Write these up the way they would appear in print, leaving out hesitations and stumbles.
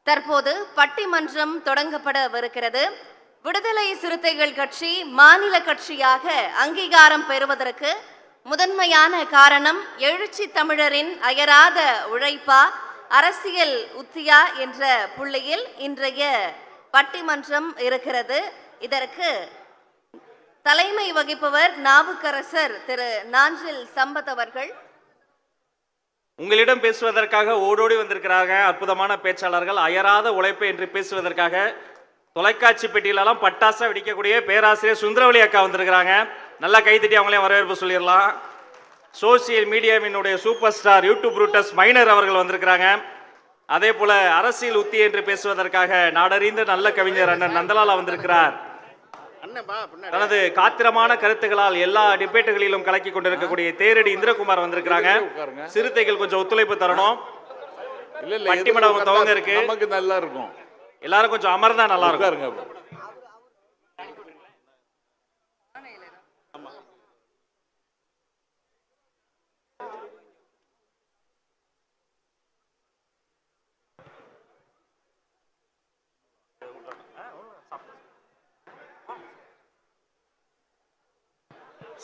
தற்போது பட்டிமன்றம் தொடங்கப்படவிருக்கிறது. விடுதலை சிறுத்தைகள் கட்சி மாநில கட்சியாக அங்கீகாரம் பெறுவதற்கு முதன்மையான காரணம் எழுச்சி தமிழரின் அயராத உழைப்பா, அரசியல் உத்தியா என்ற புள்ளியில் இன்றைய பட்டிமன்றம் இருக்கிறது. இதற்கு தலைமை வகிப்பவர் நாவுக்கரசர் திரு நாஞ்சில் சம்பத் அவர்கள். உங்களிடம் பேசுவதற்காக ஓடோடி வந்திருக்கிறாங்க அற்புதமான பேச்சாளர்கள். அயராத உழைப்பை என்று பேசுவதற்காக தொலைக்காட்சி பெட்டியிலெல்லாம் பட்டாசா வெடிக்கக்கூடிய பேராசிரியர் சுந்தரவழி அக்கா வந்திருக்கிறாங்க. நல்லா கைத்தட்டி அவங்களையும் வரவேற்பு சொல்லிடலாம். சோசியல் மீடியாவினுடைய சூப்பர் ஸ்டார் யூடியூப் ரூட்டஸ் மைனர் அவர்கள் வந்திருக்கிறாங்க. அதே போல அரசியல் உத்தி என்று பேசுவதற்காக நாடறிந்த நல்ல கவிஞர் அண்ணன் நந்தலாலா வந்திருக்கிறார். தனது காத்திரமான கருத்துக்களால் எல்லா டிபேட்டுகளிலும் கலக்கி கொண்டிருக்கக்கூடிய தேரடி இந்திரகுமார் வந்திருக்கிறாங்க. சிறுத்தைகள் கொஞ்சம் ஒத்துழைப்பு தரணும். பட்டிமன்றம் துவங்க இருக்கு. நமக்கு நல்லா இருக்கும். எல்லாரும் கொஞ்சம் அமர்ந்தா நல்லா இருக்கும்.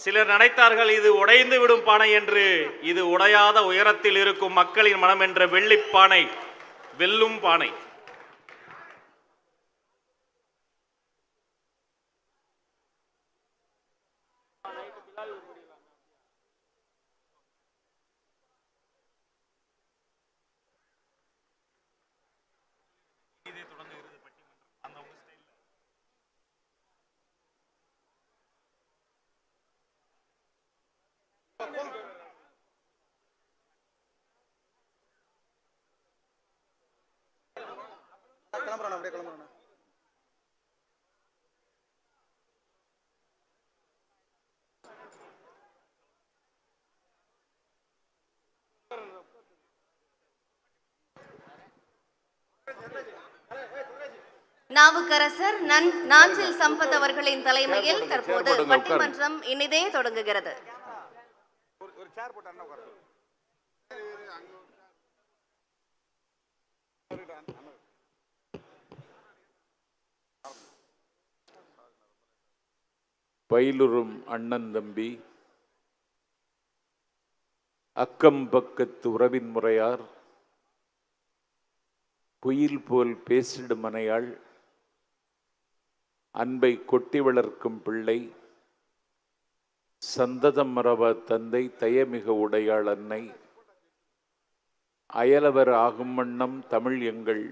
சிலர் நினைத்தார்கள் இது உடைந்து விடும் பானை என்று. இது உடையாத உயரத்தில் இருக்கும் மக்களின் மனம் என்ற வெள்ளிப்பானை, வெல்லும் பானை. நாவுக்கரசர் நாஞ்சில் சம்பத் அவர்களின் தலைமையில் தற்போது பட்டிமன்றம் இனிதே தொடங்குகிறது. பயிலுறும் அண்ணன் தம்பி, அக்கம் பக்கத்து உறவின் முறையார், குயில் போல் பேசிடும் மனையாள், அன்பை கொட்டி வளர்க்கும் பிள்ளை, சந்ததம் மறவா தந்தை, தயமிக உடையாள் அன்னை, அயலவர் ஆகும் வண்ணம் தமிழ் எங்கள்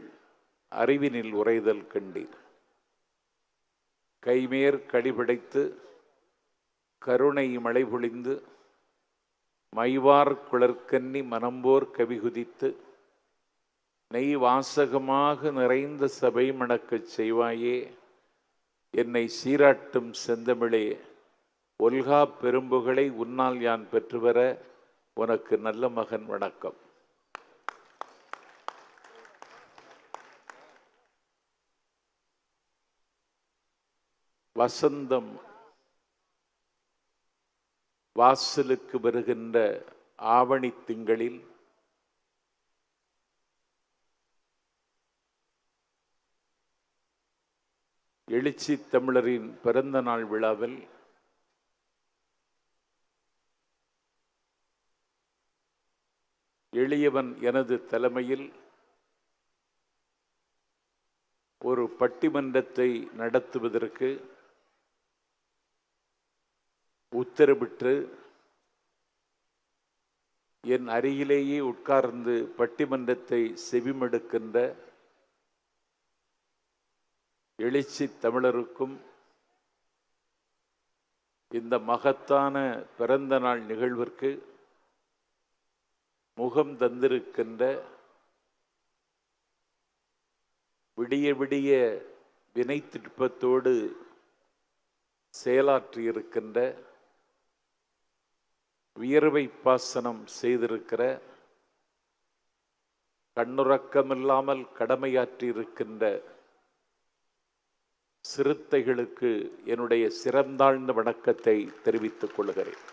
அறிவினில் உரைதல் கண்டீர். கைமேற் கடிபிடைத்து கருணை மழை பொழிந்து மைவார் குளர்கன்னி மனம்போர் கவிகுதித்து நெய் வாசகமாக நிறைந்த சபை மணக்கச் செய்வாயே, என்னை சீராட்டும் செந்தமிழே, ஒல்கா பெரும்புகளை உன்னால் யான் பெற்றுவர உனக்கு நல்ல மகன் வணக்கம். வசந்தம் வாசலுக்கு வருகின்ற ஆவணி திங்களில் எழுச்சி தமிழரின் பிறந்த நாள் விழாவில் எளியவன் எனது தலைமையில் ஒரு பட்டிமன்றத்தை நடத்துவதற்கு உத்தரவிட்டு என் அருகிலேயே உட்கார்ந்து பட்டிமன்றத்தை செவிமடுக்கின்ற எழுச்சி தமிழருக்கும் இந்த மகத்தான பிறந்த நாள் நிகழ்விற்கு முகம் தந்திருக்கின்ற, விடிய விடிய வினை திட்பத்தோடு செயலாற்றியிருக்கின்ற, வியர்வை பாசனம் செய்திருக்கிற, கண்ணுறக்கமில்லாமல் கடமையாற்றியிருக்கின்ற சிறுத்தைகளுக்கு என்னுடைய சிறந்தாழ்ந்த வணக்கத்தை தெரிவித்துக் கொள்கிறேன்.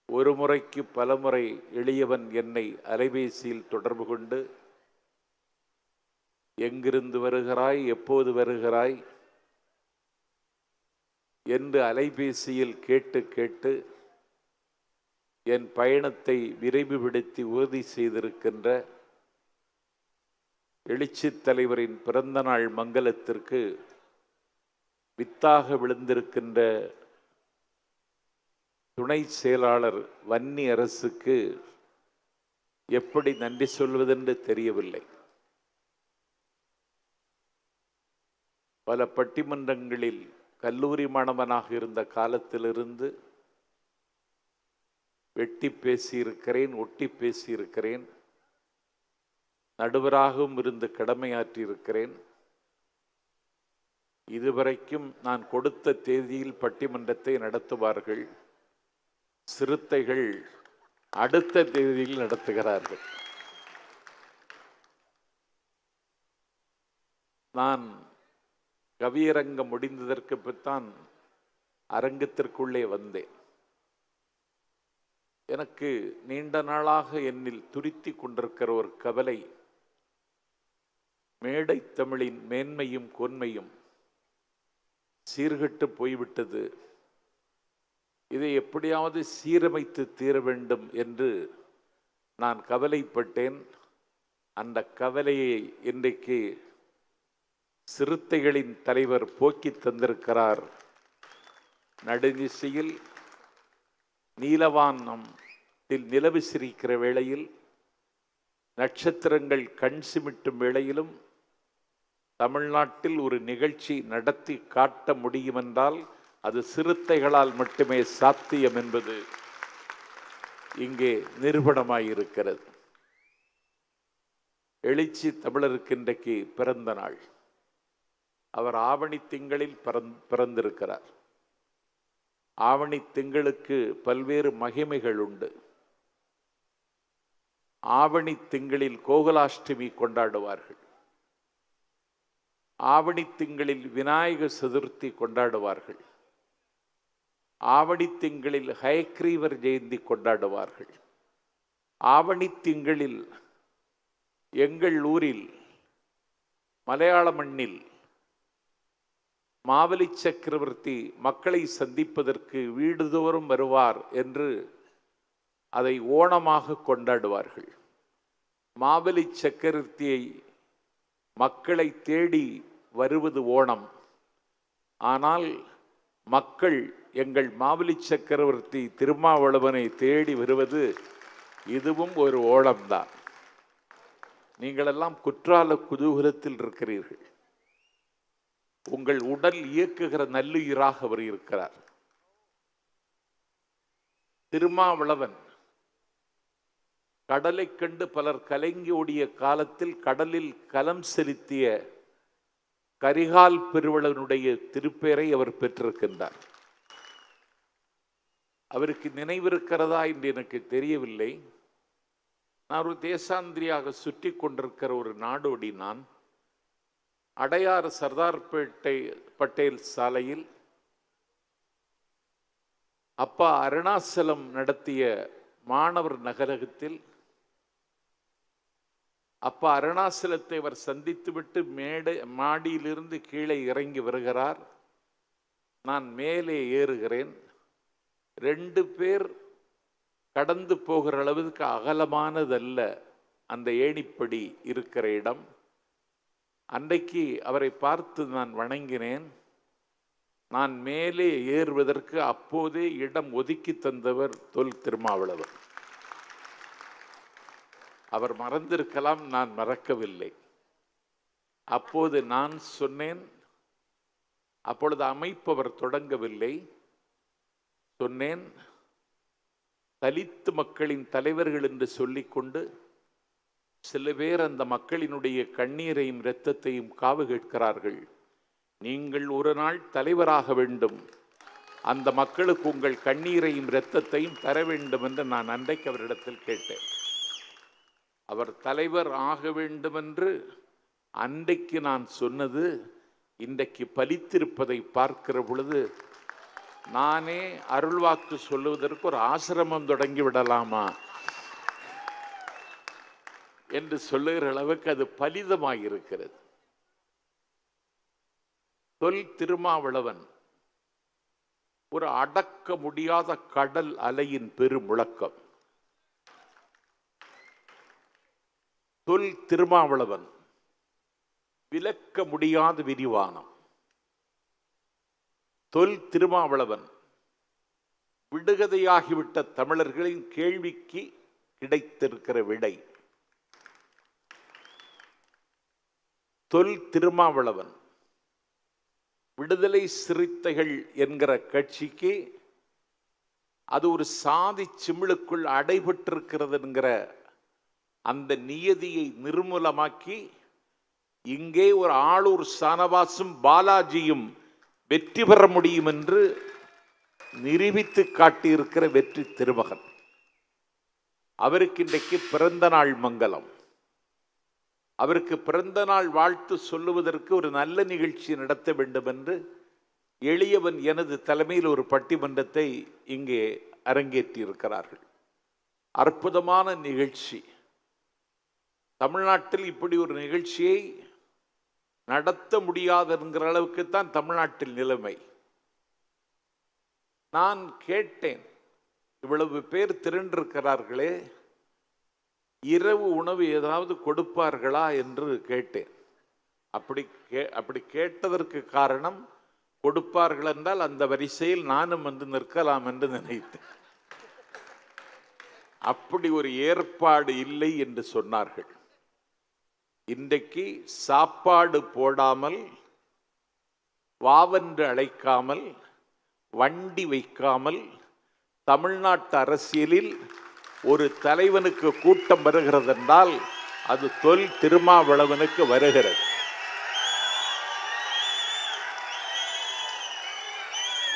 ஒரு முறைக்கு பலமுறை எளியவன் என்னை அலைபேசியில் தொடர்பு கொண்டு எங்கிருந்து வருகிறாய், எப்போது வருகிறாய் என்று அலைபேசியில் கேட்டு கேட்டு என் பயணத்தை விரைவுபடுத்தி உறுதி செய்திருக்கின்ற எழுச்சித் தலைவரின் பிறந்தநாள் மங்கலத்திற்கு வித்தாக விழுந்திருக்கின்ற துணை செயலாளர் வன்னி அரசுக்கு எப்படி நன்றி சொல்வதென்று தெரியவில்லை. பல பட்டிமன்றங்களில் கல்லூரி மாணவனாக இருந்த காலத்திலிருந்து வெட்டி பேசியிருக்கிறேன், ஒட்டி பேசியிருக்கிறேன், நடுவராகவும் இருந்து கடமையாற்றியிருக்கிறேன். இதுவரைக்கும் நான் கொடுத்த தேதியில் பட்டிமன்றத்தை நடத்துவார்கள். சிறுத்தைகள் அடுத்த தேதியில் நடத்துகிறார்கள். நான் கவியரங்கம் முடிந்ததற்கு பின்தான் அரங்கத்திற்குள்ளே வந்தேன். எனக்கு நீண்ட நாளாக என்னில் துருத்தி கொண்டிருக்கிற ஒரு கவலை, மேடை தமிழின் மேன்மையும் கொன்மையும் சீர்கெட்டு போய்விட்டது. இதை எப்படியாவது சீரமைத்து தீர வேண்டும் என்று நான் கவலைப்பட்டேன். அந்த கவலையை இன்றைக்கு சிறுத்தைகளின் தலைவர் போக்கி தந்திருக்கிறார். நடுநிசையில் நீலவானத்தில் நிலவு சிரிக்கிற வேளையில், நட்சத்திரங்கள் கண் சிமிட்டும் வேளையிலும் தமிழ்நாட்டில் ஒரு நிகழ்ச்சி நடத்தி காட்ட முடியுமென்றால் அது சிறுத்தைகளால் மட்டுமே சாத்தியம் என்பது இங்கே நிரூபணமாயிருக்கிறது. எழுச்சி தமிழருக்கு இன்றைக்கு பிறந்த நாள். அவர் ஆவணி திங்களில் பிறந்திருக்கிறார். ஆவணி திங்களுக்கு பல்வேறு மகிமைகள் உண்டு. ஆவணி திங்களில் கோகுலாஷ்டமி கொண்டாடுவார்கள். ஆவணி திங்களில் விநாயக சதுர்த்தி கொண்டாடுவார்கள். ஆவணி திங்களில் ஹயக்ரீவர் ஜெயந்தி கொண்டாடுவார்கள். ஆவணி திங்களில் எங்கள் ஊரில் மலையாள மண்ணில் மாவலி சக்கரவர்த்தி மக்களை சந்திப்பதற்கு வீடுதோறும் வருவார் என்று அதை ஓணமாக கொண்டாடுவார்கள். மாவலி சக்கரவர்த்தியை மக்களை தேடி வருவது ஓணம். ஆனால் மக்கள் எங்கள் மாவலி சக்கரவர்த்தி திருமாவளவனை தேடி வருவது இதுவும் ஒரு ஓணம்தான். நீங்களெல்லாம் குற்றால குதூகலத்தில் இருக்கிறீர்கள். உங்கள் உடல் இயக்குகிற நல்லுயிராக அவர் இருக்கிறார். திருமாவளவன் கடலை கண்டு பலர் கலங்கி ஓடிய காலத்தில் கடலில் கலம் செலுத்திய கரிகால் பெருவளனுடைய திருப்பெயரை அவர் பெற்றிருக்கின்றார். அவருக்கு நினைவிருக்கிறதா என்று எனக்கு தெரியவில்லை. நான் ஒரு தேசாந்திரியாக சுற்றி கொண்டிருக்கிற ஒரு நாடோடி. நான் அடையாறு சர்தார் பட்டேல் சாலையில் அப்பா அருணாசலம் நடத்திய மாணவர் நகரகத்தில் அப்பா அருணாசலத்தை அவர் சந்தித்துவிட்டு மாடியிலிருந்து கீழே இறங்கி வருகிறார். நான் மேலே ஏறுகிறேன். 2 பேர் கடந்து போகிற அளவுக்கு அகலமானதல்ல அந்த ஏணிப்படி இருக்கிற இடம். அன்றைக்கு அவரை பார்த்து நான் வணங்கினேன். நான் மேலே ஏறுவதற்கு அப்போதே இடம் ஒதுக்கி தந்தவர் தொல் திருமாவளவன். அவர் மறந்திருக்கலாம், நான் மறக்கவில்லை. அப்போது நான் சொன்னேன், அப்பொழுது அமைப்பவர் தொடங்கவில்லை. சொன்னேன், தலித்து மக்களின் தலைவர்கள் என்று சொல்லிக்கொண்டு சில பேர் அந்த மக்களினுடைய கண்ணீரையும் இரத்தத்தையும் காவு கேட்கிறார்கள். நீங்கள் ஒரு நாள் தலைவராக வேண்டும், அந்த மக்களுக்கு உங்கள் கண்ணீரையும் இரத்தத்தையும் தர வேண்டும் என்று நான் அன்றைக்கு அவரிடத்தில் கேட்டேன். அவர் தலைவர் ஆக வேண்டும் என்று அன்றைக்கு நான் சொன்னது இன்றைக்கு பலித்திருப்பதை பார்க்கிற பொழுது நானே அருள்வாக்கு சொல்லுவதற்கு ஒரு ஆசிரமம் தொடங்கி விடலாமா என்று சொல்லுகிற அளவுக்கு அது பலிதமாயிருக்கிறது. தொல் திருமாவளவன் ஒரு அடக்க முடியாத கடல் அலையின் பெருமுழக்கம். தொல் திருமாவளவன் விளக்க முடியாத விரிவானம். தொல் திருமாவளவன் விடுகதையாகிவிட்ட தமிழர்களின் கேள்விக்கு கிடைத்திருக்கிற விடை. தொல் திருமாவளவன் விடுதலை சிறுத்தைகள் என்கிற கட்சிக்கு அது ஒரு சாதி சிமிழுக்குள் அடைபட்டிருக்கிறது என்கிற அந்த நியதியை நிர்மூலமாக்கி இங்கே ஒரு ஆளூர் சானவாசும் பாலாஜியும் வெற்றி பெற முடியும் என்று நிரூபித்து காட்டியிருக்கிற வெற்றி திருமகன். அவருக்கு இன்றைக்கு பிறந்த நாள் மங்கலம். அவருக்கு பிறந்த நாள் வாழ்த்து சொல்லுவதற்கு ஒரு நல்ல நிகழ்ச்சி நடத்த வேண்டும் என்று எளியவன் எனது தலைமையில் ஒரு பட்டிமன்றத்தை இங்கே அரங்கேற்றி இருக்கிறார்கள். அற்புதமான நிகழ்ச்சி. தமிழ்நாட்டில் இப்படி ஒரு நிகழ்ச்சியை நடத்த முடியாது என்கிற அளவுக்கு தான் தமிழ்நாட்டில் நிலைமை. நான் கேட்டேன், இவ்வளவு பேர் திரண்டிருக்கிறார்களே, இரவு உணவு ஏதாவது கொடுப்பார்களா என்று கேட்டேன். அப்படி கேட்டதற்கு காரணம், கொடுப்பார்கள் என்றால் அந்த வரிசையில் நானும் வந்து நிற்கலாம் என்று நினைத்தேன். அப்படி ஒரு ஏற்பாடு இல்லை என்று சொன்னார்கள். இன்றைக்கு சாப்பாடு போடாமல், வாவென்று அழைக்காமல், வண்டி வைக்காமல் தமிழ்நாட்டு அரசியலில் ஒரு தலைவனுக்கு கூட்டம் வருகிறது என்றால் அது தொல் திருமாவளவனுக்கு வருகிறது.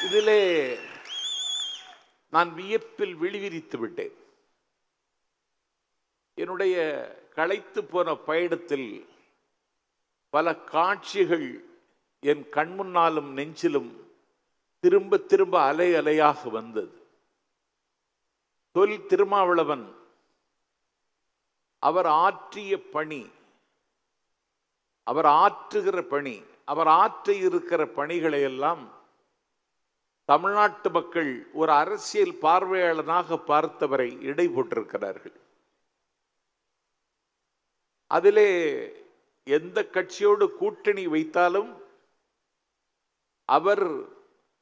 இதிலே நான் வியப்பில் விழிவிரித்து விட்டேன். என்னுடைய களைத்து போன பயணத்தில் பல காட்சிகள் என் கண்முன்னாலும் நெஞ்சிலும் திரும்ப திரும்ப அலை அலையாக வந்தது. தொல் திருமாவளவன் அவர் ஆற்றிய பணி, அவர் ஆற்றுகிற பணி, அவர் ஆற்ற இருக்கிற பணிகளை எல்லாம் தமிழ்நாட்டு மக்கள் ஒரு அரசியல் பார்வையாளனாக பார்த்தவரை இடை போட்டிருக்கிறார்கள். அதிலே எந்த கட்சியோடு கூட்டணி வைத்தாலும் அவர்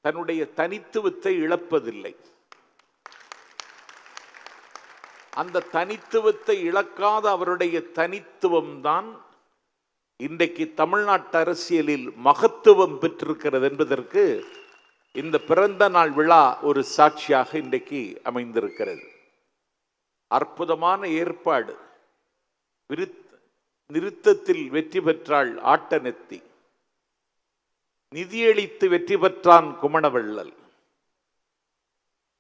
தன்னுடைய தனித்துவத்தை இழப்பதில்லை. அந்த தனித்துவத்தை இழக்காத அவருடைய தனித்துவம் தான் இன்றைக்கு தமிழ்நாட்டு அரசியலில் மகத்துவம் பெற்றிருக்கிறது என்பதற்கு இந்த பிறந்த நாள் விழா ஒரு சாட்சியாக இன்றைக்கு அமைந்திருக்கிறது. அற்புதமான ஏற்பாடு. நிறுத்தத்தில் வெற்றி பெற்றாள் ஆட்டநெத்தி, நிதியளித்து வெற்றி பெற்றான் குமணவள்ளல்,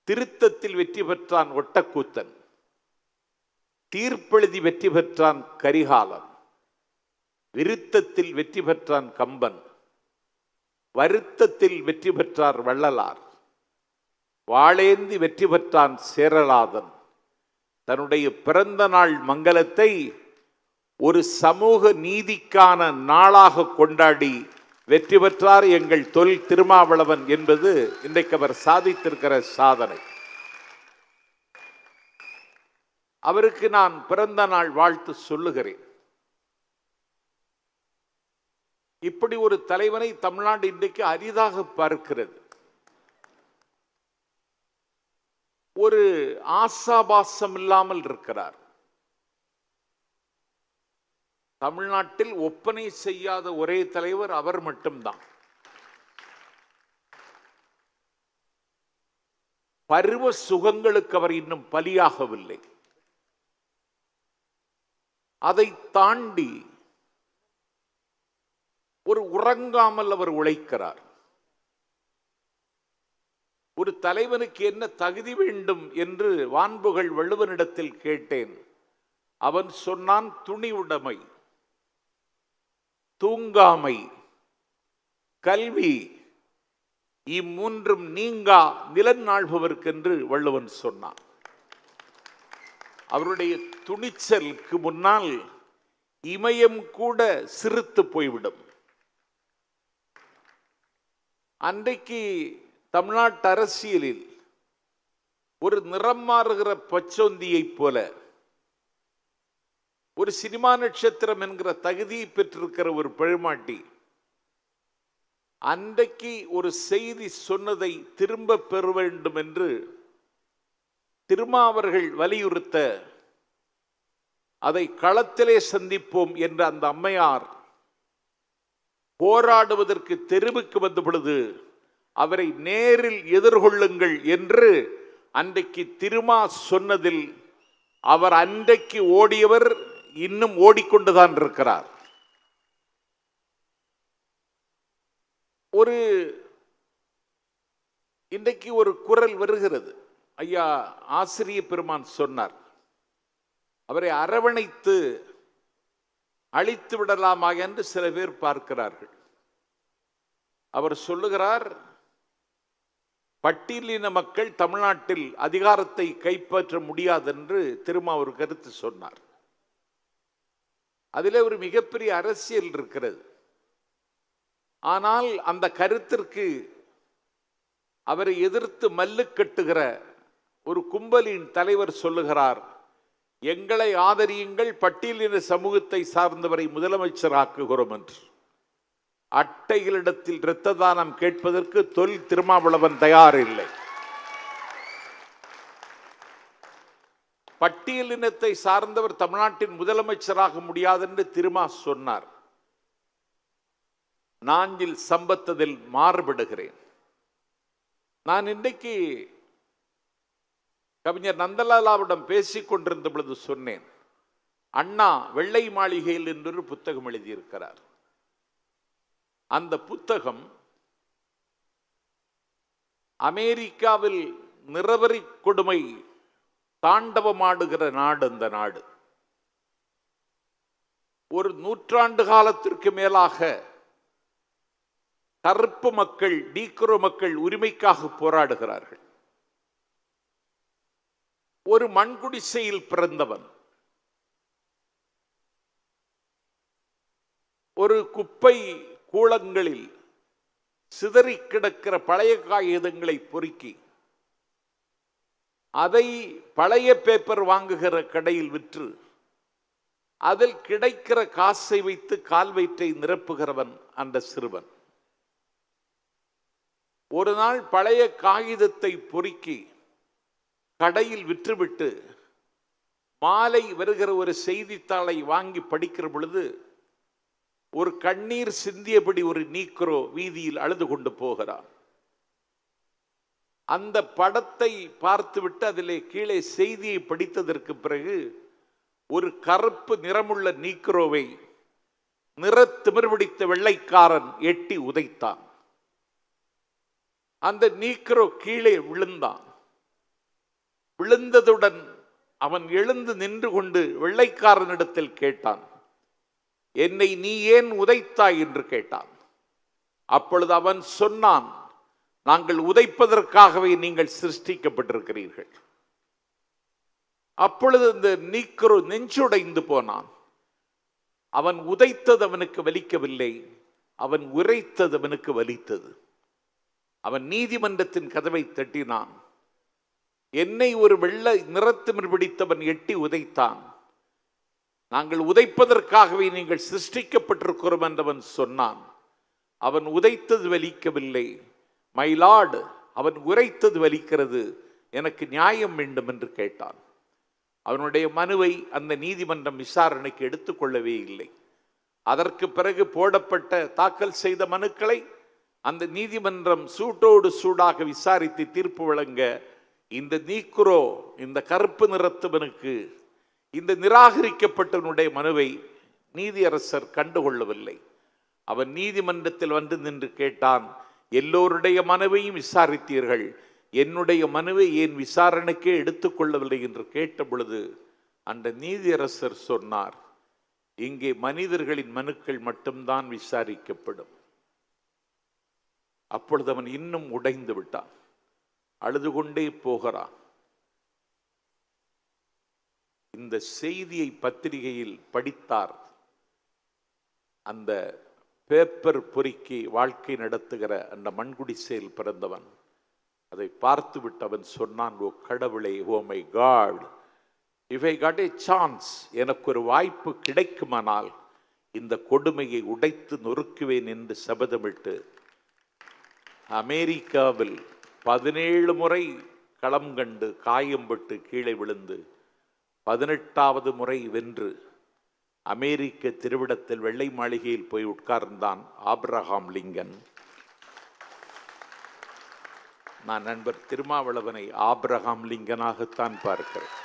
திருத்தத்தில் வெற்றி பெற்றான் ஒட்டக்கூத்தன், தீர்ப்பெழுதி வெற்றி பெற்றான் கரிகாலன், விருத்தத்தில் வெற்றி பெற்றான் கம்பன், வருத்தத்தில் வெற்றி பெற்றார் வள்ளலார், வாளேந்தி வெற்றி பெற்றான் சேரலாதன். தன்னுடைய பிறந்த நாள் மங்கலத்தை ஒரு சமூக நீதிக்கான நாளாக கொண்டாடி வெற்றி பெற்றார் எங்கள் தொல் திருமாவளவன் என்பது இன்றைக்கு அவர் சாதித்திருக்கிற சாதனை. அவருக்கு நான் பிறந்த நாள் வாழ்த்து சொல்லுகிறேன். இப்படி ஒரு தலைவனை தமிழ்நாடு இன்றைக்கு அரிதாக பார்க்கிறது. ஒரு ஆசாபாசம் இல்லாமல் இருக்கிறார். தமிழ்நாட்டில் ஒப்பனை செய்யாத ஒரே தலைவர் அவர் மட்டும்தான். பருவ சுகங்களுக்கு அவர் இன்னும் பலியாகவில்லை. அதை தாண்டி ஒரு உறங்காமல் அவர் உழைக்கிறார். ஒரு தலைவனுக்கு என்ன தகுதி வேண்டும் என்று வான்புகள் வள்ளுவனிடத்தில் கேட்டேன். அவன் சொன்னான், துணிவுடைமை, தூங்காமை, கல்வி, இம்மூன்றும் நீங்கா நிலநாள்பவர்க்கென்று வள்ளுவன் சொன்னான். அவருடைய துணிச்சலுக்கு முன்னால் இமயம் கூட சிறுத்து போய்விடும். அன்றைக்கு தமிழ்நாட்டு அரசியலில் ஒரு நிறம் மாறுகிற பச்சொந்தியைப் போல ஒரு சினிமா நட்சத்திரம் என்கிற தகுதியை பெற்றிருக்கிற ஒரு பழுமாட்டி அன்றைக்கு ஒரு செய்தி சொன்னதை திரும்ப பெற வேண்டும் என்று திருமாவர்கள் வலியுறுத்த அதை களத்திலே சந்திப்போம் என்ற அந்த அம்மையார் போராடுவதற்கு தெருவுக்கு வந்த பொழுது அவரை நேரில் எதிர்கொள்ளுங்கள் என்று அன்றைக்கு திருமா சொன்னதில் அவர் அன்றைக்கு ஓடியவர் இன்னும் ஓடிக்கொண்டுதான் இருக்கிறார். இன்றைக்கு ஒரு குரல் வருகிறது. ஐயா ஆசிரிய பெருமான் சொன்னார், அவரை அரவணைத்து அழித்து விடலாமா என்று சில பேர் பார்க்கிறார்கள். அவர் சொல்லுகிறார், பட்டியலின மக்கள் தமிழ்நாட்டில் அதிகாரத்தை கைப்பற்ற முடியாது என்று திரும்ப ஒரு கருத்து சொன்னார். அதிலே ஒரு மிகப்பெரிய அரசியல் இருக்கிறது. ஆனால் அந்த கருத்திற்கு அவரை எதிர்த்து மல்லு கட்டுகிற ஒரு கும்பலின் தலைவர் சொல்லுகிறார், எங்களை ஆதரியுங்கள், பட்டியலின சமூகத்தை சார்ந்தவரை முதலமைச்சராக்குகிறோம் என்று. அட்டைகளிடத்தில் இரத்த தானம் கேட்பதற்கு தொல் திருமாவளவன் தயார் இல்லை. பட்டியலினத்தை சார்ந்தவர் தமிழ்நாட்டின் முதலமைச்சராக முடியாது என்று திருமா சொன்னார். நாஞ்சில் சம்பத்ததில் மாறுபடுகிறேன். நான் இன்றைக்கு கவிஞர் நந்தலாலாவிடம் பேசிக் கொண்டிருந்த பொழுது சொன்னேன், அண்ணா வெள்ளை மாளிகையில் என்று புத்தகம் எழுதியிருக்கிறார். அந்த புத்தகம் அமெரிக்காவில் நிறவரி கொடுமை தாண்டவமாடுகிற நாடு அந்த நாடு. ஒரு நூற்றாண்டு காலத்திற்கு மேலாக கருப்பு மக்கள், நீக்ரோ மக்கள் உரிமைக்காக போராடுகிறார்கள். ஒரு மண்குடிசையில் பிறந்தவன், ஒரு குப்பை கூளங்களில் சிதறி கிடக்கிற பழைய காகிதங்களை பொறுக்கி அதை பழைய பேப்பர் வாங்குகிற கடையில் விற்று அதில் கிடைக்கிற காசை வைத்து கால் வயிற்றை நிரப்புகிறவன் அந்த சிறுவன். ஒரு நாள் பழைய காகிதத்தை பொறுக்கி கடையில் விற்றுவிட்டு மாலை வருகிற ஒரு செய்தித்தாளை வாங்கி படிக்கிற பொழுது ஒரு கண்ணீர் சிந்தியபடி ஒரு நீக்ரோ வீதியில் அழுது கொண்டு போகிறான். அந்த படத்தை பார்த்துவிட்டு அதிலே கீழே செய்தியை படித்ததற்கு பிறகு ஒரு கருப்பு நிறமுள்ள நீக்ரோவை நிறத்திமிர் பிடித்த வெள்ளைக்காரன் எட்டி உதைத்தான். அந்த நீக்ரோ கீழே விழுந்தான். விழுந்ததுடன் அவன் எழுந்து நின்று கொண்டு வெள்ளைக்காரனிடத்தில் கேட்டான், என்னை நீ ஏன் உதைத்தாய் என்று கேட்டான். அப்பொழுது அவன் சொன்னான், நாங்கள் உதைப்பதற்காகவே நீங்கள் சிருஷ்டிக்கப்பட்டிருக்கிறீர்கள். அப்பொழுது இந்த நீக்ரோ நெஞ்சுடைந்து போனான். அவன் உதைத்தது அவனுக்கு வலிக்கவில்லை, அவன் உரைத்தது அவனுக்கு வலித்தது. அவன் நீதிமன்றத்தின் கதவை தட்டினான். என்னை ஒரு வெள்ளை நிறத்திமிர் பிடித்தவன் எட்டி உதைத்தான். நாங்கள் உதைப்பதற்காகவே நீங்கள் சிருஷ்டிக்கப்பட்டிருக்கிறோம் என்றவன் சொன்னான். அவன் உதைத்தது வலிக்கவில்லை, மை லார்ட், அவன் உரைத்தது வலிக்கிறது, எனக்கு நியாயம் வேண்டும் என்று கேட்டான். அவனுடைய மனுவை அந்த நீதிமன்றம் விசாரணைக்கு எடுத்துக்கொள்ளவே இல்லை. அதற்கு பிறகு போடப்பட்ட தாக்கல் செய்த மனுக்களை அந்த நீதிமன்றம் சூட்டோடு சூடாக விசாரித்து தீர்ப்பு வழங்க இந்த நீக்ரோ, இந்த கருப்பு நிறத்தவனுக்கு இந்த நிராகரிக்கப்பட்டவனுடைய மனுவை நீதியரசர் கண்டுகொள்ளவில்லை. அவன் நீதிமன்றத்தில் வந்து நின்று கேட்டான், எல்லோருடைய மனுவையும் விசாரித்தீர்கள், என்னுடைய மனுவை ஏன் விசாரணைக்கே எடுத்துக்கொள்ளவில்லை என்று கேட்ட பொழுது அந்த நீதியரசர் சொன்னார், இங்கே மனிதர்களின் மனுக்கள் மட்டும்தான் விசாரிக்கப்படும். அப்பொழுது அவன் இன்னும் உடைந்து விட்டான், அழுது கொண்டே போகிறான். இந்த செய்தியை பத்திரிகையில் படித்தார் அந்த பேப்பர் பொறுக்கி வாழ்க்கை நடத்துகிற அந்த மண்குடிசையில் பிறந்தவன். அதை பார்த்து விட்டு அவன் சொன்னான், ஓ கடவுளே, oh my God, if I got a chance, எனக்கு ஒரு வாய்ப்பு கிடைக்குமானால் இந்த கொடுமையை உடைத்து நொறுக்குவேன் என்று சபதமிட்டு அமெரிக்காவில் 17 முறை களம் கண்டு காயம்பட்டு கீழே விழுந்து 18வது முறை வென்று அமெரிக்க திருவிடத்தில் வெள்ளை மாளிகையில் போய் உட்கார்ந்தான் ஆபிரகாம் லிங்கன். நான் நண்பர் திருமாவளவனை ஆபிரகாம் லிங்கனாகத்தான் பார்க்கிறேன்.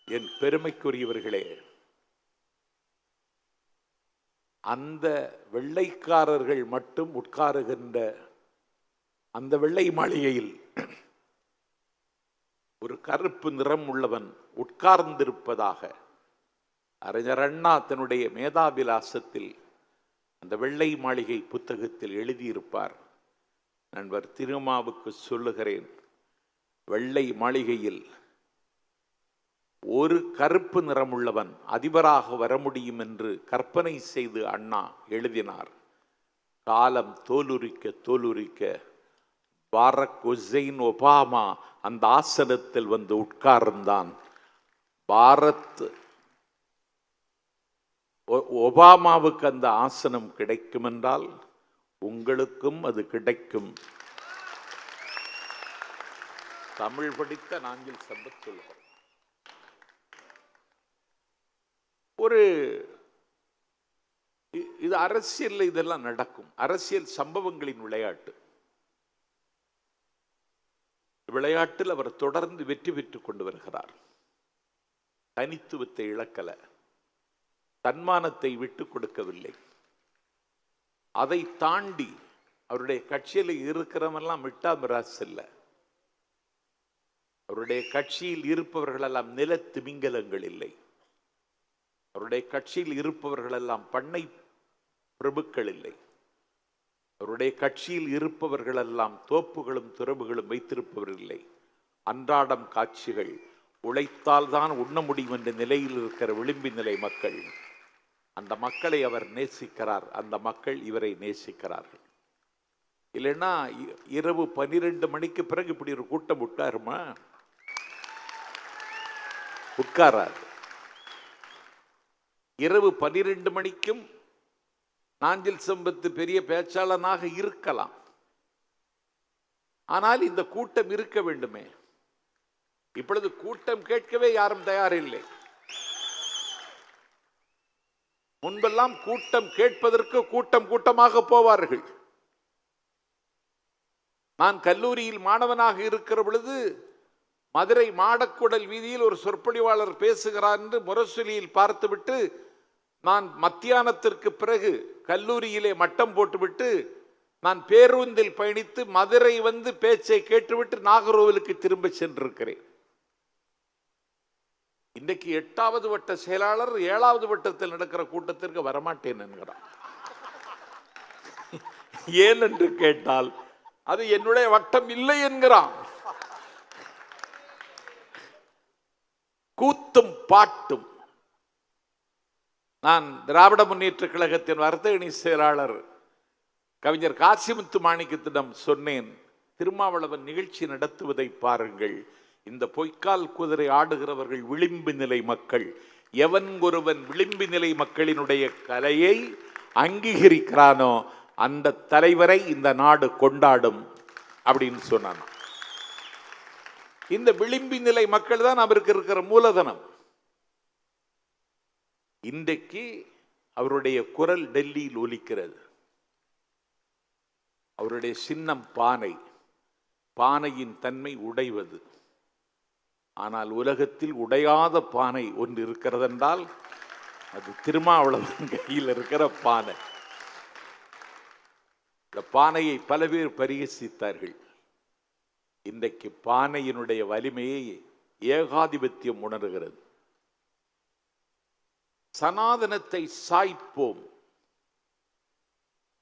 என் பெருமைக்குரியவர்களே, அந்த வெள்ளைக்காரர்கள் மட்டும் உட்காருகின்ற அந்த வெள்ளை மாளிகையில் ஒரு கருப்பு நிறம் உள்ளவன் உட்கார்ந்திருப்பதாக அறிஞர் அண்ணா தன்னுடைய மேதாவிலாசத்தில் அந்த வெள்ளை மாளிகை புத்தகத்தில் எழுதியிருப்பார். நண்பர் திருமாவுக்கு சொல்லுகிறேன், வெள்ளை மாளிகையில் ஒரு கருப்பு நிறமுள்ளவன் அதிபராக வர முடியும் என்று கற்பனை செய்து அண்ணா எழுதினார். காலம் தோலுரிக்க தோலுரிக்க பாரக் ஹுசைன் ஒபாமா அந்த ஆசனத்தில் வந்து உட்கார்ந்தான். ஒபாமாவுக்கு அந்த ஆசனம் கிடைக்கும் என்றால் உங்களுக்கும் அது கிடைக்கும். தமிழ் படித்த நாஞ்சில் சம்பத் சொல்லுகிறேன். இது அரசியல், இதெல்லாம் நடக்கும். அரசியல் சம்பவங்களின் விளையாட்டில் அவர் தொடர்ந்து வெற்றி பெற்றுக் கொண்டு வருகிறார். தனித்துவத்தை இழக்கல, தன்மானத்தை விட்டு கொடுக்கவில்லை. அதை தாண்டி அவருடைய கட்சியில் இருக்கிறவெல்லாம் மிட்டா மிராஸ் இல்ல. அவருடைய கட்சியில் இருப்பவர்கள் எல்லாம் நில திமிங்கலங்கள் இல்லை. அவருடைய கட்சியில் இருப்பவர்கள் எல்லாம் பண்ணை பிரபுக்கள் இல்லை. அவருடைய கட்சியில் இருப்பவர்கள் எல்லாம் தோப்புகளும் துறவுகளும் வைத்திருப்பவர்கள் இல்லை. அன்றாடம் காட்சிகள், உழைத்தால் தான் உண்ண முடியும் என்ற நிலையில் இருக்கிற விளிம்பி நிலை மக்கள். அந்த மக்களை அவர் நேசிக்கிறார். அந்த மக்கள் இவரை நேசிக்கிறார்கள். இல்லைன்னா இரவு 12 மணிக்கு பிறகு இப்படி ஒரு கூட்டம் உட்காருமா? உட்காராது. இரவு 12 மணிக்கும் நாஞ்சில் சம்பத்து பெரிய பேச்சாளனாக இருக்கலாம். ஆனால் இந்த கூட்டம் இருக்க வேண்டுமே. இப்பொழுது கூட்டம் கேட்கவே யாரும் தயாரில்லை. முன்பெல்லாம் கூட்டம் கேட்பதற்கு கூட்டம் கூட்டமாக போவார்கள். நான் கல்லூரியில் மாணவனாக இருக்கிற பொழுது மதுரை மாடக்குடல் வீதியில் ஒரு சொற்பொழிவாளர் பேசுகிறார் என்று முரசொலியில் பார்த்துவிட்டு நான் மத்தியானத்திற்கு பிறகு கல்லூரியிலே மட்டம் போட்டுவிட்டு நான் பேருந்தில் பயணித்து மதுரை வந்து பேச்சை கேட்டுவிட்டு நாகர்கோவிலுக்கு திரும்ப சென்றிருக்கிறேன். இன்றைக்கு 8வது வட்ட செயலாளர் 7வது வட்டத்தில் நடக்கிற கூட்டத்திற்கு வரமாட்டேன் என்கிறார். ஏன் என்று கேட்டால் அது என்னுடைய வட்டம் இல்லை என்கிறான். கூத்தும் பாட்டும். நான் திராவிட முன்னேற்ற கழகத்தின் வர்த்தகணி செயலாளர் கவிஞர் காசிமுத்து மாணிக்கத்திடம் சொன்னேன், திருமாவளவன் நிகழ்ச்சி நடத்துவதை பாருங்கள். இந்த பொய்க்கால் குதிரை ஆடுகிறவர்கள் விளிம்பு நிலை மக்கள். எவன் ஒருவன் விளிம்பு நிலை மக்களினுடைய கலையை அங்கீகரிக்கிறானோ அந்த தலைவரை இந்த நாடு கொண்டாடும் அப்படின்னு சொன்னான். இந்த விளிம்பி நிலை மக்கள் தான் அவருக்கு இருக்கிற மூலதனம். இன்றைக்கு அவருடைய குரல் டெல்லியில் ஒலிக்கிறது. அவருடைய சின்னம் பானை. பானையின் தன்மை உடைவது. ஆனால் உலகத்தில் உடையாத பானை ஒன்று இருக்கிறது என்றால் அது திருமாவளவன் கையில் இருக்கிற பானை. இந்த பானையை பல பேர் பரிகசித்தார்கள். இன்றைக்கு பானையினுடைய வலிமையை ஏகாதிபத்தியம் உணர்கிறது. சனாதனத்தை சாய்ப்போம்,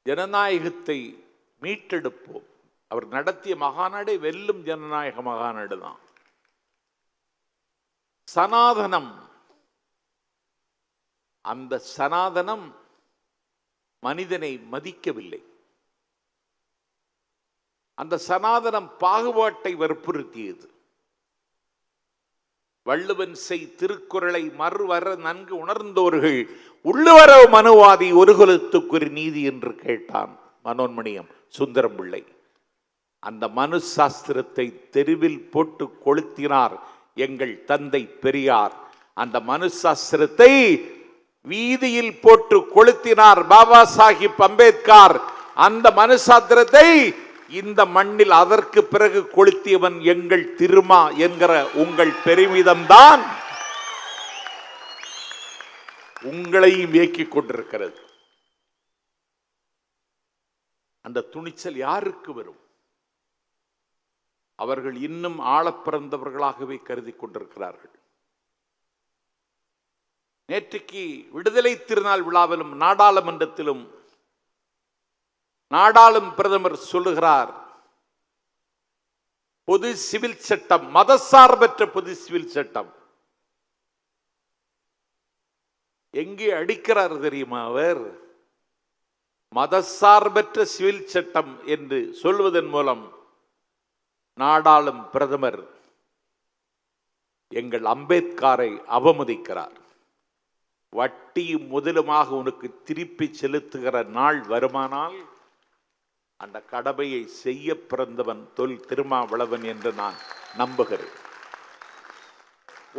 ஜனநாயகத்தை மீட்டெடுப்போம். அவர் நடத்திய மகாநாடே வெல்லும் ஜனநாயக மகாநாடு தான். சனாதனம் அந்த சனாதனம் மனிதனை மதிக்கவில்லை. அந்த சனாதனம் பாகுபாட்டை வற்புறுத்தியது. வள்ளுவன் செய் திருக்குறளை மறுவர நன்கு உணர்ந்தோர்கள் உள்ளுவரவு மனுவாதி ஒரு குலத்துக்கு ஒரு நீதி என்று கேட்டான் மனோன்மணியம் சுந்தரம் பிள்ளை. அந்த மனு சாஸ்திரத்தை தெருவில் போட்டு கொளுத்தினார் எங்கள் தந்தை பெரியார். அந்த மனு சாஸ்திரத்தை வீதியில் போட்டு கொளுத்தினார் பாபா சாஹிப் அம்பேத்கர். அந்த மனு சாஸ்திரத்தை இந்த மண்ணில் அதற்கு பிறகு கொளுத்தியவன் எங்கள் திருமா என்கிற உங்கள் பெருமிதம்தான் உங்களையும் இயக்கிக் கொண்டிருக்கிறது. அந்த துணிச்சல் யாருக்கு வரும்? அவர்கள் இன்னும் ஆளப் பிறந்தவர்களாகவே கருதி கொண்டிருக்கிறார்கள். நேற்றைக்கு விடுதலை திருநாள் விழாவிலும் நாடாளுமன்றத்திலும் நாடாளும் பிரதமர் சொல்லுகிறார், பொது சிவில் சட்டம், மதசார்பற்ற பொது சிவில் சட்டம். எங்கே அடிக்கிறார் தெரியுமா அவர்? மதசார்பற்ற சிவில் சட்டம் என்று சொல்வதன் மூலம் நாடாளும் பிரதமர் எங்கள் அம்பேத்கரை அவமதிக்கிறார். வட்டியும் முதலுமாக உனக்கு திருப்பி செலுத்துகிற நாள் வருமானால் அந்த கடமையை செய்ய பிறந்தவன் தொல் திருமாவளவன் என்று நான் நம்புகிறேன்.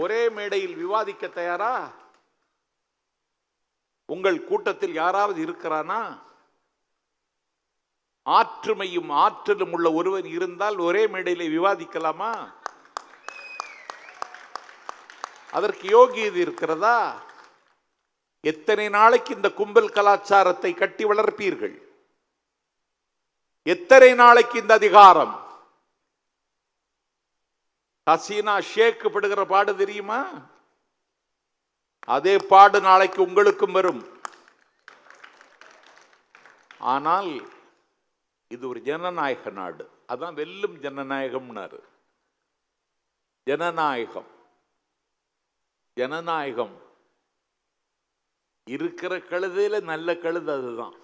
ஒரே மேடையில் விவாதிக்க தயாரா? உங்கள் கூட்டத்தில் யாராவது இருக்கிறானா? ஆற்றுமையும் ஆற்றலும் உள்ள ஒருவர் இருந்தால் ஒரே மேடையிலே விவாதிக்கலாமா? அதற்கு யோகியது இருக்கிறதா? எத்தனை நாளைக்கு இந்த கும்பல் கலாச்சாரத்தை கட்டி வளர்ப்பீர்கள்? எத்தனை நாளைக்கு இந்த அதிகாரம்? ஹசீனா ஷேக் படுகிற பாடு தெரியுமா? அதே பாடு நாளைக்கு உங்களுக்கும் வரும். ஆனால் இது ஒரு ஜனநாயக நாடு. அதான் வெல்லும் ஜனநாயகம்னாரு. ஜனநாயகம் ஜனநாயகம் இருக்கிற கழுதையில நல்ல கழுதை அதுதான்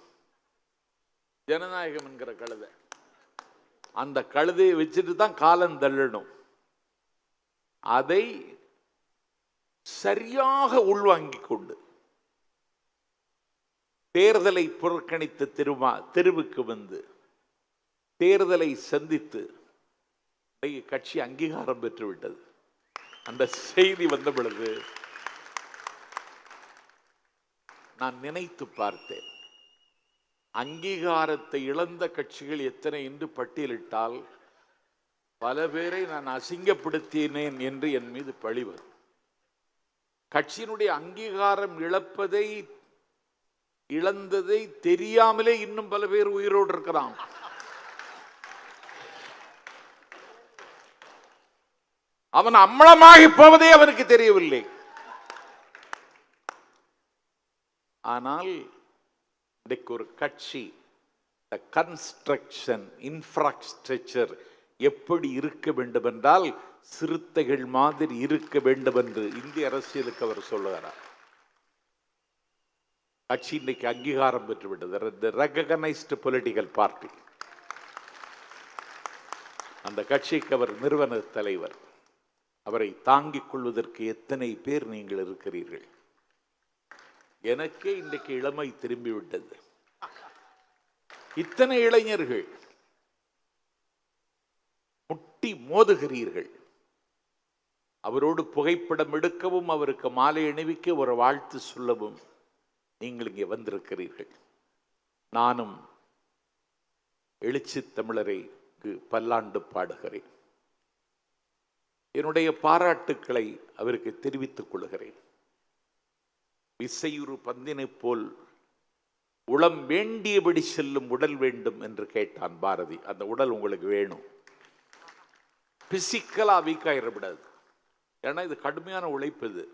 ஜனநாயகம் என்கிற கழுதை. அந்த கழுதையை வச்சுட்டு தான் காலம் தள்ளணும். அதை சரியாக உள்வாங்கிக் கொண்டு தேர்தலை புறக்கணித்து தெருவுக்கு வந்து தேர்தலை சந்தித்து கட்சி அங்கீகாரம் பெற்றுவிட்டது. அந்த செய்தி வந்த பொழுது நான் நினைத்து பார்த்தேன், அங்கீகாரத்தை இழந்த கட்சிகள் எத்தனை என்று பட்டியலிட்டால் பல பேரை நான் அசிங்கப்படுத்தினேன் என்று என் மீது பழி வரும். கட்சியினுடைய அங்கீகாரம் இழந்ததை தெரியாமலே இன்னும் பல பேர் உயிரோடு இருக்கிறான். அவன் அம்மளமாகி போவதே அவனுக்கு தெரியவில்லை. ஆனால் இன்றைக்கு ஒரு கட்சி கன்ஸ்ட்ரக்ஷன் இன்ஃப்ராஸ்ட்ரக்சர் எப்படி இருக்க வேண்டும் என்றால் சிறுத்தைகள் மாதிரி இருக்க வேண்டும் என்று இந்திய அரசியலுக்கு அவர் சொல்லுகிறார். கட்சி இன்னைக்கு அங்கீகாரம் பெற்றுவிட்டது. Recognised political party. அந்த கட்சிக்கு அவர் நிறுவன தலைவர். அவரை தாங்கிக் கொள்வதற்கு எத்தனை பேர் நீங்கள் இருக்கிறீர்கள்? எனக்கே இன்றைக்கு இளமை திரும்பிவிட்டது. இத்தனை இளைஞர்கள் முட்டி மோதுகிறீர்கள். அவரோடு புகைப்படம் எடுக்கவும் அவருக்கு மாலை அணிவிக்க ஒரு வாழ்த்து சொல்லவும் நீங்கள் இங்கே வந்திருக்கிறீர்கள். நானும் எழுச்சி தமிழரைக்கு பல்லாண்டு பாடுகிறேன். என்னுடைய பாராட்டுக்களை அவருக்கு தெரிவித்துக் கொள்கிறேன். விசையுறு பந்தினை போல் உளம் வேண்டியபடி செல்லும் உடல் வேண்டும் என்று கேட்டான் பாரதி. அந்த உடல் உங்களுக்கு வேணும். பிசிக்கலா வீக்காயிடக்கூடாது. ஏன்னா இது கடுமையான உழைப்பு. இது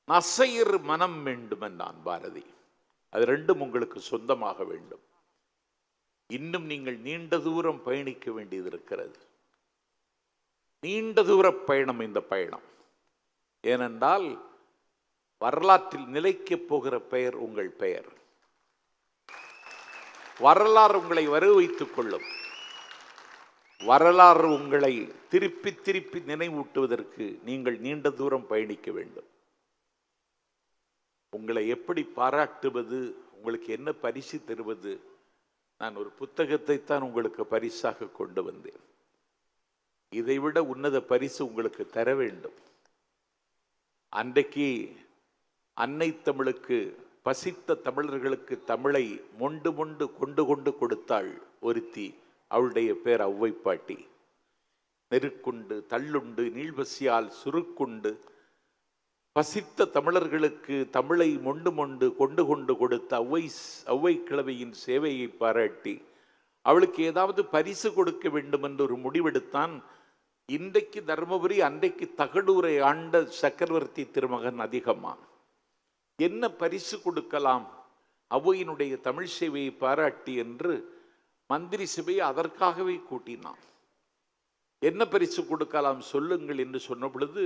நசையர் மனம் வேண்டும் என்றான் பாரதி. அது ரெண்டும் உங்களுக்கு சொந்தமாக வேண்டும். இன்னும் நீங்கள் நீண்ட தூரம் பயணிக்க வேண்டியது இருக்கிறது. நீண்ட தூர பயணம் இந்த பயணம். ஏனென்றால் வரலாற்றில் நிலைக்கப் போகிற பெயர் உங்கள் பெயர். வரலாறு உங்களை வரவைத்துக் கொள்ளும். வரலாறு உங்களை திருப்பி திருப்பி நினைவூட்டுவதற்கு நீங்கள் நீண்ட தூரம் பயணிக்க வேண்டும். உங்களை எப்படி பாராட்டுவது, உங்களுக்கு என்ன பரிசு தருவது? நான் ஒரு புத்தகத்தை தான் உங்களுக்கு பரிசாக கொண்டு வந்தேன். இதைவிட உன்னத பரிசு உங்களுக்கு தர வேண்டும். அன்றைக்கு அன்னை தமிழுக்கு, பசித்த தமிழர்களுக்கு தமிழை மொண்டு மொண்டு கொண்டு கொண்டு கொடுத்தாள் ஒருத்தி. அவளுடைய பேர் ஔவை பாட்டி. நெருக்குண்டு தள்ளுண்டு நீள்பசியால் சுருக்குண்டு பசித்த தமிழர்களுக்கு தமிழை மொண்டு மொண்டு கொண்டு கொண்டு கொடுத்த ஔவை கிழவியின் சேவையை பாராட்டி அவளுக்கு ஏதாவது பரிசு கொடுக்க வேண்டும் என்று ஒரு முடிவெடுத்தான். இன்றைக்கு தர்மபுரி, அன்றைக்கு தகடூரை ஆண்ட சக்கரவர்த்தி திருமகன் அதிகமான். என்ன பரிசு கொடுக்கலாம் ஔவையினுடைய தமிழ் சேவையை பாராட்டி என்று மந்திரி சபையை அதற்காகவே கூட்டினான். என்ன பரிசு கொடுக்கலாம் சொல்லுங்கள் என்று சொன்ன பொழுது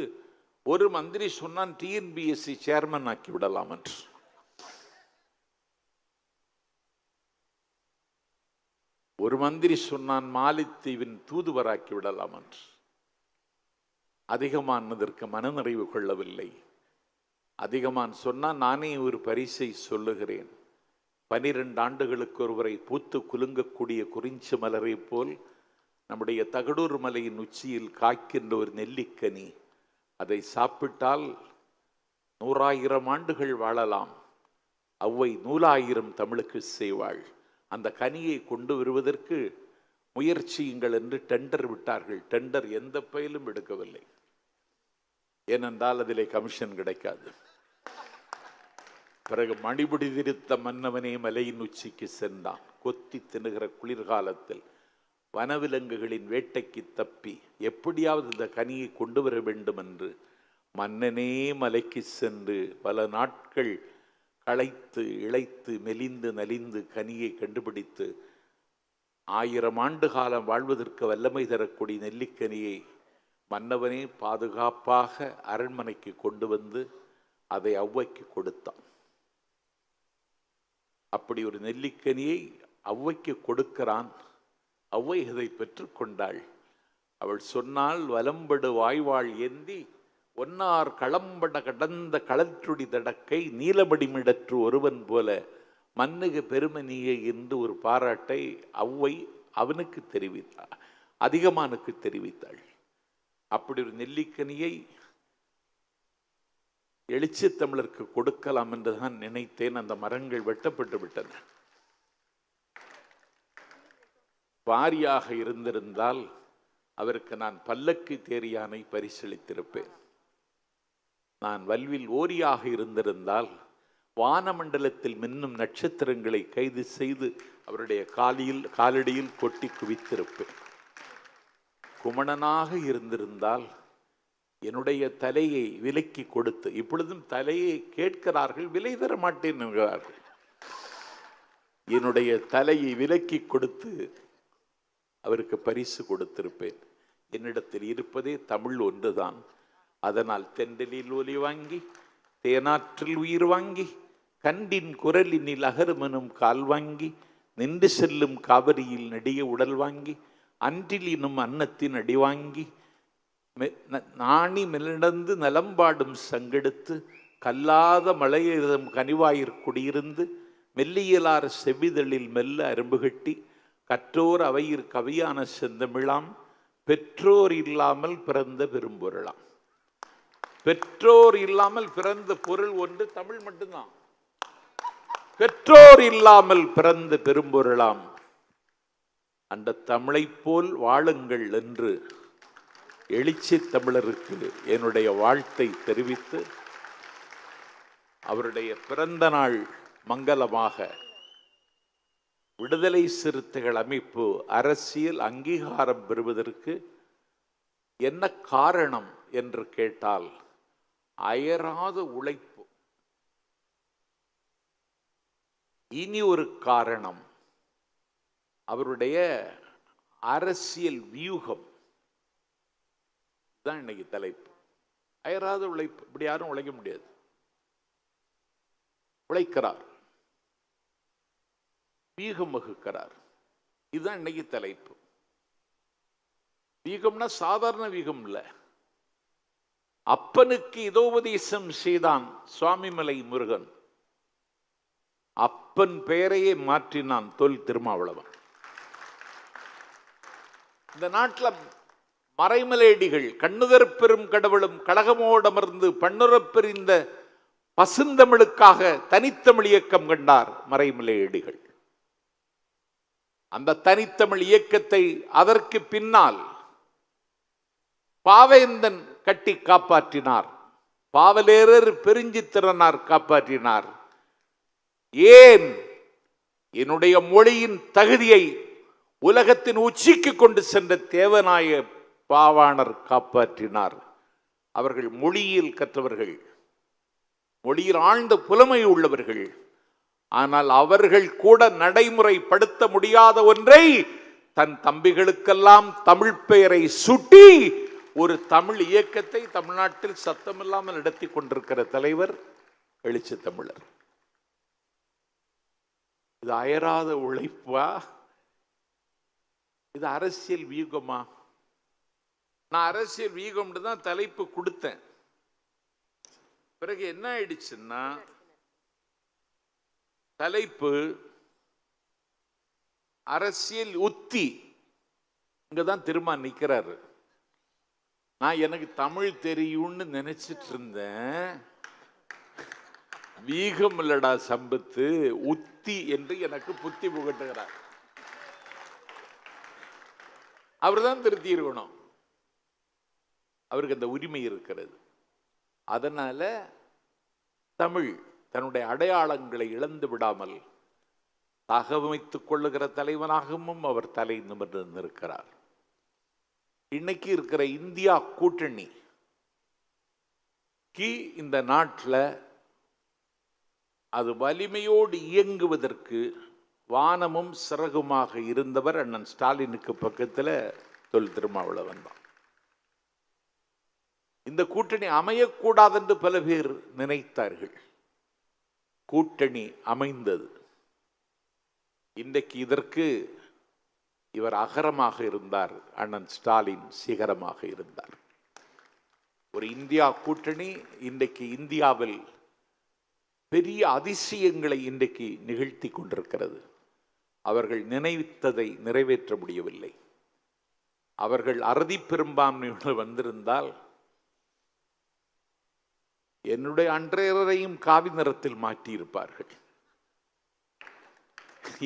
ஒரு மந்திரி சொன்னான், டிஎன்பிஎஸ்சி சேர்மன் ஆக்கி விடலாம் என்று. ஒரு மந்திரி சொன்னான், மாலைத்தீவின் தூதுவராக்கி விடலாம் என்று. அதிகமானதற்கு மனநிறைவு கொள்ளவில்லை. அதிகமான் சொன்னால், நானே ஒரு பரிசை சொல்லுகிறேன். 12 ஆண்டுகளுக்கு ஒருவரை பூத்து குலுங்கக்கூடிய குறிஞ்சி மலரை போல் நம்முடைய தகடூர் மலையின் உச்சியில் காய்க்கின்ற ஒரு நெல்லிக்கனி, அதை சாப்பிட்டால் 100,000 ஆண்டுகள் வாழலாம். ஔவை 100,000 தமிழுக்கு செய்வாள். அந்த கனியை கொண்டு வருவதற்கு முயற்சியுங்கள் என்று டெண்டர் விட்டார்கள். டெண்டர் எந்த பயிலும் எடுக்கவில்லை. ஏனென்றால் அதிலே கமிஷன் கிடைக்காது. பிறகு மணிபுடி திருத்த மன்னவனே மலையின் உச்சிக்கு சென்றான். கொத்தி தின்னுகிற குளிர்காலத்தில் வனவிலங்குகளின் வேட்டைக்கு தப்பி எப்படியாவது இந்த கனியை கொண்டு வர வேண்டும் என்று மன்னனே மலைக்கு சென்று பல நாட்கள் களைத்து இளைத்து மெலிந்து நலிந்து கனியை கண்டுபிடித்து 1000 ஆண்டு காலம் வாழ்வதற்கு வல்லமை தரக்கூடிய நெல்லிக்கனியை மன்னவனே பாதுகாப்பாக அரண்மனைக்கு கொண்டு வந்து அதை ஔவைக்கு கொடுத்தான். அப்படி ஒரு நெல்லிக்கனியை ஔவைக்கு கொடுக்கிறான். ஔவை அதை பெற்றுக்கொண்டாள். அவள் சொன்னால், வலம்படு வாய்வாள் ஏந்தி ஒன்னார் களம்பட கடந்த களற்றுடி தடக்கை நீலமடிமிடற்று ஒருவன் போல மன்னுக பெருமனியே என்று ஒரு பாராட்டை ஔவை அவனுக்கு தெரிவித்தாள், அதிகமானுக்கு தெரிவித்தாள். அப்படி ஒரு நெல்லிக்கனியை எழுச்சி தமிழருக்கு கொடுக்கலாம் என்றுதான் நினைத்தேன். அந்த மரங்கள் வெட்டப்பட்டு விட்டன. பாரியாக இருந்திருந்தால் அவருக்கு நான் பல்லக்கு தேரியானை பரிசளித்திருப்பேன். நான் வல்வில் ஓரியாக இருந்திருந்தால் வானமண்டலத்தில் மின்னும் நட்சத்திரங்களை கைது செய்து அவருடைய காலடியில் கொட்டி குவித்திருப்பேன். குமணனாக இருந்திருந்தால் என்னுடைய தலையை விலைக்கு கொடுத்து, இப்பொழுதும் தலையை கேட்கிறார்கள், விலை தர மாட்டேன் என்கிறார்கள். என்னுடைய தலையை விலைக்கு கொடுத்து அவருக்கு பரிசு கொடுத்திருப்பேன். என்னிடத்தில் இருப்பதே தமிழ் ஒன்றுதான். அதனால் தென்றலில் ஒலி வாங்கி தேனாற்றில் உயிர் வாங்கி கண்டின் குரலினில் அகருமனும் கால் வாங்கி நின்று செல்லும் காவிரியில் நெடிய உடல் வாங்கி அன்றிலினும் அன்னத்தின் அடி வாங்கி நாணி மெலிடந்து நலம்பாடும் சங்கெடுத்து கல்லாத மலையிடம் கனிவாயிற் குடியிருந்து மெல்லியலார் செவிதழில் மெல்ல அரும்பு கட்டி கற்றோர் அவையிற் கவியான செந்தமிழாம் பெற்றோர் இல்லாமல் பிறந்த பெரும்பொருளாம். பெற்றோர் இல்லாமல் பிறந்த பொருள் ஒன்று தமிழ் மட்டும்தான். பெற்றோர் இல்லாமல் பிறந்த பெரும்பொருளாம். அந்த தமிழை போல் வாழுங்கள் என்று எழுச்சி தமிழருக்கு என்னுடைய வாழ்த்தை தெரிவித்து அவருடைய பிறந்த நாள் மங்களமாக விடுதலை சிறுத்தைகள் அமைப்பு அரசியல் அங்கீகாரம் பெறுவதற்கு என்ன காரணம் என்று கேட்டால், அயராத உழைப்பு. இனி ஒரு காரணம், அவருடைய அரசியல் வியூகம் தான் இன்னைக்கு தலைப்பு. அயராத உழைப்பு. இப்படி யாரும் உழைக்க முடியாது. உழைக்கிறார், வீகம் வகுக்கிறார். இதுதான் இன்னைக்கு தலைப்பு. வீகம்னா சாதாரண வீகம் இல்ல. அப்பனுக்கு இதோபதேசம் செய்தான் சுவாமிமலை முருகன். அப்பன் பெயரையே மாற்றினான் தொல் திருமாவளவன். இந்த நாட்டில் மறைமலையடிகள் கண்ணுதற் பெரும் கடவுளும் கழகமோடமர்ந்து பண்ணுறப் பெறிந்த பசுந்தமிழுக்காக தனித்தமிழ் இயக்கம் கண்டார் மறைமலையடிகள். அந்த தனித்தமிழ் இயக்கத்தை அதற்கு பின்னால் பாவேந்தன் கட்டி காப்பாற்றினார். பாவலேரர் பெருஞ்சித்திரனார் காப்பாற்றினார். ஏன்? என்னுடைய மொழியின் தகுதியை உலகத்தின் உச்சிக்கு கொண்டு சென்ற தேவநாய பாவாணர் காப்பாற்றினார். அவர்கள் மொழியில் கற்றவர்கள், மொழியில் ஆழ்ந்த புலமை உள்ளவர்கள். ஆனால் அவர்கள் கூட நடைமுறைப்படுத்த முடியாத ஒன்றை தன் தம்பிகளுக்கெல்லாம் தமிழ் பெயரை சுட்டி ஒரு தமிழ் இயக்கத்தை தமிழ்நாட்டில் சத்தமில்லாமல் நடத்தி கொண்டிருக்கிற தலைவர் எழுச்சி தமிழர். இது அயராத உழைப்பா? இது அரசியல் வியூகமா? நான் அரசியல் வியூகம்னு தான் தலைப்பு கொடுத்தேன். பிறகு என்ன ஆயிடுச்சுன்னா, தலைப்பு அரசியல் உத்தி. இங்கதான் திரும்ப நிக்கிறாரு. நான் எனக்கு தமிழ் தெரியும்னு நினைச்சிட்டு இருந்தேன். வீகம் இல்லடா சம்பத்து, உத்தி என்று எனக்கு புத்தி புகட்டுகிறார். அவர் தான் திருத்தி இருக்கணும். அவருக்கு அந்த உரிமை இருக்கிறது. அதனால தமிழ் தன்னுடைய அடையாளங்களை இழந்து விடாமல் தகவமைத்துக் கொள்ளுகிற தலைவனாகவும் அவர் தலை நிமிர்ந்து நிற்கிறார். இன்னைக்கு இருக்கிற இந்தியா கூட்டணி இந்த நாட்டில் அது வலிமையோடு இயங்குவதற்கு வானமும் சிறகுமாக இருந்தவர் அண்ணன் ஸ்டாலினுக்கு பக்கத்தில் தொல் திருமாவளவன் தான். இந்த கூட்டணி அமையக்கூடாது என்று பல பேர் நினைத்தார்கள். கூட்டணி அமைந்தது. இன்றைக்கு இதற்கு இவர் அகரமாக இருந்தார், அண்ணன் ஸ்டாலின் சிகரமாக இருந்தார். ஒரு இந்தியா கூட்டணி இன்றைக்கு இந்தியாவில் பெரிய அதிசயங்களை இன்றைக்கு நிகழ்த்தி கொண்டிருக்கிறது. அவர்கள் நினைத்ததை நிறைவேற்ற முடியவில்லை. அவர்கள் அறுதி பெரும்பான்மையோடு வந்திருந்தால் என்னுடைய அன்றையரையும் காவி நிறத்தில் மாற்றியிருப்பார்கள்.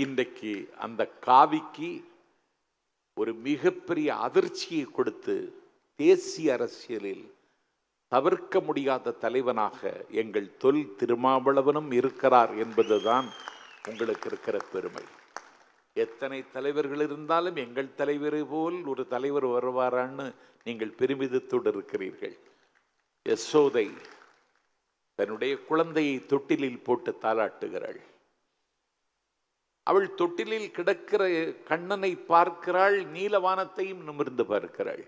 இன்றைக்கு அந்த காவிக்கு ஒரு மிகப்பெரிய அதிர்ச்சியை கொடுத்து தேசிய அரசியலில் தவிர்க்க முடியாத தலைவனாக எங்கள் தொல் திருமாவளவனும் இருக்கிறார் என்பதுதான் உங்களுக்கு இருக்கிற பெருமை. எத்தனை தலைவர்கள் இருந்தாலும் எங்கள் தலைவரை போல் ஒரு தலைவர் வருவாரான்னு நீங்கள் பெருமிதத்தோடு இருக்கிறீர்கள். யசோதை தன்னுடைய குழந்தையை தொட்டிலில் போட்டு தாலாட்டுகிறாள். அவள் தொட்டிலில் கிடக்கிற கண்ணனை பார்க்கிறாள், நீலவானத்தையும் நிமிர்ந்து பார்க்கிறாள்.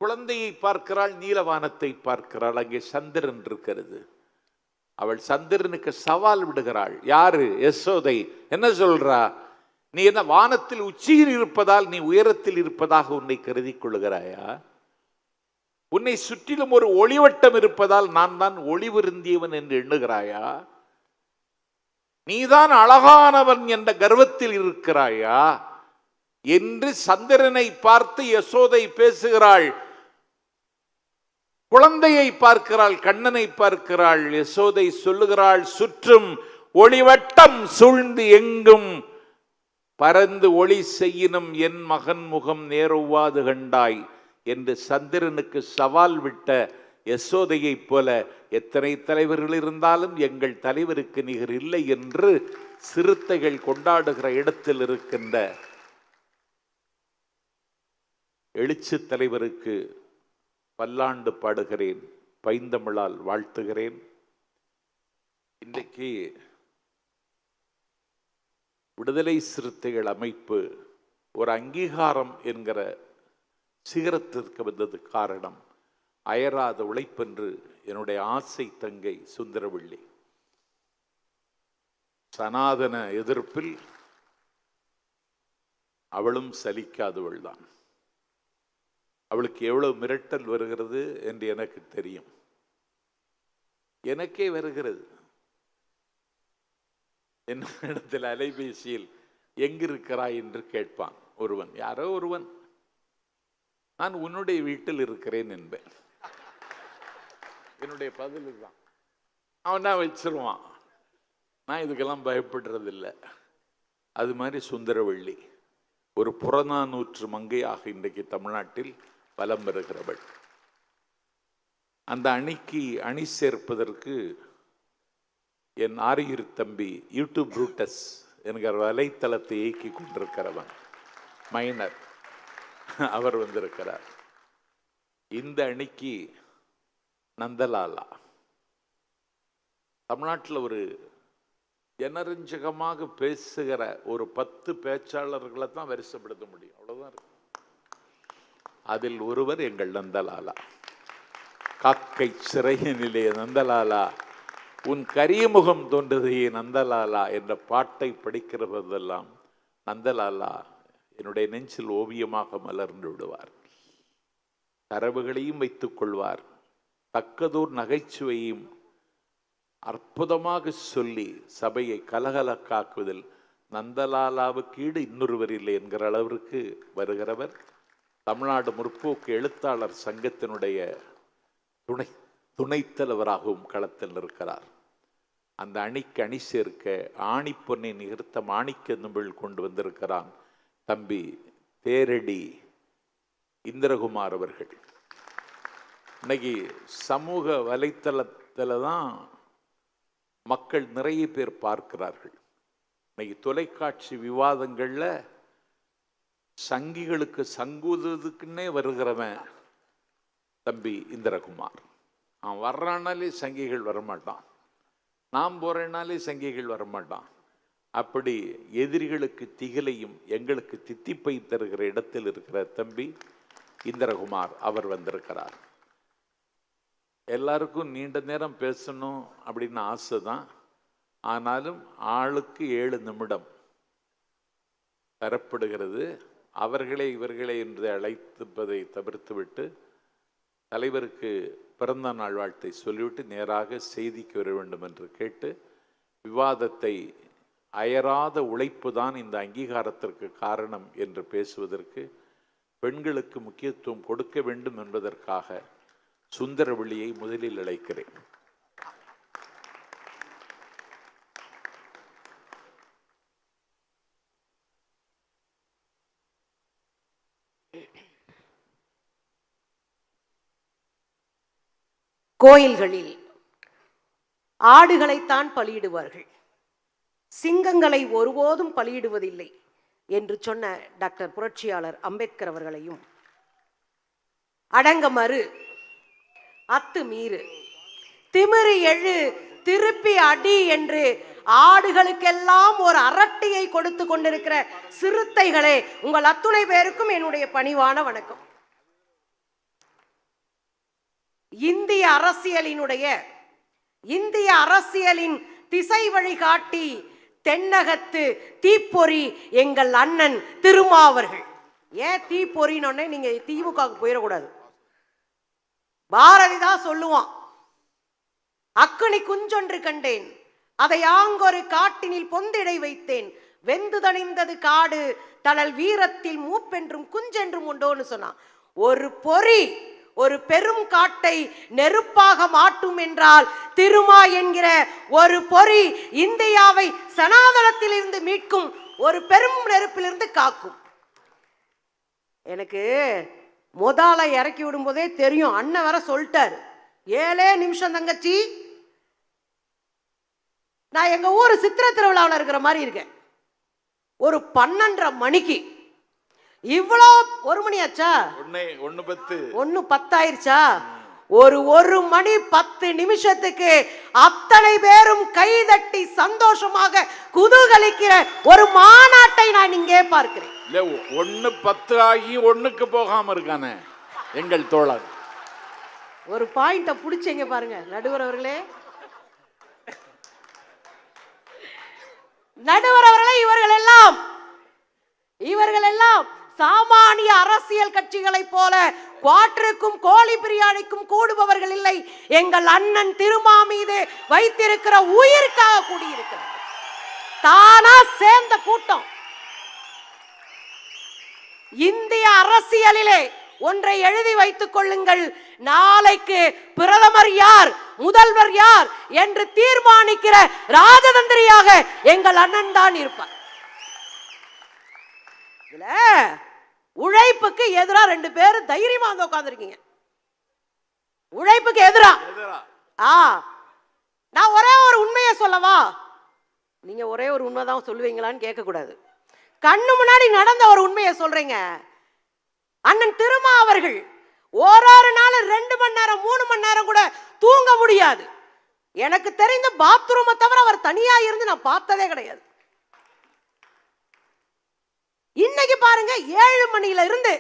குழந்தையை பார்க்கிறாள், நீலவானத்தை பார்க்கிறாள். அங்கே சந்திரன் இருக்கிறது. அவள் சந்திரனுக்கு சவால் விடுகிறாள். யாரு? யசோதை. என்ன சொல்றா? நீ என்ன வானத்தில் உச்சியில் இருப்பதால் நீ உயரத்தில் இருப்பதாக உன்னை கருதி கொள்கிறாயா? உன்னை சுற்றிலும் ஒரு ஒளிவட்டம் இருப்பதால் நான் தான் ஒளிவிருந்தியவன் என்று எண்ணுகிறாயா? நீதான் அழகானவன் என்ற கர்வத்தில் இருக்கிறாயா என்று சந்திரனை பார்த்து யசோதை பேசுகிறாள். குழந்தையை பார்க்கிறாள், கண்ணனை பார்க்கிறாள். யசோதை சொல்லுகிறாள், சுற்றும் ஒளிவட்டம் சூழ்ந்து எங்கும் பறந்து ஒளி செய்யினும் என் மகன் முகம் நேரொவ்வாது கண்டாய் என்று சந்திரனுக்கு சவால் விட்ட யசோதையை போல எத்தனை தலைவர்கள் இருந்தாலும் எங்கள் தலைவருக்கு நிகர் இல்லை என்று சிறுத்தைகள் கொண்டாடுகிற இடத்தில் இருக்கின்ற எழுச்சி தலைவருக்கு பல்லாண்டு பாடுகிறேன், பைந்தமிழால் வாழ்த்துகிறேன். இன்றைக்கு விடுதலை சிறுத்தைகள் அமைப்பு ஒரு அங்கீகாரம் என்கிற சிகரத்திற்கு வந்தது காரணம் அயராத உழைப்பென்று என்னுடைய ஆசை தங்கை சுந்தரவள்ளி. சனாதன எதிர்ப்பில் அவளும் சலிக்காதவள் தான். அவளுக்கு எவ்வளவு மிரட்டல் வருகிறது என்று எனக்கு தெரியும். எனக்கே வருகிறது. என்னிடத்தில் அலைபேசியில் எங்கிருக்கிறாய் என்று கேட்பான் ஒருவன், யாரோ ஒருவன். நான் உன்னுடைய வீட்டில் இருக்கிறேன் என்பேன். என்னுடைய பதில் தான். அவன் தான் வச்சிருவான். நான் இதுக்கெல்லாம் பயப்படுறதில்லை. அது மாதிரி சுந்தரவள்ளி ஒரு புறநானூற்று மங்கையாக இன்றைக்கு தமிழ்நாட்டில் பலம் பெறுகிறவள். அந்த அணிக்கு அணி சேர்ப்பதற்கு என் ஆரியிரு தம்பி யூடியூப் ப்ரூட்டஸ் என்கிற வலைத்தளத்தை இயக்கி கொண்டிருக்கிறவன் மைனர், அவர் வந்திருக்கிறார். இந்த அணிக்கு நந்தலாலா. தமிழ்நாட்டில் ஒரு ஜனரஞ்சகமாக பேசுகிற ஒரு 10 பேச்சாளர்களை தான் வரிசைப்படுத்த முடியும். அவ்வளவுதான் இருக்கு. அதில் ஒருவர் எங்கள் நந்தலாலா. காக்கை சிறையினிலே நந்தலாலா, உன் கரியமுகம் தோன்றுதையே நந்தலாலா என்ற பாட்டை படிக்கிற போதெல்லாம் நந்தலாலா என்னுடைய நெஞ்சில் ஓவியமாக மலர்ந்து விடுவார். தரவுகளையும் வைத்துக் கொள்வார். தக்கதோர் நகைச்சுவையும் அற்புதமாக சொல்லி சபையை கலகலக்காக்குவதில் நந்தலாலாவுக்கு ஈடு இன்னொருவர் இல்லை என்கிற அளவிற்கு வருகிறவர். தமிழ்நாடு முற்போக்கு எழுத்தாளர் சங்கத்தினுடைய துணைத் தலைவராகவும் களத்தில் இருக்கிறார். அந்த அணிக்கு அணி சேர்க்க ஆணிப்பொன்னை நிகர்த்த மாணிக்க நும்பிள் கொண்டு வந்திருக்கிறான் தம்பி தேரடி இந்திரகுமார் அவர்கள். இன்னைக்கு சமூக வலைத்தளத்தில் தான் மக்கள் நிறைய பேர் பார்க்கிறார்கள். இன்னைக்கு தொலைக்காட்சி விவாதங்களில் சங்கிகளுக்கு சங்கூதுக்குன்னே வருகிறவன் தம்பி இந்திரகுமார். அவன் வர்றானாலே சங்கிகள் வரமாட்டான், நாம் போறேனாலே சங்கிகள் வரமாட்டான். அப்படி எதிரிகளுக்கு திகிலையும் எங்களுக்கு தித்திப்பை தருகிற இடத்தில் இருக்கிற தம்பி இந்திரகுமார் அவர் வந்திருக்கிறார். எல்லாருக்கும் நீண்ட நேரம் பேசணும் அப்படின்னு ஆசை தான். ஆனாலும் ஆளுக்கு 7 நிமிடம் தரப்படுகிறது. அவர்களே இவர்களே என்று அழைத்துப்பதை தவிர்த்துவிட்டு தலைவருக்கு பிறந்த நாள் வாழ்த்தை சொல்லிவிட்டு நேராக செய்திக்கு வர வேண்டும் என்று கேட்டு, விவாதத்தை அயராத உழைப்பு தான் இந்த அங்கீகாரத்திற்கு காரணம் என்று பேசுவதற்கு, பெண்களுக்கு முக்கியத்துவம் கொடுக்க வேண்டும் என்பதற்காக சுந்தரவள்ளியை முதலில் அழைக்கிறேன். கோயில்களில் ஆடுகளைத்தான் பலியிடுவார்கள், சிங்கங்களை ஒருபோதும் பலியிடுவதில்லை என்று சொன்ன டாக்டர் புரட்சியாளர் அம்பேத்கர் அவர்களையும், அடங்க மறு, அத்து மீறு, திமிரு எழு, திருப்பி அடி என்று ஆடுகளுக்கெல்லாம் ஒரு அரட்டியை கொடுத்து கொண்டிருக்கிற சிறுத்தைகளே, உங்கள் அத்துணை பேருக்கும் என்னுடைய பணிவான வணக்கம். இந்திய அரசியலின் திசை வழிகாட்டி தென்னகத்து தீப்பொறி எங்கள் அண்ணன் திருமாவர்கள். ஏன் தீப்பொறின்னு நீங்க திமுகவுக்கு போயிடக்கூடாது. பாரதிதான் சொல்லுவான், அக்குனி குஞ்சொன்று கண்டேன், அதை ஆங்கொரு காட்டினில் பொந்திடை வைத்தேன், வெந்து தணிந்தது காடு தளல் வீரத்தில் மூப்பென்றும் குஞ்சென்றும் உண்டோன்னு சொன்னான். ஒரு பொறி ஒரு பெரும் காட்டை நெருப்பாக மாட்டும் என்றால் திருமா என்கிற ஒரு பொறி இந்தியாவை சனாதனத்தில் இருந்து மீட்கும் ஒரு பெரும் நெருப்பிலிருந்து காக்கும். எனக்கு முதல இறக்கி விடும் போதே தெரியும், அண்ணன் வர சொல்லிட்டாரு, 7 நிமிஷம் தங்கச்சி, நான் எங்க ஊர் சித்திரை திருவிழாவில் இருக்கிற மாதிரி இருக்கேன். ஒரு 12:30 மணிக்கு இவ்வளோ 1 மணி ஆச்சா, 1:10 ஆயிருச்சா, ஒரு 1 மணி 10 நிமிஷத்துக்கு அத்தனை பேரும் கைதட்டி சந்தோஷமாக குதூகலிக்கிற ஒரு மாநாட்டை நான் இங்கே பார்க்கிறேன். 1:10 ஆகி 1க்கு போகாம இருக்கானே எங்கள் தோழர். ஒரு பாயிண்ட புடிச்சீங்க பாருங்க நடுவர் அவர்களே. நடுவர் அவர்களே, இவர்கள் எல்லாம் சாமானிய அரசியல் கட்சிகளைப் போல குவாட்டருக்கும் கோழி பிரியாணிக்கும் கூடுபவர்கள் இல்லை. எங்கள் அண்ணன் திருமா மீது வைத்திருக்கிற உயிருக்காக கூடியிருக்கிறார். தானா சேர்ந்த கூட்டம். இந்திய அரசியலிலே ஒன்றை எழுதி வைத்துக் கொள்ளுங்கள். நாளைக்கு பிரதமர் யார், முதல்வர் யார் என்று தீர்மானிக்கிற ராஜதந்திரியாக எங்கள் அண்ணன் தான் இருப்பார். உழைப்புக்கு எதிரா 2 பேரும் தைரியமா வந்து உட்கார்ந்துருக்கீங்க. உழைப்புக்கு எதிரா நான் ஒரே ஒரு உண்மையை சொல்லவா? நீங்க ஒரே ஒரு உண்மைதான் சொல்லுவீங்களான்னு கேட்க கூடாது. கண்ணு முன்னாடி நடந்த ஒரு உண்மையை சொல்றீங்க. அண்ணன் திருமா அவர்கள் ஒரு நாள் 2 மணி நேரம் 3 மணி நேரம் கூட தூங்க முடியாது. எனக்கு தெரிந்த பாத்ரூமை தவிர அவர் தனியா இருந்து நான் பார்த்ததே கிடையாது. இன்னைக்கு பாருங்க, 7 மணில இருந்து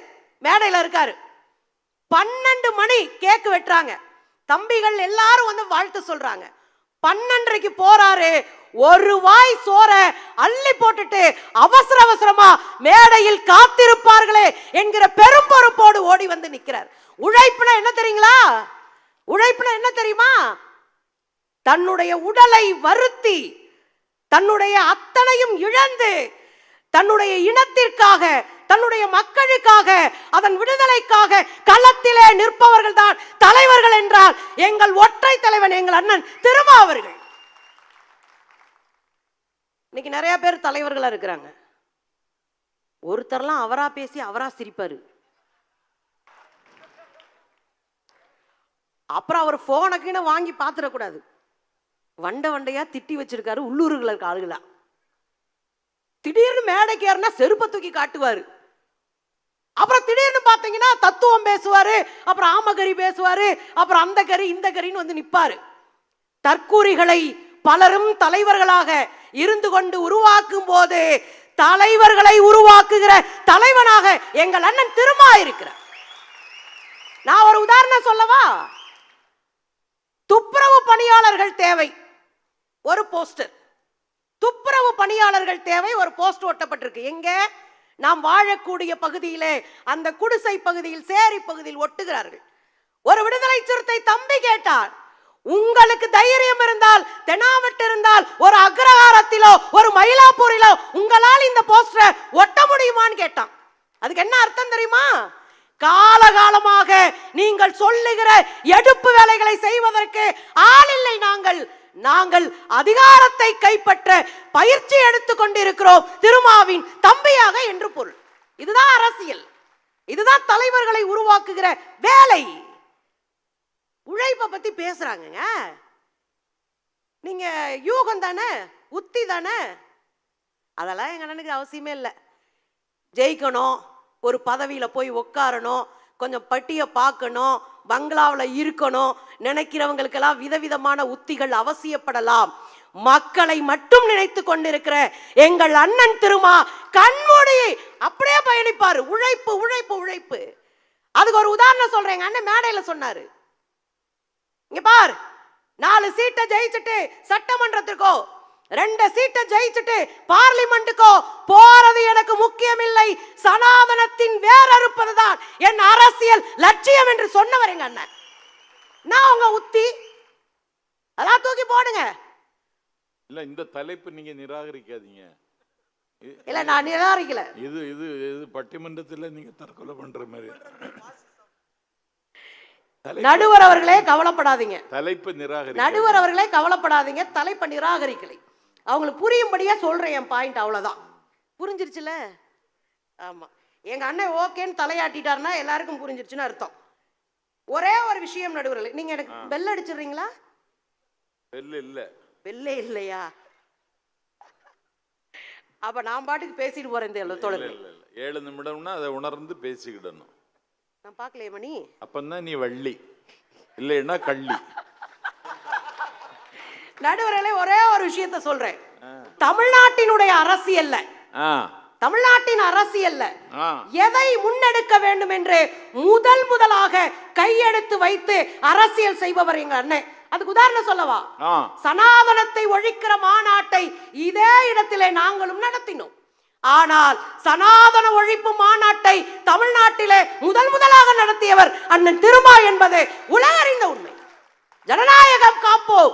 மேடையில இருக்காரு. 12 மணி கேக்கு வெட்டுறாங்க. தம்பிகள் எல்லாரும் வந்து வாழ்த்து சொல்றாங்க. 12:30க்கு போறாரு. ஒரு வாய் சோற அள்ளி போட்டுட்டு அவசர அவசரமா மேடையில் காத்திருப்பார்களே என்கிற பெரும் பொறுப்போடு ஓடி வந்து நிற்கிறார். உழைப்புனா என்ன தெரியுங்களா? உழைப்புனா என்ன தெரியுமா? தன்னுடைய உடலை வருத்தி, தன்னுடைய அத்தனையும் இழந்து, தன்னுடைய இனத்திற்காக, தன்னுடைய மக்களுக்காக, அதன் விடுதலைக்காக களத்திலே நிற்பவர்கள் தான் தலைவர்கள் என்றால் எங்கள் ஒற்றை தலைவன் எங்கள் அண்ணன் திருமா அவர்கள். இன்னைக்கு நிறைய பேர் தலைவர்களா இருக்கிறாங்க. ஒருத்தர்லாம் அவரா பேசி அவரா சிரிப்பாரு. அப்புறம் அவர் போனுக்குன்னு வாங்கி பாத்துடக்கூடாது. வண்டையா திட்டி வச்சிருக்காரு உள்ளூர்கள் இருக்க ஆளுகளா. திடீர்னு மேடைக்கு ஏறினா செருப்பை தூக்கி காட்டுவாரு. அப்புறம் திடீர்னு பாத்தீங்கன்னா தத்துவம் பேசுவாரு, அப்புறம் ஆமகரி பேசுவாரு, அப்புறம் அந்த கறி இந்த கறின்னு வந்து நிப்பாரு. தற்கூரிகளை பலரும் தலைவர்களாக இருந்து கொண்டு உருவாக்கும் போது தலைவர்களை உருவாக்குகிற தலைவனாக எங்கள் அண்ணன் திருமா இருக்கிறார். நான் ஒரு உதாரணம் சொல்லவா? துப்புரவு பணியாளர்கள் தேவை, ஒரு போஸ்டர். துப்புரவு பணியாளர்கள் தேவை, ஒரு போஸ்ட் ஒட்டப்பட்டிருக்கு. எங்க? நாம் வாழக்கூடிய பகுதியிலே, அந்த குடிசை பகுதியில், சேரி பகுதியில் ஒட்டுகிறார்கள். ஒரு விடுதலை சிறுத்தை தம்பி கேட்டார், உங்களுக்கு தைரியம் இருந்தால், தெனாவட்டு இருந்தால், ஒரு அக்ரஹாரத்திலோ ஒரு மயிலாப்பூரிலோ உங்களால் இந்த போஸ்டரை ஒட்ட முடியுமான்னு கேட்டான். அதுக்கு என்ன அர்த்தம் தெரியுமா? காலகாலமாக நீங்கள் சொல்லுகிற எடுப்பு வேலைகளை செய்வதற்கு ஆள் இல்லை. நாங்கள் அதிகாரத்தை கைப்பற்ற பயிற்சி எடுத்துக் கொண்டிருக்கிறோம் திருமாவின் தம்பியாக என்று பொருள். இதுதான் அரசியல். இதுதான் தலைவர்களை உருவாக்குகிற வேலை. உழைப்பை பத்தி பேசுறாங்க. நீங்க யூகம் தானே, உத்தி தானே, அதெல்லாம் எங்க அண்ணனுக்கு அவசியமே இல்லை. ஜெயிக்கணும், ஒரு பதவியில போய் உட்காரணும், கொஞ்சம் பட்டியை பார்க்கணும், பங்களாவில் இருக்கணும் நினைக்கிறவங்களுக்கெல்லாம் விதவிதமான உத்திகள் அவசியப்படலாம். மக்களை மட்டும் நினைத்து கொண்டிருக்கிற எங்கள் அண்ணன் திருமா கண்மூடி அப்படியே பயணிப்பாரு. உழைப்பு உழைப்பு உழைப்பு. அதுக்கு ஒரு உதாரணம் சொல்றேன். எங்க அண்ணன் மேடையில சொன்னாரு, இங்க பார், 4 சீட்டை ஜெயிச்சுட்டு சட்டமன்றத்திற்கோ, 2 சீட்டை ஜெயிச்சுட்டு பார்லிமெண்ட்டுக்கோ போறது எனக்கு முக்கியம் இல்லை, சனாதனத்தின் வேறறுப்பதுதான் என் அரசியல் லட்சியம் என்று சொன்னவர் எங்க அண்ணன். நான் உங்க உத்தி அதெல்லாம் தூக்கி போடுங்க. இல்ல, இந்த தலைப்பு நீங்க நிராகரிக்காதீங்க. இல்ல, நான் நிராகரிக்கல. இது இது இது பட்டிமன்றத்தில் நீங்க தற்கொலை பண்ற மாதிரி. நடுவர் அவர்களே கவலைப்படாதீங்க, தலைப்பு நிராகரி. நடுவர் அவர்களே கவலைப்படாதீங்க, தலைப்பை நிராகரிக்கலை. அவங்களுக்கு புரியும்படியா சொல்றேன் என் பாயிண்ட், அவ்வளவுதான். புரிஞ்சிருச்சுல? ஆமா, எங்க அண்ணன் ஓகேன்னு தலையாட்டிட்டாருன்னா எல்லாருக்கும் புரிஞ்சிருச்சுன்னு அர்த்தம். ஒரே ஒரு விஷயம் நடுவர்களே, நீங்க எனக்கு பெல் அடிச்சிடுறீங்களா? பெல் இல்ல. பெல்லே இல்லையா? அப்ப நான் பாட்டுக்கு பேசிட்டு போறேன். இந்த தொடர் 7 நிமிடம்னா அதை உணர்ந்து பேசிக்கிடணும். நான் பார்க்கலையே மணி. அப்பந்தான் நீ வள்ளி, இல்லைன்னா கள்ளி. நடுவர்களே ஒரே ஒரு விஷயத்தை சொல்றேன். தமிழ்நாட்டினுடைய அரசியல்ல, தமிழ்நாட்டின் அரசியல்ல எதை முன்னெடுக்க வேண்டும் என்று முதலாக கையெடுத்து வைத்து அரசியல் செய்பவர் எங்க அண்ணன். அதுக்கு உதாரணம் சொல்லவா? ஆ. சனாதனத்தை ஒழிக்கிற மாநாட்டை இதே இடத்திலே நாங்களும் நடத்தினோம். ஆனால் சனாதன ஒழிப்பு மாநாட்டை தமிழ்நாட்டிலே முதலாக நடத்தியவர் அண்ணன் திருமா என்பது உலகறிந்த உண்மை. ஜனநாயகம் காப்போம்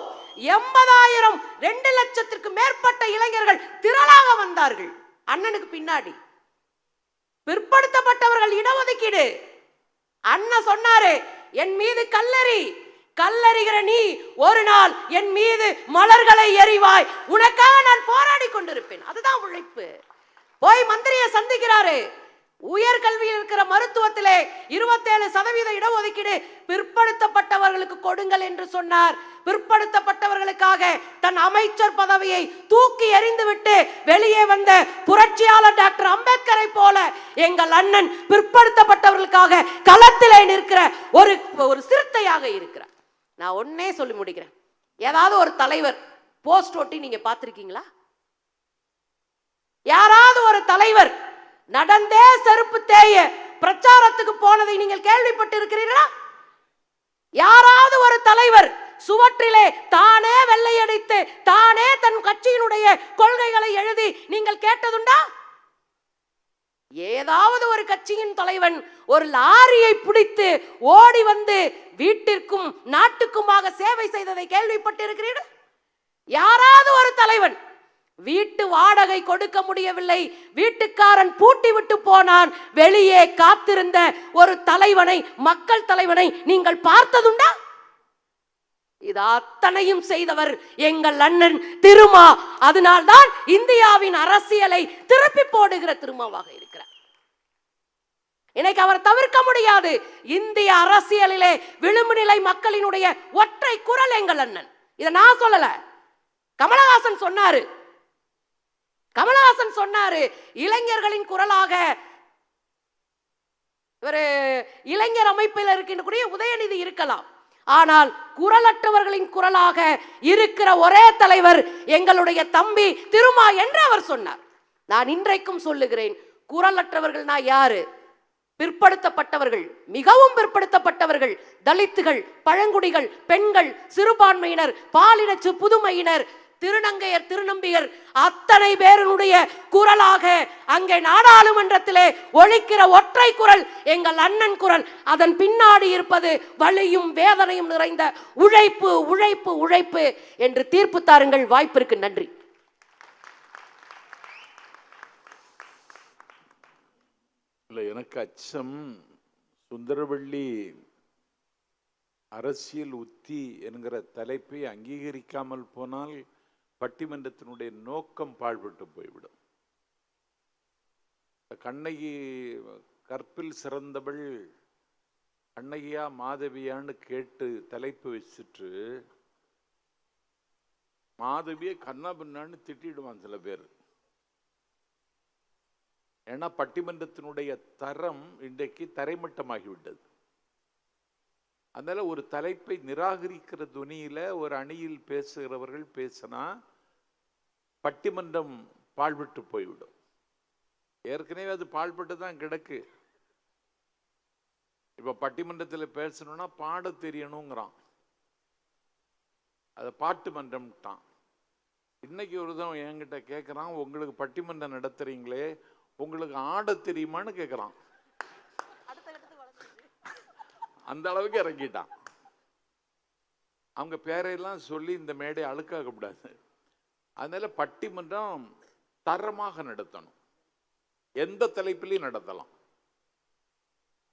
80,000 2 லட்சத்திற்கு மேற்பட்ட இளைஞர்கள் திரளாக வந்தார்கள் அண்ணனுக்கு பின்னாடி. பிற்படுத்தப்பட்டவர்கள் இடஒதுக்கீடு அண்ணன் சொன்னாரு, என் மீது கல்லறிகிற நீ ஒரு நாள் என் மீது மலர்களை எறிவாய், உனக்காக நான் போராடி கொண்டிருப்பேன். அதுதான் உழைப்பு. போய் மந்திரியை சந்திக்கிறாரு. உயர்கல்வியில் இருக்கிற மருத்துவத்திலே 27% இடஒதுக்கீடு பிற்படுத்தப்பட்டவர்களுக்கு கொடுங்கள் என்று சொன்னார். பிற்படுத்தப்பட்டவர்களுக்காக தன் அமைச்சர் பதவியை தூக்கி எறிந்துவிட்டு வெளியே வந்த புரட்சியாளர் டாக்டர் அம்பேத்கரை போல எங்கள் அண்ணன் பிற்படுத்தப்பட்டவர்களுக்காக களத்திலே நிற்கிற ஒரு சிறுத்தையாக இருக்கிறார். நான் ஒன்னே சொல்லி முடிக்கிறேன். ஏதாவது ஒரு தலைவர் போஸ்ட் ஒட்டி நீங்க பார்த்திருக்கீங்களா? யாராவது ஒரு தலைவர் நடந்தே செருப்பு தேய பிரச்சாரத்துக்கு போனதை நீங்கள் கேள்விப்பட்டு இருக்கிறீர்களா? யாராவது ஒரு தலைவர் சுவற்றிலே தானே வெள்ளையடித்து தானே தன் கட்சியினுடைய கொள்கைகளை எழுதி நீங்கள் கேட்டதுண்டா? ஏதாவது ஒரு கட்சியின் தலைவன் ஒரு லாரியை பிடித்து ஓடி வந்து வீட்டிற்கும் நாட்டுக்குமாக சேவை செய்ததை கேள்விப்பட்டு இருக்கிறீர்கள்? யாராவது ஒரு தலைவன் வீட்டு வாடகை கொடுக்க முடியவில்லை, வீட்டுக்காரன் பூட்டி விட்டு போனான், வெளியே காத்திருந்த ஒரு தலைவனை, மக்கள் தலைவனை நீங்கள் பார்த்ததுண்டா? இது அத்தனையும் செய்தவர் எங்கள் அண்ணன் திருமா. அதனால்தான் இந்தியாவின் அரசியலை திருப்பி போடுகிற திருமாவாக இருக்கிறார். இன்னைக்கு அவர் தவிர்க்க முடியாது. இந்திய அரசியலிலே விளிம்பு நிலை மக்களினுடைய ஒற்றை குரல் எங்கள் அண்ணன். இதை நான் சொல்லல, கமலஹாசன் சொன்னாரு. இளைஞர்களின் குரலாக ஒரு இளைஞர் அமைப்பில் இருக்கின்ற உதயநிதி இருக்கலாம், ஆனால் குரலற்றவர்களின் குரலாக இருக்கிற ஒரே தலைவர் எங்களுடைய தம்பி திருமா என்று அவர் சொன்னார். நான் இன்றைக்கும் சொல்லுகிறேன், குரலற்றவர்கள்னா யாரு? பிற்படுத்தப்பட்டவர்கள், மிகவும் பிற்படுத்தப்பட்டவர்கள், தலித்துகள், பழங்குடிகள், பெண்கள், சிறுபான்மையினர், பாலினச்சு புதுமையினர், திருநங்கையர், திருநம்பியர், அத்தனை பேருடைய குரலாக அங்கே நாடாளுமன்றத்திலே ஒலிக்கிற ஒற்றை குரல் எங்கள் அண்ணன் குரல். அதன் பின்னாடி இருப்பது வலியும் வேதனையும் நிறைந்த உழைப்பு, உழைப்பு, உழைப்பு என்று தீர்ப்பு தாருங்கள். வாய்ப்பிற்கு நன்றி. எனக்கு அச்சம், சுந்தரவள்ளி அரசியல் உத்தி என்கிற தலைப்பை அங்கீகரிக்காமல் போனால் பட்டிமன்றத்தினுடைய நோக்கம் பாழ்பட்டு போய்விடும். கண்ணகி கற்பில் சிறந்தவள் கண்ணகியா மாதவியான்னு கேட்டு தலைப்பு வச்சுட்டு மாதவியை கண்ணா பின்னான்னு திட்டிடுவான் சில பேர். ஏன்னா பட்டிமன்றத்தினுடைய தரம் இன்றைக்கு தரைமட்டமாகிவிட்டது. அதனால ஒரு தலைப்பை நிராகரிக்கிற துணியில ஒரு அணியில் பேசுகிறவர்கள் பேசினா பட்டிமன்றம் பாழ்பட்டு போய்விடும். ஏற்கனவே அது பாழ்பட்டு தான் கிடக்கு. இப்ப பட்டிமன்றத்தில் பேசணும்னா பாட தெரியணுங்கிறான், அதை பாட்டு மன்றம்ட்டான். இன்னைக்கு ஒருதான் என்கிட்ட கேட்குறான், உங்களுக்கு பட்டிமன்றம் நடத்துறீங்களே உங்களுக்கு ஆட தெரியுமான்னு கேட்குறான். அந்த அளவுக்கு இறங்கிட்டான். அவங்க பேரையெல்லாம் சொல்லி இந்த மேடை அழுக்காக்க கூடாது. அதனால பட்டிமன்றம் தரமாக நடத்தணும், எந்த தலைப்பிலையும் நடத்தலாம்.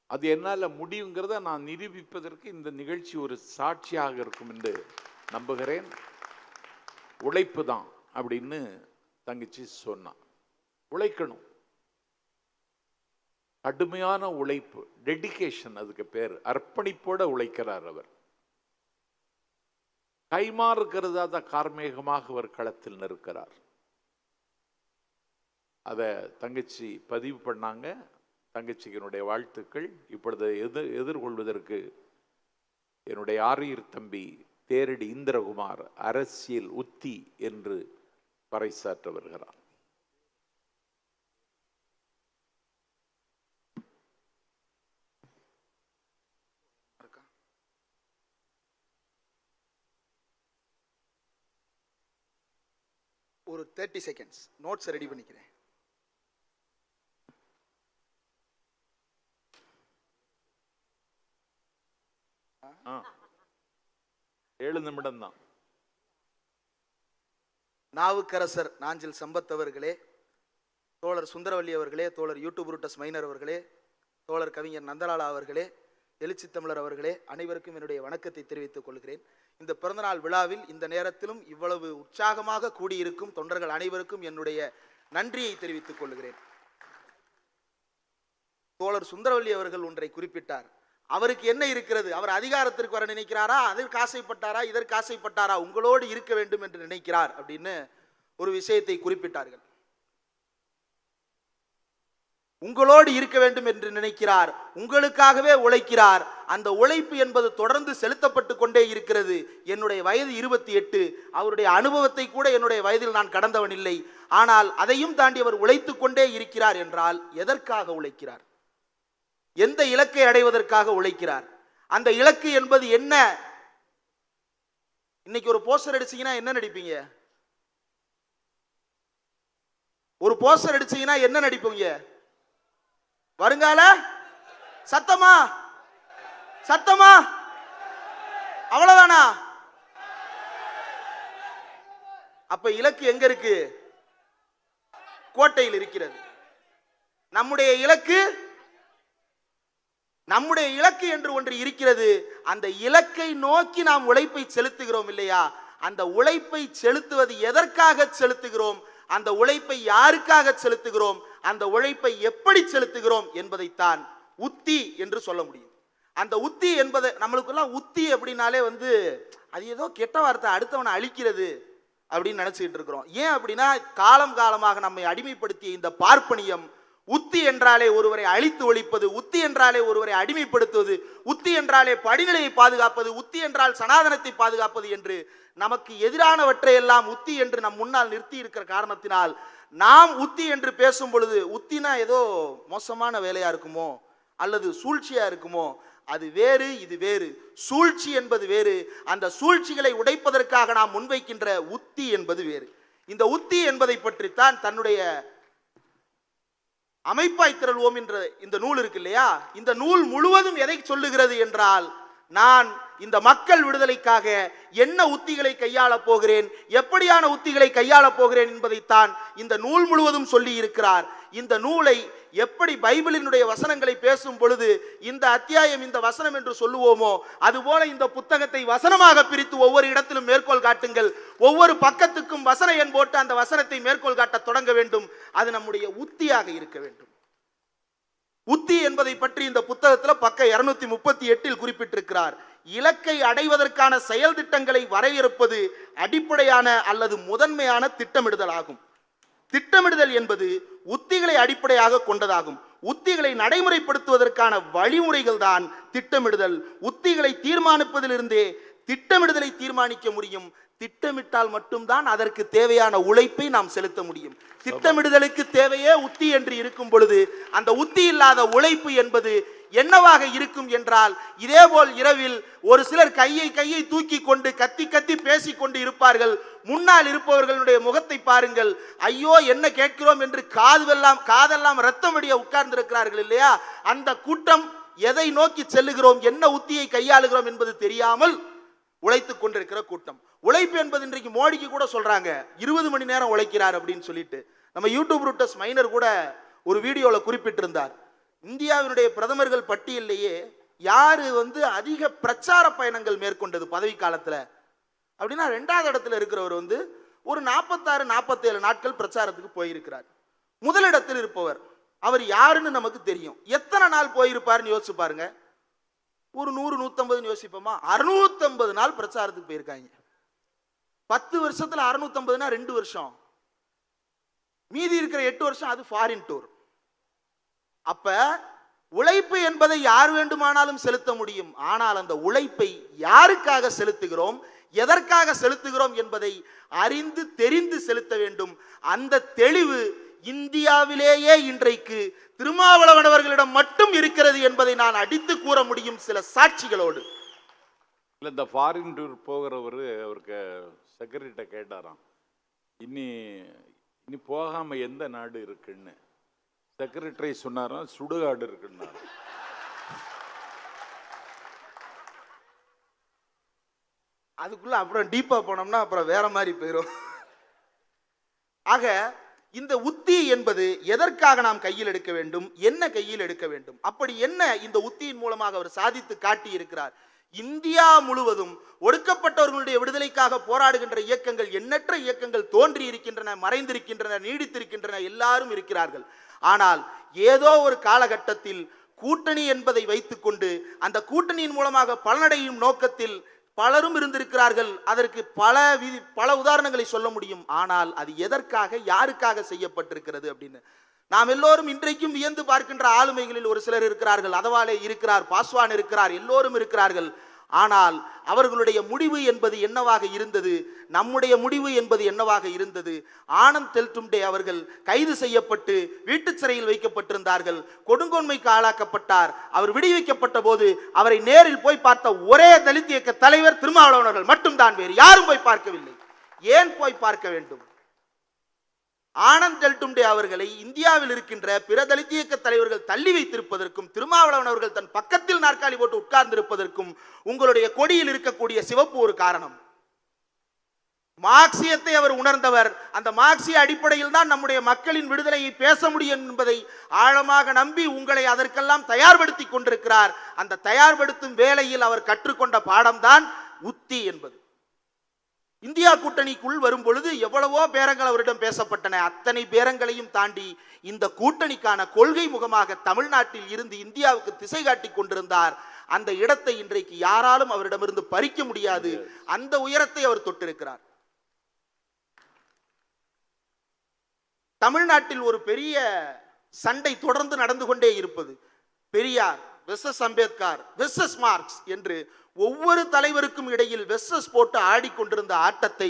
அது என்னால முடியுங்கிறத நான் நிரூபிப்பதற்கு இந்த நிகழ்ச்சி ஒரு சாட்சியாக இருக்கும் என்று நம்புகிறேன். உழைப்பு தான் அப்படின்னு தங்கச்சி சொன்னான். உழைக்கணும், கடுமையான உழைப்பு, டெடிகேஷன், அதுக்கு பேர் அர்ப்பணிப்போட உழைக்கிறார் அவர். கைமாறு கருதாத கார்மேகமாக அவர் களத்தில் நிற்கிறார். அதை தங்கச்சி பதிவு பண்ணாங்க. தங்கச்சிக்கு என்னுடைய வாழ்த்துக்கள். இப்பொழுது எதிர்கொள்வதற்கு என்னுடைய ஆரியர் தம்பி தேரடி இந்திரகுமார் அரசியல் உத்தி என்று பறைசாற்ற வருகிறார். ஒரு 30 செகண்ட்ஸ் நோட்ஸ் ரெடி பண்ணிக்கிறேன். ஆ, 7 நிமிடம் தான். நாவுக்கரசர் நாஞ்சில் சம்பத் அவர்களே, தோழர் சுந்தரவல்லி அவர்களே, தோழர் யூடியூப் ரூட்டஸ் மைனர் அவர்களே, தோழர் கவிஞர் நந்தலாலா அவர்களே, எழுச்சி தமிழர் அவர்களே, அனைவருக்கும் என்னுடைய வணக்கத்தை தெரிவித்துக் கொள்கிறேன். இந்த பிறந்தநாள் விழாவில் இந்த நேரத்திலும் இவ்வளவு உற்சாகமாக கூடியிருக்கும் தொண்டர்கள் அனைவருக்கும் என்னுடைய நன்றியை தெரிவித்துக் கொள்கிறேன். தோழர் சுந்தரவல்லி அவர்கள் ஒன்றை குறிப்பிட்டார். அவருக்கு என்ன இருக்கிறது? அவர் அதிகாரத்திற்கு வர நினைக்கிறாரா, அதற்கு ஆசைப்பட்டாரா, இதற்கு ஆசைப்பட்டாரா, உங்களோடு இருக்க வேண்டும் என்று நினைக்கிறார் அப்படின்னு ஒரு விஷயத்தை குறிப்பிட்டார்கள். உங்களோடு இருக்க வேண்டும் என்று நினைக்கிறார், உங்களுக்காகவே உழைக்கிறார். அந்த உழைப்பு என்பது தொடர்ந்து செலுத்தப்பட்டு கொண்டே இருக்கிறது. என்னுடைய வயது 28. அவருடைய அனுபவத்தை கூட என்னுடைய வயதில் நான் கடந்தவன் இல்லை. ஆனால் அதையும் தாண்டி அவர் உழைத்துக் கொண்டே இருக்கிறார் என்றால் எதற்காக உழைக்கிறார்? எந்த இலக்கை அடைவதற்காக உழைக்கிறார்? அந்த இலக்கு என்பது என்ன? இன்னைக்கு ஒரு போஸ்டர் அடிச்சீங்கன்னா என்ன நடிப்பீங்க? ஒரு போஸ்டர் அடிச்சீங்கன்னா என்ன நடிப்பீங்க? வருங்கால சத்தமா சத்தமா, அவ்வளவுதானா? அப்ப இலக்கு எங்க இருக்கு? கோட்டையில் இருக்கிறது. நம்முடைய இலக்கு என்று ஒன்று இருக்கிறது. அந்த இலக்கை நோக்கி நாம் உழைப்பை செலுத்துகிறோம் இல்லையா? அந்த உழைப்பை செலுத்துவது எதற்காக செலுத்துகிறோம், அந்த உழைப்பை யாருக்காக செலுத்துகிறோம், அந்த உழைப்பை எப்படி செலுத்துகிறோம் என்பதைத்தான் உத்தி என்று சொல்ல முடியும். அந்த உத்தி என்பது நம்மளுக்கெல்லாம் உத்தி அப்படின்னாலே அது ஏதோ கெட்ட வார்த்தை, அடுத்தவனை அழிக்கிறது அப்படின்னு நினைச்சுக்கிட்டு இருக்கிறோம். ஏன் அப்படின்னா காலம் காலமாக நம்மை அடிமைப்படுத்திய இந்த பார்ப்பனியம் உத்தி என்றாலே ஒருவரை அழித்து ஒழிப்பது, உத்தி என்றாலே ஒருவரை அடிமைப்படுத்துவது, உத்தி என்றாலே படிநிலையை பாதுகாப்பது, உத்தி என்றால் சனாதனத்தை பாதுகாப்பது என்று நமக்கு எதிரானவற்றை எல்லாம் உத்தி என்று நம் முன்னால் நிறுத்தி இருக்கிற காரணத்தினால் நாம் உத்தி என்று பேசும் பொழுது உத்தினா ஏதோ மோசமான வேலையா இருக்குமோ அல்லது சூழ்ச்சியா இருக்குமோ, அது வேறு, இது வேறு. சூழ்ச்சி என்பது வேறு. அந்த சூழ்ச்சிகளை உடைப்பதற்காக நாம் முன்வைக்கின்ற உத்தி என்பது வேறு. இந்த உத்தி என்பதை பற்றித்தான் தன்னுடைய அமைப்பாய் திரள்வோம் என்ற இந்த நூல் இருக்கு இல்லையா? இந்த நூல் முழுவதும் எதை சொல்லுகிறது என்றால், நான் இந்த மக்கள் விடுதலைக்காக என்ன உத்திகளை கையாளப் போகிறேன், எப்படியான உத்திகளை கையாளப் போகிறேன் என்பதைத்தான் இந்த நூல் முழுவதும் சொல்லி இருக்கிறார். இந்த நூலை எப்படி பைபிளினுடைய வசனங்களை பேசும் பொழுது இந்த அத்தியாயம் இந்த வசனம் என்று சொல்லுவோமோ, அதுபோல இந்த புத்தகத்தை வசனமாக பிரித்து ஒவ்வொரு இடத்திலும் மேற்கோள் காட்டுங்கள். ஒவ்வொரு பக்கத்துக்கும் வசன எண் போட்டு அந்த வசனத்தை மேற்கோள் காட்ட தொடங்க வேண்டும். அது நம்முடைய உத்தியாக இருக்க வேண்டும். உத்தி என்பதை பற்றி இந்த புத்தகத்தில் பக்க 238 குறிப்பிட்டிருக்கிறார். இலக்கை அடைவதற்கான செயல் திட்டங்களை வரையறுப்பது அடிப்படையான அல்லது முதன்மையான திட்டமிடுதல் ஆகும். திட்டமிடுதல் என்பது உத்திகளை அடிப்படையாக கொண்டதாகும். உத்திகளை நடைமுறைப்படுத்துவதற்கான வழிமுறைகள் தான் திட்டமிடுதல். உத்திகளை தீர்மானிப்பதிலிருந்தே திட்டமிடுதலை தீர்மானிக்க முடியும். திட்டமிட்டால் மட்டும்தான் அதற்கு தேவையான உழைப்பை நாம் செலுத்த முடியும். திட்டமிடுதலுக்கு தேவையே உத்தி என்று இருக்கும் பொழுது அந்த உத்தி இல்லாத உழைப்பு என்பது என்னவாக இருக்கும் என்றால், இதேபோல் இரவில் ஒரு சிலர் கையை தூக்கி கொண்டு கத்தி கத்தி பேசிக் கொண்டு இருப்பார்கள். முன்னால் இருப்பவர்களுடைய முகத்தை பாருங்கள். ஐயோ என்ன கேட்கிறோம் என்று காதெல்லாம் ரத்தம் வடிய உட்கார்ந்து இருக்கிறார்கள் இல்லையா? அந்த கூட்டம் எதை நோக்கி செல்லுகிறோம், என்ன உத்தியை கையாளுகிறோம் என்பது தெரியாமல் உழைத்துக் கொண்டிருக்கிற கூட்டம். உழைப்பு என்பது இன்றைக்கு மோடிக்கு கூட சொல்றாங்க 20 மணி நேரம் உழைக்கிறார் அப்படின்னு சொல்லிட்டு. நம்ம யூடியூப் ரூட்டஸ் மைனர் கூட ஒரு வீடியோல குறிப்பிட்டிருந்தார். இந்தியாவினுடைய பிரதமர்கள் பட்டியலிலேயே யாரு அதிக பிரச்சார பயணங்கள் மேற்கொண்டது பதவி காலத்துல அப்படின்னா 2வது இடத்துல இருக்கிறவர் ஒரு 46-47 நாட்கள் பிரச்சாரத்துக்கு போயிருக்கிறார். முதலிடத்தில் இருப்பவர் அவர் யாருன்னு நமக்கு தெரியும். எத்தனை நாள் போயிருப்பாருன்னு யோசிச்சு பாருங்க. ஒரு 100-150 யோசிப்போமா? 650 நாள் பிரச்சாரத்துக்கு போயிருக்காங்க. 10 வருஷத்துல 650னா 2 வருஷம், மீதி இருக்கிற 8 வருஷம் அது ஃபாரின் டூர். அப்ப உழைப்பு என்பதை யார் வேண்டுமானாலும் செலுத்த முடியும். ஆனால் அந்த உழைப்பை யாருக்காக செலுத்துகிறோம், எதற்காக செலுத்துகிறோம் என்பதை அறிந்து தெரிந்து செலுத்த வேண்டும். அந்த தெளிவு இந்தியாவிலேயே இன்றைக்கு திருமாவளவன் அவர்களிடம் மட்டும் இருக்கிறது என்பதை நான் அடித்து கூற முடியும் சில சாட்சிகளோடு. இல்லை, இந்த ஃபாரின் டூர் போகிறவர் அவருக்கு செக்ரட்டரிட்ட கேட்டாராம், இனி போகாம எந்த நாடு இருக்குன்னு செக்ரட்டரி சொன்னாராம், சுடுகாடு இருக்குன்னா. அதுக்குள்ள அப்புறம் டீப்பா போனோம்னா அப்புறம் வேற மாதிரி போயிடும். ஆக இந்த உத்தி என்பது எதற்காக நாம் கையில் எடுக்க வேண்டும், என்ன கையில் எடுக்க வேண்டும், அப்படி என்ன இந்த உத்தியின் மூலமாக அவர் சாதித்து காட்டி இருக்கிறார். இந்தியா முழுவதும் ஒடுக்கப்பட்டவர்களுடைய விடுதலைக்காக போராடுகின்ற இயக்கங்கள், எண்ணற்ற இயக்கங்கள் தோன்றி இருக்கின்றன, மறைந்திருக்கின்றன, நீடித்திருக்கின்றன, எல்லாரும் இருக்கிறார்கள். ஆனால் ஏதோ ஒரு காலகட்டத்தில் கூட்டணி என்பதை வைத்துக்கொண்டு அந்த கூட்டணியின் மூலமாக பலனடையும் நோக்கத்தில் பலரும் இருந்திருக்கிறார்கள். அதற்கு பல உதாரணங்களை சொல்ல முடியும். ஆனால் அது எதற்காக, யாருக்காக செய்யப்பட்டிருக்கிறது அப்படின்னு நாம் எல்லோரும் இன்றைக்கும் வியந்து பார்க்கின்ற ஆளுமைகளில் ஒரு சிலர் இருக்கிறார்கள். அதவாலே இருக்கிறார், பாஸ்வான் இருக்கிறார், எல்லோரும் இருக்கிறார்கள். ஆனால் அவர்களுடைய முடிவு என்பது என்னவாக இருந்தது, நம்முடைய முடிவு என்பது என்னவாக இருந்தது? ஆனந்த் தெல்தும்டே அவர்கள் கைது செய்யப்பட்டு வீட்டு சிறையில் வைக்கப்பட்டிருந்தார்கள், கொடுங்கோன்மைக்கு ஆளாக்கப்பட்டார். அவர் விடுவிக்கப்பட்ட போது அவரை நேரில் போய் பார்த்த ஒரே தலித் இயக்க தலைவர் திருமாவளவன் அவர்கள் மட்டும்தான், வேறு யாரும் போய் பார்க்கவில்லை. ஏன் போய் பார்க்க வேண்டும்? ஆனந்த் தெல்தும்டே அவர்களை இந்தியாவில் இருக்கின்ற பிற தலித் இயக்க தலைவர்கள் தள்ளி வைத்திருப்பதற்கும், திருமாவளவன் அவர்கள் தன் பக்கத்தில் நாற்காலி போட்டு உட்கார்ந்திருப்பதற்கும் உங்களுடைய கொடியில் இருக்கக்கூடிய சிவப்பு ஒரு காரணம். மார்க்சியத்தை அவர் உணர்ந்தவர். அந்த மார்க்சிய அடிப்படையில் தான் நம்முடைய மக்களின் விடுதலையை பேச முடியும் என்பதை ஆழமாக நம்பி உங்களை அதற்கெல்லாம் தயார்படுத்தி கொண்டிருக்கிறார். அந்த தயார்படுத்தும் வேளையில் அவர் கற்றுக்கொண்ட பாடம்தான் உத்தி என்பது. இந்தியா கூட்டணிக்குள் வரும் பொழுது எவ்வளவோ பேரங்கள் அவரிடம் பேசப்பட்டன. அத்தனை பேரங்களையும் தாண்டி இந்த கூட்டணிக்கான கொள்கை முகமாக தமிழ்நாட்டில் இருந்து இந்தியாவுக்கு திசை காட்டி கொண்டிருந்தார். அந்த இடத்தை இன்றைக்கு யாராலும் அவரிடமிருந்து பறிக்க முடியாது. அந்த உயரத்தை அவர் தொட்டிருக்கிறார். தமிழ்நாட்டில் ஒரு பெரிய சண்டை தொடர்ந்து நடந்து கொண்டே இருப்பது. Periyar versus Ambedkar versus Marx என்று ஒவ்வொரு தலைவருக்கும் இடையில் வெர்சஸ் போட்டு ஆடிக்கொண்டிருந்த ஆட்டத்தை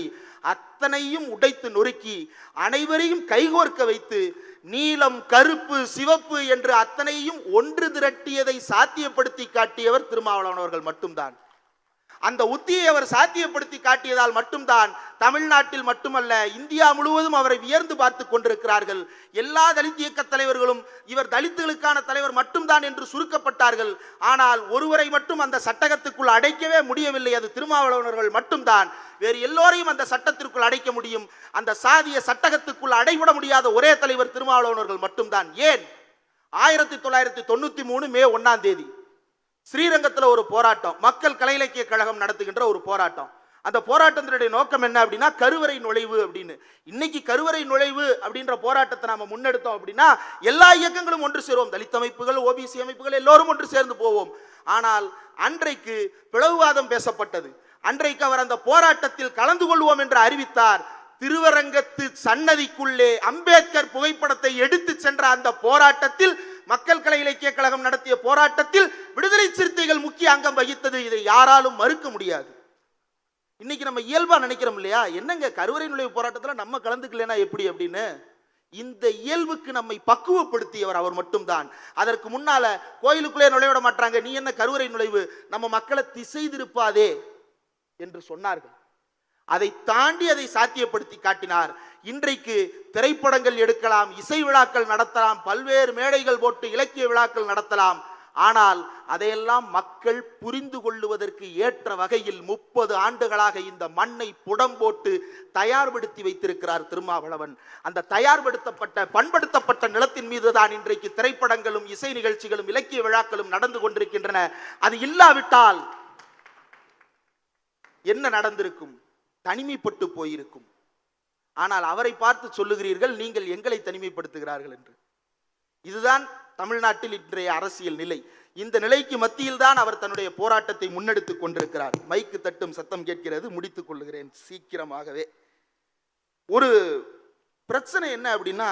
அத்தனையும் உடைத்து நொறுக்கி அனைவரையும் கைகோர்க்க வைத்து நீலம், கருப்பு, சிவப்பு என்று அத்தனையும் ஒன்று திரட்டியதை சாத்தியப்படுத்தி காட்டியவர் திருமாவளவன் அவர்கள் மட்டும்தான். அந்த உத்தியை அவர் சாத்தியப்படுத்தி காட்டியதால் மட்டும்தான் தமிழ்நாட்டில் மட்டுமல்ல இந்தியா முழுவதும் அவரை வியர்ந்து பார்த்து கொண்டிருக்கிறார்கள். எல்லா தலித் இயக்க தலைவர்களும் இவர் தலித்துகளுக்கான தலைவர் மட்டும்தான் என்று சுருக்கப்பட்டார்கள். ஆனால் ஒருவரை மட்டும் அந்த சட்டகத்துக்குள் அடைக்கவே முடியவில்லை. அது திருமாவளவர்கள் மட்டும்தான். வேறு எல்லோரையும் அந்த சட்டத்திற்குள் அடைக்க முடியும். அந்த சாதிய சட்டகத்துக்குள் அடைபட முடியாத ஒரே தலைவர் திருமாவளவர்கள் மட்டும்தான். ஏன்? 1993 மே 1 ஸ்ரீரங்கத்தில் ஒரு போராட்டம், மக்கள் கலை இலக்கிய கழகம் நடத்துகின்ற ஒரு போராட்டம். அந்த போராட்டத்தினுடைய நோக்கம் என்ன அப்படின்னா கருவறை நுழைவு அப்படின்னு. இன்னைக்கு கருவறை நுழைவு அப்படின்ற போராட்டத்தை நாம முன்னெடுத்தோம் அப்படின்னா எல்லா இயக்கங்களும் ஒன்று சேருவோம். தலித் அமைப்புகள், ஓபிசி அமைப்புகள் எல்லோரும் ஒன்று சேர்ந்து போவோம். ஆனால் அன்றைக்கு பிளவுவாதம் பேசப்பட்டது. அன்றைக்கு அவர் அந்த போராட்டத்தில் கலந்து கொள்வோம் என்று அறிவித்தார். திருவரங்கத்து சன்னதிக்குள்ளே அம்பேத்கர் புகைப்படத்தை எடுத்து சென்ற அந்த போராட்டத்தில், மக்கள் கலை இலக்கிய கழகம் நடத்திய போராட்டத்தில் விடுதலை சிறுத்தைகள் முக்கிய அங்கம் வகித்தது. இதை யாராலும் மறுக்க முடியாது. இன்னைக்கு நம்ம இயல்பா நினைக்கிறோம் இல்லையா, என்னங்க கருவறை நுழைவு போராட்டத்தில் நம்ம கலந்துக்கலனா எப்படி அப்படின்னு. இந்த இயல்புக்கு நம்மை பக்குவப்படுத்தியவர் அவர் மட்டும்தான். அதற்கு முன்னால கோயிலுக்குள்ளே நுழைவிட மாட்டாங்க, நீ என்ன கருவறை நுழைவு, நம்ம மக்களை திசை திருப்பாதே என்று சொன்னார்கள். அதை தாண்டி அதை சாத்தியப்படுத்தி காட்டினார். இன்றைக்கு திரைப்படங்கள் எடுக்கலாம், இசை விழாக்கள் நடத்தலாம், பல்வேறு மேடைகள் போட்டு இலக்கிய விழாக்கள் நடத்தலாம். ஆனால் அதையெல்லாம் மக்கள் புரிந்து கொள்ளுவதற்கு ஏற்ற வகையில் 30 ஆண்டுகளாக இந்த மண்ணை புடம் போட்டு தயார்படுத்தி வைத்திருக்கிறார் திருமாவளவன். அந்த தயார்படுத்தப்பட்ட பண்படுத்தப்பட்ட நிலத்தின் மீதுதான் இன்றைக்கு திரைப்படங்களும் இசை நிகழ்ச்சிகளும் இலக்கிய விழாக்களும் நடந்து கொண்டிருக்கின்றன. அது இல்லாவிட்டால் என்ன நடந்திருக்கும்? தனிமைப்பட்டு போயிருக்கும். ஆனால் அவரை பார்த்து சொல்லுகிறீர்கள் நீங்கள் எங்களை தனிமைப்படுத்துகிறார்கள் என்று. இதுதான் தமிழ்நாட்டில் இன்றைய அரசியல் நிலை. இந்த நிலைக்கு மத்தியில் தான் அவர் தன்னுடைய போராட்டத்தை முன்னெடுத்துக் கொண்டிருக்கிறார். மைக்கு தட்டும் சத்தம் கேட்கிறது, முடித்துக் கொள்ளுகிறேன் சீக்கிரமாகவே. ஒரு பிரச்சனை என்ன அப்படின்னா,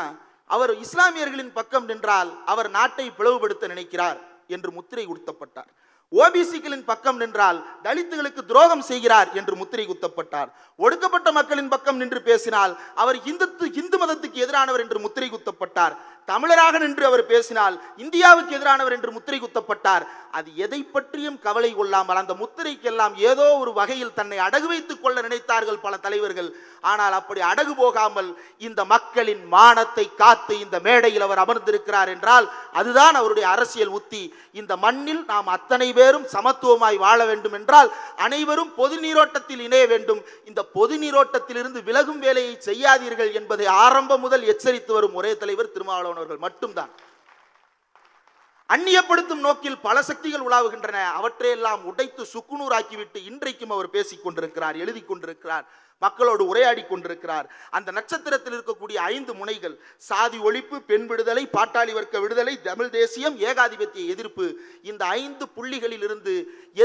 அவர் இஸ்லாமியர்களின் பக்கம் நின்றால் அவர் நாட்டை பிளவுபடுத்த நினைக்கிறார் என்று முத்திரை குத்தப்பட்டார். ஓபிசிகளின் பக்கம் நின்றால் தலித்துகளுக்கு துரோகம் செய்கிறார் என்று முத்திரை குத்தப்பட்டார். ஒடுக்கப்பட்ட மக்களின் பக்கம் நின்று பேசினால் அவர் இந்து மதத்துக்கு எதிரானவர் என்று முத்திரை குத்தப்பட்டார். தமிழராக நின்று அவர் பேசினால் இந்தியாவுக்கு எதிரானவர் என்று முத்திரை குத்தப்பட்டார். அது எதை பற்றியும் கவலை கொள்ளாமல் அந்த முத்திரைக்கெல்லாம் ஏதோ ஒரு வகையில் தன்னை அடகு வைத்துக் கொள்ள நினைத்தார்கள் பல தலைவர்கள். ஆனால் அப்படி அடகு போகாமல் இந்த மக்களின் மானத்தை காத்து இந்த மேடையில் அவர் அமர்ந்திருக்கிறார் என்றால் அதுதான் அவருடைய அரசியல் உத்தி. இந்த மண்ணில் நாம் அத்தனை பேரும் சமத்துவமாய் வாழ வேண்டும் என்றால் அனைவரும் பொது நீரோட்டத்தில் இணைய வேண்டும். இந்த பொது நீரோட்டத்திலிருந்து விலகும் வேலையை செய்யாதீர்கள் என்பதை ஆரம்பம் முதல் எச்சரித்து வரும் ஒரே தலைவர் திருமாவளவன் அவர்கள் மட்டும்தான். அந்நியப்படுத்தும் நோக்கில் பல சக்திகள் உலாவுகின்றன. அவற்றையெல்லாம் உடைத்து சுக்குநூறாக்கிவிட்டு இன்றைக்கும் அவர் பேசிக் கொண்டிருக்கிறார், எழுதி கொண்டிருக்கிறார், மக்களோடு உரையாடி கொண்டிருக்கிறார். அந்த நட்சத்திரத்தில் இருக்கக்கூடிய 5 முனைகள் சாதி ஒழிப்பு, பெண் விடுதலை, பாட்டாளி வர்க்க விடுதலை, தமிழ் தேசியம், ஏகாதிபத்திய எதிர்ப்பு, இந்த 5 புள்ளிகளில் இருந்து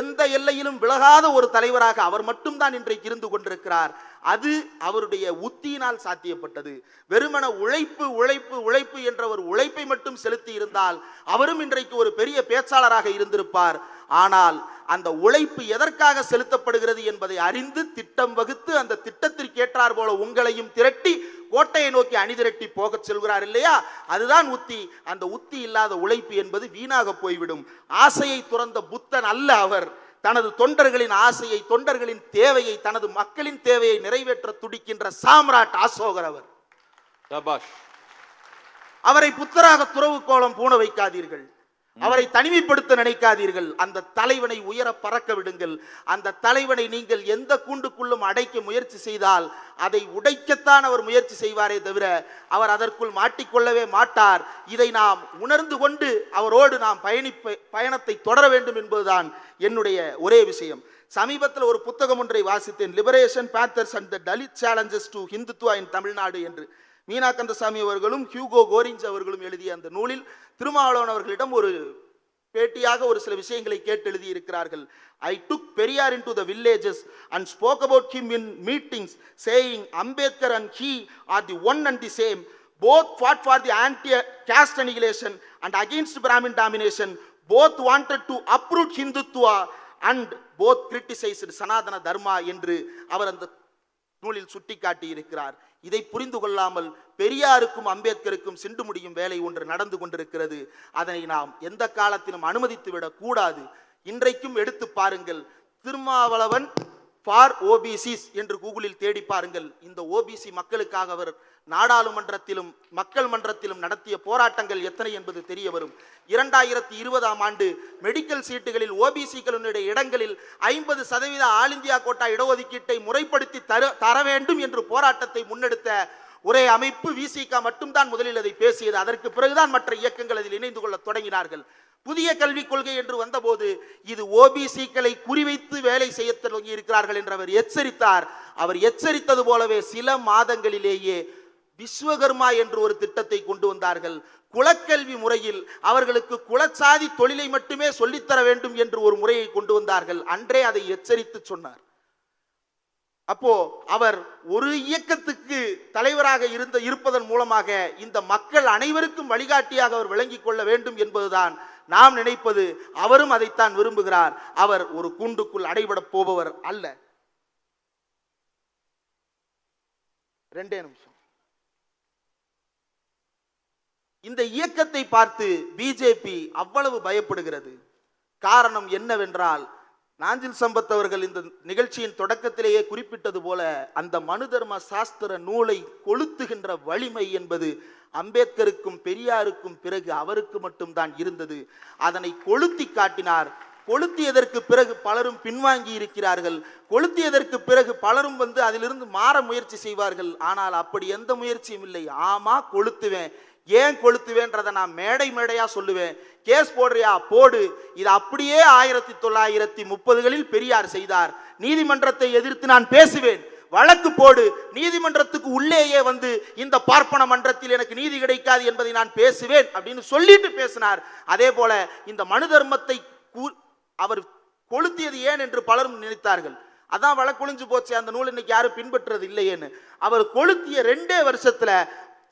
எந்த எல்லையிலும் விலகாத ஒரு தலைவராக அவர் மட்டும்தான் இன்றைக்கு இருந்து கொண்டிருக்கிறார். அது அவருடைய உத்தியினால் சாத்தியப்பட்டது. வெறுமன உழைப்பு உழைப்பு உழைப்பு என்ற ஒரு உழைப்பை மட்டும் செலுத்தி இருந்தால் அவரும் இன்றைக்கு ஒரு பெரிய பேச்சாளராக இருந்திருப்பார். ஆனால் அந்த உழைப்பு எதற்காக செலுத்தப்படுகிறது என்பதை அறிந்து திட்டம் வகுத்து அந்த திட்டத்திற்கு ஏற்றார் போல உங்களையும் திரட்டி கோட்டையை நோக்கி அணிதிரட்டி போக செல்கிறார் இல்லையா, அதுதான் உத்தி. அந்த உத்தி இல்லாத உழைப்பு என்பது வீணாக போய்விடும். ஆசையை துறந்த புத்தன் அல்ல அவர். தனது தொண்டர்களின் ஆசையை, தொண்டர்களின் தேவையை, தனது மக்களின் தேவையை நிறைவேற்ற துடிக்கின்ற சாம்ராட் அசோகர் அவர். அவரை புத்தராக துறவு கோலம் பூண வைக்காதீர்கள். அவரை தனிமைப்படுத்த நினைக்காதீர்கள். அந்த தலைவனை உயர பறக்க விடுங்கள். அந்த தலைவனை நீங்கள் எந்த கூண்டுக்குள்ளும் அடைக்க முயற்சி செய்தால் அதை உடைக்கத்தான் அவர் முயற்சி செய்வாரே தவிர அவர் அதற்குள் மாட்டிக்கொள்ளவே மாட்டார். இதை நாம் உணர்ந்து கொண்டு அவரோடு நாம் பயணத்தை தொடர வேண்டும் என்பதுதான் என்னுடைய ஒரே விஷயம். சமீபத்தில் ஒரு புத்தகம் ஒன்றை வாசித்தேன், liberation panthers and the Dalit challenges to Hindutva in Tamil Nadu என்று. மீனா கந்தசாமி அவர்களும் ஹியூகோ கோரிஞ்ச் அவர்களும் எழுதிய அந்த நூலில் திருமாவளவன் அவர்களிடம் ஒரு பேட்டியாக ஒரு சில விஷயங்களை கேட்டு எழுதி இருக்கிறார்கள். I took Periyar into the villages and spoke about him in meetings, saying Ambedkar and he are the one and the same. Both fought for the anti-caste annihilation and against Brahmin domination. Both wanted to uproot Hindutva and both criticized Sanatana Dharma என்று அவர் அந்த நூலில் சுட்டிக்காட்டி இருக்கிறார். இதை புரிந்து கொள்ளாமல் பெரியாருக்கும் அம்பேத்கருக்கும் சிண்டு முடியும் வேலை ஒன்று நடந்து கொண்டிருக்கிறது. அதனை நாம் எந்த காலத்திலும் அனுமதித்து விடக் கூடாது. இன்றைக்கும் எடுத்து பாருங்கள், திருமாவளவன் ஃபார் ஓபிசிஸ் என்று கூகுளில் தேடி பாருங்கள். இந்த ஓபிசி மக்களுக்காக அவர் நாடாளுமன்றத்திலும் மக்கள் மன்றத்திலும் நடத்திய போராட்டங்கள் எத்தனை என்பது தெரிய வரும். 2020ஆம் ஆண்டு மெடிக்கல் சீட்டுகளில் ஓபிசிகளுடைய இடங்களில் 50% ஆல் இந்தியா கோட்டா இடஒதுக்கீட்டை முறைப்படுத்தி தர வேண்டும் என்று போராட்டத்தை முன்னெடுத்த ஒரே அமைப்பு விசிக மட்டும்தான் முதலில் அதை பேசியது. அதற்கு பிறகுதான் மற்ற இயக்கங்கள் அதில் இணைந்து கொள்ள தொடங்கினார்கள். புதிய கல்விக் கொள்கை என்று வந்தபோது இது ஓபிசிக்களை குறிவைத்து வேலை செய்ய தொடங்கி இருக்கிறார்கள் என்று அவர் எச்சரித்தார். அவர் எச்சரித்தது போலவே சில மாதங்களிலேயே விஸ்வகர்மா என்று ஒரு திட்டத்தை கொண்டு வந்தார்கள். குலக்கல்வி முறையில் அவர்களுக்கு குலச்சாதி தொழிலை மட்டுமே சொல்லித்தர வேண்டும் என்று ஒரு முறையை கொண்டு வந்தார்கள். அன்றே அதை எச்சரித்து சொன்னார். அப்போ அவர் ஒரு இயக்கத்துக்கு தலைவராக இருப்பதன் மூலமாக இந்த மக்கள் அனைவருக்கும் வழிகாட்டியாக அவர் விளங்கிக் கொள்ள வேண்டும் என்பதுதான் நாம் நினைப்பது. அவரும் அதைத்தான் விரும்புகிறார். அவர் ஒரு கூண்டுக்குள் அடைபட போபவர் அல்ல. 2 நிமிஷம். இந்த இயக்கத்தை பார்த்து பிஜேபி அவ்வளவு பயப்படுகிறது. காரணம் என்னவென்றால், நாஞ்சில் சம்பத் அவர்கள் இந்த நிகழ்ச்சியின் தொடக்கத்திலேயே குறிப்பிட்டது போல அந்த மனு தர்ம சாஸ்திர நூலை கொளுத்துகின்ற வலிமை என்பது அம்பேத்கருக்கும் பெரியாருக்கும் பிறகு அவருக்கு மட்டும்தான் இருந்தது. அதனை கொளுத்தி காட்டினார். கொளுத்தியதற்கு பிறகு பலரும் பின்வாங்கி இருக்கிறார்கள். கொளுத்தியதற்கு பிறகு பலரும் அதிலிருந்து மாற முயற்சி செய்வார்கள். ஆனால் அப்படி எந்த முயற்சியும் இல்லை. ஆமா கொளுத்துவேன், ஏன் கொளுத்துவேன்றதை நான் மேடையா சொல்லுவேன். கேஸ் போடுறியா போடு. இது அப்படியே 1930களில் பெரியார் செய்தார். நீதிமன்றத்தை எதிர்த்து நான் பேசுவேன், வழக்கு போடு. நீதிமன்றத்துக்கு உள்ளேயே இந்த பார்ப்பன மன்றத்தில் எனக்கு நீதி கிடைக்காது என்பதை நான் பேசுவேன் அப்படின்னு சொல்லிட்டு பேசினார். அதே போல இந்த மனு தர்மத்தை அவர் கொளுத்தியது ஏன் என்று பலரும் நினைத்தார்கள். அதான் வழக்கொழிஞ்சு போச்சு, அந்த நூல் இன்னைக்கு யாரும் பின்பற்றுறது இல்லையேன்னு. அவர் கொளுத்திய 2 வருஷத்துல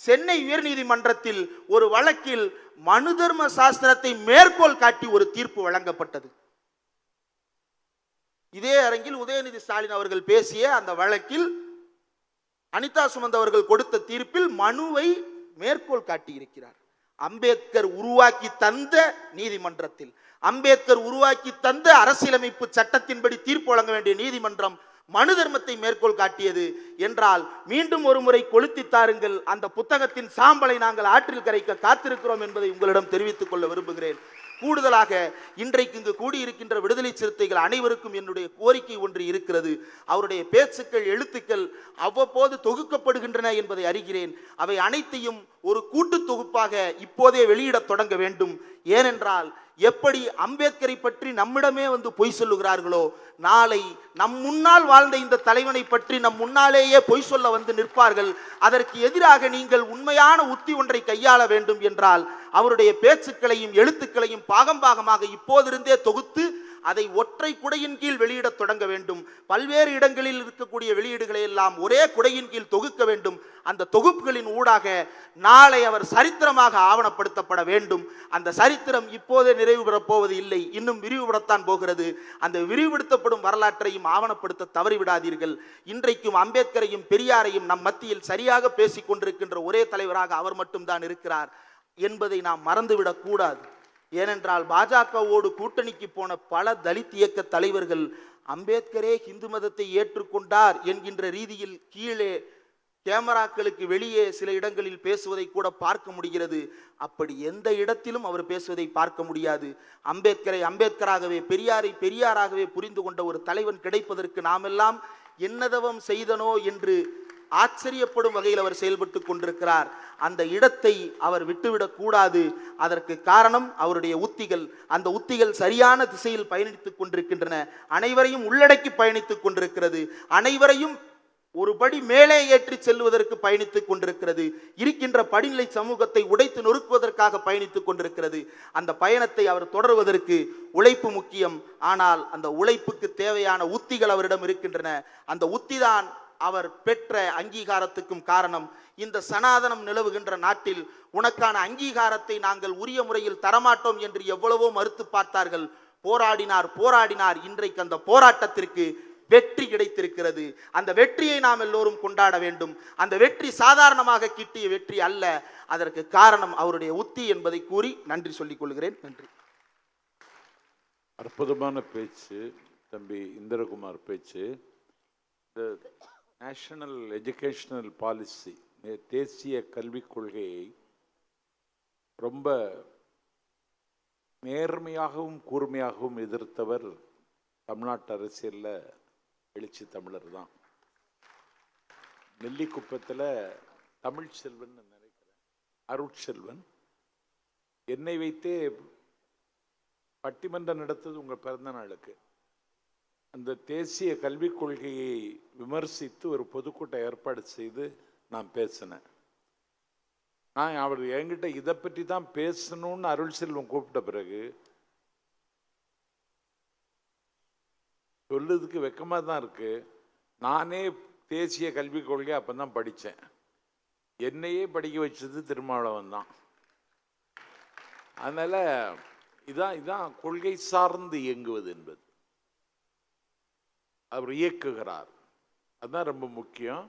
சென்னை உயர்நீதிமன்றத்தில் ஒரு வழக்கில் மனு தர்ம சாஸ்திரத்தை மேற்கோள் காட்டி ஒரு தீர்ப்பு வழங்கப்பட்டது. இதே அரங்கில் உதயநிதி ஸ்டாலின் அவர்கள் பேசிய அந்த வழக்கில் அனிதா சுமந்த் அவர்கள் கொடுத்த தீர்ப்பில் மனுவை மேற்கோள் காட்டி இருக்கிறார். அம்பேத்கர் உருவாக்கி தந்த நீதிமன்றத்தில், அம்பேத்கர் உருவாக்கி தந்த அரசியலமைப்பு சட்டத்தின்படி தீர்ப்பு வழங்க வேண்டிய நீதிமன்றம் மனு தர்மத்தை மேற்கோள் காட்டியது என்றால் மீண்டும் ஒரு முறை கொளுத்தி தாருங்கள், அந்த புத்தகத்தின் சாம்பலை நாங்கள் ஆற்றில் கரைக்க காத்திருக்கிறோம் என்பதை உங்களிடம் தெரிவித்துக் கொள்ள விரும்புகிறேன். கூடுதலாக இன்றைக்கு இங்கு கூடியிருக்கின்ற விடுதலை சிறுத்தைகள் அனைவருக்கும் என்னுடைய கோரிக்கை ஒன்று இருக்கிறது. அவருடைய பேச்சுக்கள், எழுத்துக்கள் அவ்வப்போது தொகுக்கப்படுகின்றன என்பதை அறிகிறேன். அவை அனைத்தையும் ஒரு கூட்டு தொகுப்பாக இப்போதே வெளியிடத் தொடங்க வேண்டும். ஏனென்றால் எப்படி அம்பேத்கரை பற்றி நம்மிடமே வந்து பொய் சொல்லுகிறார்களோ, நாளை நம் முன்னால் வாழ்ந்த இந்த தலைவனை பற்றி நம் முன்னாலேயே பொய் சொல்ல வந்து நிற்பார்கள். அதற்கு எதிராக நீங்கள் உண்மையான உத்தி ஒன்றை கையாள வேண்டும் என்றால் அவருடைய பேச்சுக்களையும் எழுத்துக்களையும் பாகம் பாகமாக இப்போதிருந்தே தொகுத்து அதை ஒற்றை குடையின் கீழ் வெளியிடத் தொடங்க வேண்டும். பல்வேறு இடங்களில் இருக்கக்கூடிய வெளியீடுகளை எல்லாம் ஒரே குடையின் கீழ் தொகுக்க வேண்டும். அந்த தொகுப்புகளின் ஊடாக நாளை அவர் சரித்திரமாக ஆவணப்படுத்தப்பட வேண்டும். அந்த சரித்திரம் இப்போதே நிறைவு பெறப் போவது இல்லை, இன்னும் விரிவுபடத்தான் போகிறது. அந்த விரிவுபடுத்தப்படும் வரலாற்றையும் ஆவணப்படுத்த தவறிவிடாதீர்கள். இன்றைக்கும் அம்பேத்கரையும் பெரியாரையும் நம் மத்தியில் சரியாக பேசிக் கொண்டிருக்கின்ற ஒரே தலைவராக அவர் மட்டும்தான் இருக்கிறார் என்பதை நாம் மறந்துவிடக் கூடாது. ஏனென்றால் பாஜகவோடு கூட்டணிக்கு போன பல தலித் இயக்க தலைவர்கள் அம்பேத்கரே இந்து மதத்தை ஏற்றுக்கொண்டார் என்கின்ற ரீதியில் கீழே கேமராக்களுக்கு வெளியே சில இடங்களில் பேசுவதை கூட பார்க்க முடிகிறது. அப்படி எந்த இடத்திலும் அவர் பேசுவதை பார்க்க முடியாது. அம்பேத்கரை அம்பேத்கராகவே, பெரியாரை பெரியாராகவே புரிந்து கொண்ட ஒரு தலைவன் கிடைப்பதற்கு நாமெல்லாம் என்னதவம் செய்தனோ என்று ஆச்சரியப்படும் வகையில் அவர் செயல்பட்டு கொண்டிருக்கிறார். அந்த இடத்தை அவர் விட்டுவிடக் கூடாது. அதற்கு காரணம் அவருடைய உத்திகள். அந்த உத்திகள் சரியான திசையில் பயணித்துக் கொண்டிருக்கின்றன. அனைவரையும் உள்ளடக்கி பயணித்துக் கொண்டிருக்கிறது. அனைவரையும் ஒரு படி மேலே ஏற்றி செல்வதற்கு பயணித்துக் கொண்டிருக்கிறது. இருக்கின்ற படிநிலை சமூகத்தை உடைத்து நொறுக்குவதற்காக பயணித்துக் கொண்டிருக்கிறது. அந்த பயணத்தை அவர் தொடர்வதற்கு உழைப்பு முக்கியம். ஆனால் அந்த உழைப்புக்கு தேவையான உத்திகள் அவரிடம் இருக்கின்றன. அந்த உத்திதான் அவர் பெற்ற அங்கீகாரத்துக்கும் காரணம். இந்த சனாதனம் நிலவுகின்ற நாட்டில் உனக்கான அங்கீகாரத்தை நாங்கள் உரிய முறையில் தரமாட்டோம் என்று எவ்வளவோ மறுத்து பார்த்தார்கள். போராடினார். இன்றைக்கு அந்த போராட்டத்திற்கு வெற்றி கிடைத்திருக்கிறது. அந்த வெற்றியை நாம் எல்லோரும் கொண்டாட வேண்டும். அந்த வெற்றி சாதாரணமாக கிட்டிய வெற்றி அல்ல. அதற்கு காரணம் அவருடைய உத்தி என்பதை கூறி நன்றி சொல்லிக் கொள்கிறேன். நன்றி. அற்புதமான பேச்சு தம்பி இந்திரகுமார் பேச்சு. நேஷனல் எஜுகேஷனல் பாலிசி, தேசிய கல்விக் கொள்கையை ரொம்ப நேர்மையாகவும் கூர்மையாகவும் எதிர்த்தவர் தமிழ்நாட்டு அரசியலில் எழுச்சி தமிழர் தான். நெல்லிக்குப்பத்தில் தமிழ் செல்வன் நினைக்கிறேன், அருட்செல்வன் என்னை வைத்தே பட்டிமன்றம் நடத்தது உங்கள் பிறந்த நாளுக்கு. அந்த தேசிய கல்விக் கொள்கையை விமர்சித்து ஒரு பொதுக்கூட்டம் ஏற்பாடு செய்து நான் பேசினேன். நான் அவர் என்கிட்ட இதை பற்றி தான் பேசணும்னு அருள் செல்வம் கூப்பிட்ட பிறகு சொல்லுறதுக்கு வெக்கமாக தான் இருக்கு. நானே தேசிய கல்விக் கொள்கை அப்போ தான் படித்தேன். என்னையே படிக்க வச்சது திருமாவளவன் தான். அதனால் இதான் கொள்கை சார்ந்து இயங்குவது என்பது. அவர் இயக்குகிறார், அதுதான் ரொம்ப முக்கியம்.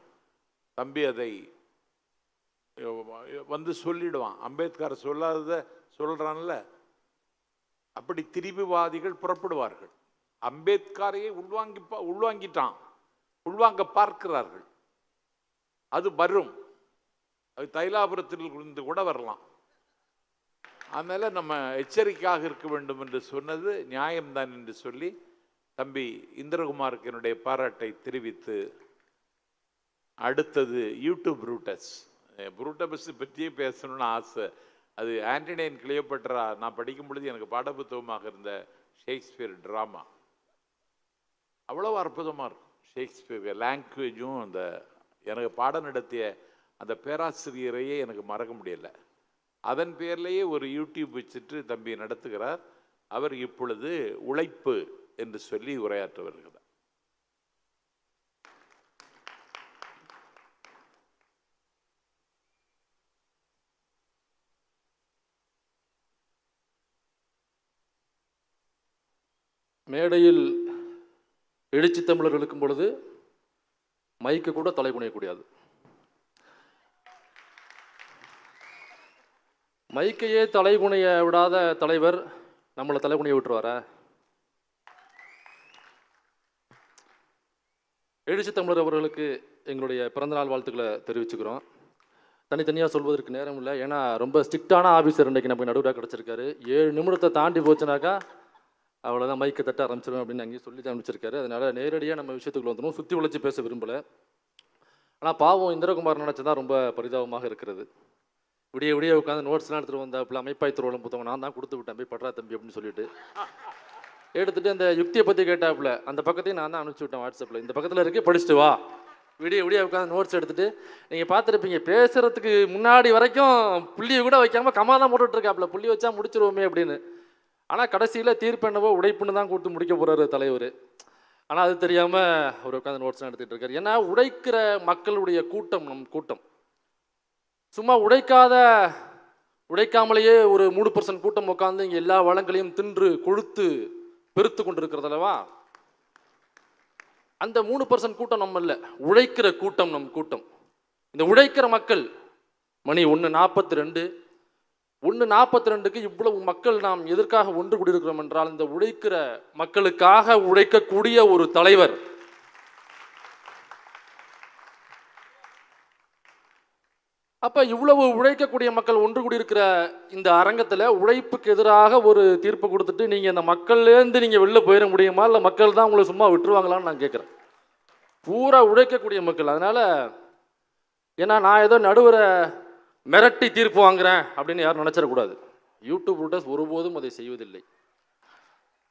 தம்பி அதை வந்து சொல்லிடுவான். அம்பேத்கர் சொல்லாதத சொல்றான்ல, அப்படி திரிபுவாதிகள் புறப்படுவார்கள். அம்பேத்கரையே உள்வாங்க பார்க்கிறார்கள். அது வரும், அது தைலாபுரத்தில் இருந்து கூட வரலாம். அதனால நம்ம எச்சரிக்கையாக இருக்க வேண்டும் என்று சொன்னது நியாயம்தான் என்று சொல்லி தம்பி இந்திரகுமாருக்கு என்னுடைய பாராட்டை தெரிவித்து, அடுத்தது யூடியூப் புரூட்டஸ் பற்றியே பேசணும்னு ஆசை. அது ஆண்டனி அண்ட் கிளியோபட்ரா நான் படிக்கும் பொழுது எனக்கு பாடப்புத்தகமாக இருந்த ஷேக்ஸ்பியர் ட்ராமா அவ்வளோ அற்புதமாக இருக்கும். ஷேக்ஸ்பியர் லாங்குவேஜும் அந்த எனக்கு பாடம் நடத்திய அந்த பேராசிரியரையே எனக்கு மறக்க முடியலை. அதன் பேர்லேயே ஒரு யூடியூப் வச்சுட்டு தம்பி நடத்துகிறார். அவர் இப்பொழுது உழைப்பு என்று சொல்லி உரையாற்ற வருகிறார். மேடையில் எழுச்சி தமிழர் இருக்கும் பொழுது மைக்கு கூட தலை குனியக்கூடாது. மைக்கையே தலைகுனிய விடாத தலைவர் நம்மளை தலைகுனிய விட்டுருவாரா? எழுச்சி தமிழர் அவர்களுக்கு எங்களுடைய பிறந்தநாள் வாழ்த்துக்களை தெரிவிச்சுக்கிறோம். தனித்தனியாக சொல்வதற்கு நேரம் இல்லை, ஏன்னா ரொம்ப ஸ்ட்ரிக்டான ஆஃபீஸர் இன்றைக்கி நம்ம நடுவராக கிடச்சிருக்காரு. 7 நிமிடத்தை தாண்டி போச்சுனாக்கா அவ்வளோதான், மைக்கை தட்ட ஆரம்பிச்சிடும் அப்படின்னு அங்கேயும் சொல்லி ஆரம்பிச்சிருக்காரு. அதனால் நேரடியாக நம்ம விஷயத்துக்குள்ள வந்துடும், சுற்றி உழைச்சி பேச விரும்பலை. ஆனால் பாவம் இந்திரகுமார் நினச்சதான் ரொம்ப பரிதாபமாக இருக்கிறது. விடிய விடிய உட்காந்து நோட்ஸ்லாம் எடுத்துகிட்டு வந்தாப்புல அமைப்பாய் திருவள்ளம் புத்தகம் நான் தான் கொடுத்து விட்டேன், போய் பட்றா தம்பி அப்படின்னு சொல்லிட்டு எடுத்துகிட்டு அந்த யுக்தியை பற்றி கேட்டாப்புல அந்த பக்கத்தையும் நான் தான் அனுப்பிச்சி விட்டேன் வாட்ஸ்அப்பில், இந்த பக்கத்தில் இருக்கு படிச்சுட்டு வா. விடிய விடிய உட்காந்து நோட்ஸ் எடுத்துகிட்டு நீங்கள் பார்த்துருப்பீங்க, பேசுகிறதுக்கு முன்னாடி வரைக்கும் புள்ளியை கூட வைக்காமல் கமா தான் போட்டுட்ருக்காப்புல, புள்ளி வச்சா முடிச்சிருவோமே அப்படின்னு. ஆனால் கடைசியில் தீர்ப்பு என்னவோ உடைப்புன்னு தான் கொடுத்து முடிக்க போகிறாரு தலைவர். ஆனால் அது தெரியாமல் அவர் உட்காந்து நோட்ஸ்லாம் எடுத்துகிட்டு இருக்காரு. ஏன்னா உடைக்கிற மக்களுடைய கூட்டம் நம் கூட்டம். சும்மா உடைக்காமலேயே ஒரு 3% கூட்டம் உட்காந்து இங்கே எல்லா வளங்களையும் தின்று கொழுத்து பெருத்து கொண்டிருக்கிறதல்லவா, அந்த 3% கூட்டம் நம்ம இல்லை, உழைக்கிற கூட்டம் நம் கூட்டம். இந்த உழைக்கிற மக்கள் மணி 1:42 இவ்வளவு மக்கள் நாம் எதற்காக ஒன்று கூடியிருக்கிறோம் என்றால், இந்த உழைக்கிற மக்களுக்காக உழைக்கக்கூடிய ஒரு தலைவர். அப்ப இவ்வளவு உழைக்கக்கூடிய மக்கள் ஒன்று கூடியிருக்கிற இந்த அரங்கத்தில் உழைப்புக்கு எதிராக ஒரு தீர்ப்பு கொடுத்துட்டு நீங்க இந்த மக்கள்லேருந்து நீங்க வெளில போயிட முடியுமா, இல்லை மக்கள் தான் உங்களை சும்மா விட்டுருவாங்களான்னு நான் கேட்குறேன். பூரா உழைக்கக்கூடிய மக்கள். அதனால ஏன்னா நான் ஏதோ நடுவரை மிரட்டி தீர்ப்பு வாங்குறேன் அப்படின்னு யாரும் நினைச்சிடக்கூடாது. யூடியூப் ரூட்டர்ஸ் ஒருபோதும் அதை செய்வதில்லை.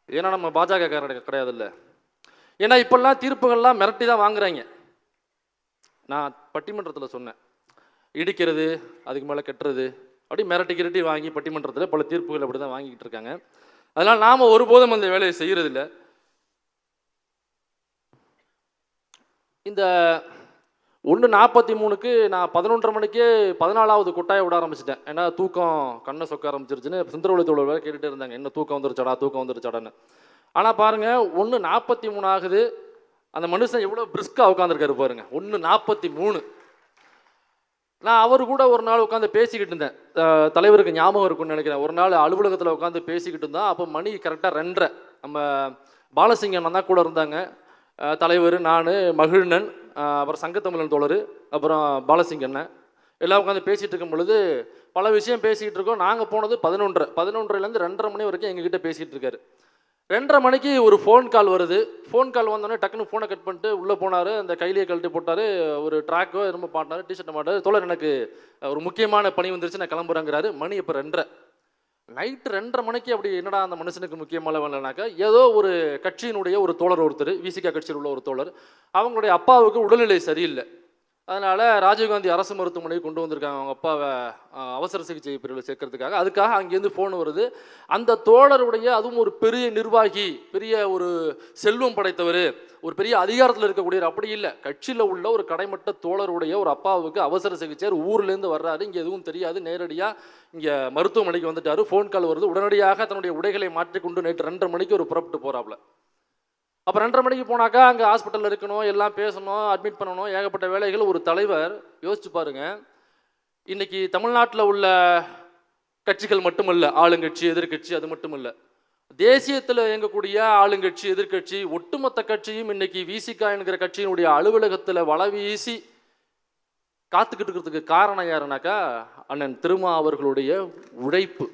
ஏன்னா நம்ம பாஜக கிடையாது இல்லை. ஏன்னா இப்பெல்லாம் தீர்ப்புகள்லாம் மிரட்டி தான் வாங்குறாங்க. நான் பட்டிமன்றத்தில் சொன்னேன், இடிக்கிறது அதுக்கு மேலே கட்டுறது அப்படி மிரட்டி வாங்கி பட்டிமன்றத்தில் பல தீர்ப்புகள் அப்படி தான் வாங்கிக்கிட்டு இருக்காங்க. அதனால் நாம் ஒருபோதும் அந்த வேலையை செய்கிறதில்லை. இந்த 1:43 நான் 11:30 மணிக்கே 14வது கொட்டாயை விட ஆரம்பிச்சிட்டேன். ஏன்னா தூக்கம் கண்ணை சொக்க ஆரம்பிச்சிருச்சுன்னு சுந்தரவழி தோழர் வேறு கேட்டுகிட்டே இருந்தாங்க, என்ன தூக்கம் வந்துருச்சாடான்னு. ஆனால் பாருங்கள் 1:43 ஆகுது, அந்த மனுஷன் எவ்வளோ பிரிஸ்காக உட்காந்துருக்காரு பாருங்க. 1:43. நான் அவர் கூட ஒரு நாள் உட்காந்து பேசிக்கிட்டு இருந்தேன், தலைவருக்கு ஞாபகம் இருக்குன்னு நினைக்கிறேன். ஒரு நாள் அலுவலகத்தில் உட்காந்து பேசிக்கிட்டு இருந்தோம். அப்போ மணி கரெக்டாக 2:30. நம்ம பாலசிங்கன் தான் கூட இருந்தாங்க, தலைவர், நான், மகிழ்நன், அப்புறம் சங்கத்தமிழன் தோழர், அப்புறம் பாலசிங்கண்ண எல்லாம் உட்காந்து பேசிகிட்டு இருக்கும் பொழுது பல விஷயம் பேசிக்கிட்டு இருக்கோம். நாங்கள் போனது 11:30லேருந்து 2:30 மணி வரைக்கும் எங்ககிட்ட பேசிகிட்டு இருக்காரு. 2:30 மணிக்கு ஒரு ஃபோன் கால் வருது. ஃபோன் கால் வந்தோடனே டக்குன்னு ஃபோனை கட் பண்ணிட்டு உள்ளே போனார். அந்த கையிலேயே கழட்டி போட்டார், ஒரு ட்ராக்கோ ரொம்ப பாட்டினார், டிஷர்ட்டை மாட்டார். தோழர் எனக்கு ஒரு முக்கியமான பணி வந்துருச்சு, நான் கிளம்புறேங்கிறாரு. மணி இப்போ 2:30. நைட்டு 2:30 மணிக்கு அப்படி என்னடா அந்த மனுஷனுக்கு முக்கியமான வேலைனாக்கா, ஏதோ ஒரு கட்சியினுடைய ஒரு தோழர் ஒருத்தர், விசிகா கட்சியில் உள்ள ஒரு தோழர், அவங்களுடைய அப்பாவுக்கு உடல்நிலை சரியில்லை. அதனால் ராஜீவ்காந்தி அரசு மருத்துவமனையை கொண்டு வந்திருக்காங்க அவங்க அப்பாவை அவசர சிகிச்சை பிரிவில் சேர்க்கறதுக்காக. அதுக்காக அங்கேருந்து ஃபோன் வருது. அந்த தோழருடைய, அதுவும் ஒரு பெரிய நிர்வாகி, பெரிய ஒரு செல்வம் படைத்தவர், ஒரு பெரிய அதிகாரத்தில் இருக்கக்கூடியவர், அப்படி இல்லை, கட்சியில் உள்ள ஒரு கடைமட்ட தோழருடைய ஒரு அப்பாவுக்கு அவசர சிகிச்சை, ஊர்லேருந்து வர்றாரு, இங்கே எதுவும் தெரியாது, நேரடியாக இங்கே மருத்துவமனைக்கு வந்துட்டார். ஃபோன் கால் வருது. உடனடியாக தன்னுடைய உடைகளை மாற்றிக்கொண்டு நைட்டு 2:30 மணிக்கு ஒரு புறப்பட்டு போகிறாப்புல. அப்போ 2:30 மணிக்கு போனாக்கா அங்கே ஹாஸ்பிட்டலில் இருக்கணும், எல்லாம் பேசணும், அட்மிட் பண்ணணும், ஏகப்பட்ட வேலைகள். ஒரு தலைவர் யோசிச்சு பாருங்க, இன்னைக்கு தமிழ்நாட்டில் உள்ள கட்சிகள் மட்டுமல்ல, ஆளுங்கட்சி எதிர்கட்சி அது மட்டுமல்ல, தேசியத்தில் இயங்கக்கூடிய ஆளுங்கட்சி எதிர்கட்சி ஒட்டுமொத்த கட்சியும் இன்னைக்கு விசிகா என்கிற கட்சியினுடைய அலுவலகத்தில் வலை வீசி காத்துக்கிட்டு இருக்கிறதுக்கு காரணம் யாருனாக்கா அண்ணன் திருமா அவர்களுடைய உழைப்பு.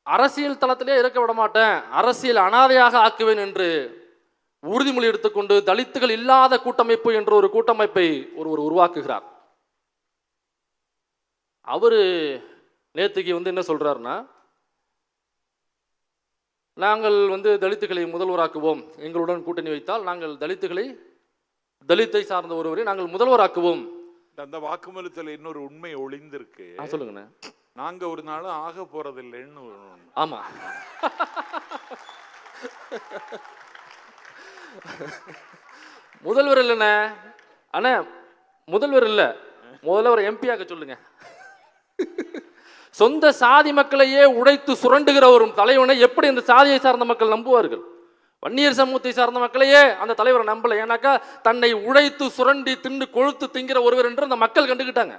அரசியல் தளத்திலே இருக்க விட மாட்டேன், அரசியல் அனாதையாக ஆக்குவேன் என்று உறுதிமொழி எடுத்துக்கொண்டு தலித்துகள் இல்லாத கூட்டமைப்பு என்ற ஒரு கூட்டமைப்பை ஒருவர் உருவாக்குகிறார். அவரு நேத்துக்கு என்ன சொல்றாருன்னா, நாங்கள் தலித்துகளை முதல்வராக்குவோம், எங்களுடன் கூட்டணி வைத்தால் நாங்கள் தலித்தை சார்ந்த ஒருவரை நாங்கள் முதல்வராக்குவோம். அந்த வாக்குமூலத்தில் இன்னொரு உண்மை ஒளிந்திருக்கு. சொல்லுங்கண்ணே. நாங்க ஒரு நாளும் ஆக போறதில்லைன்னு. ஆமா, முதல்வர் இல்லைண்ணே. அண்ணே முதல்வர் இல்லை, முதல்வர் எம்பி ஆக்க சொல்லுங்க. சொந்த சாதி மக்களையே உடைத்து சுரண்டுகிற ஒரு தலைவனை எப்படி இந்த சாதியை சார்ந்த மக்கள் நம்புவார்கள்? வன்னியர் சமூகத்தை சார்ந்த மக்களையே அந்த தலைவரை நம்பல. ஏன்னாக்கா தன்னை உழைத்து சுரண்டி தின்னு கொழுத்து திங்கிற ஒருவர் என்று அந்த மக்கள் கண்டுக்கிட்டாங்க.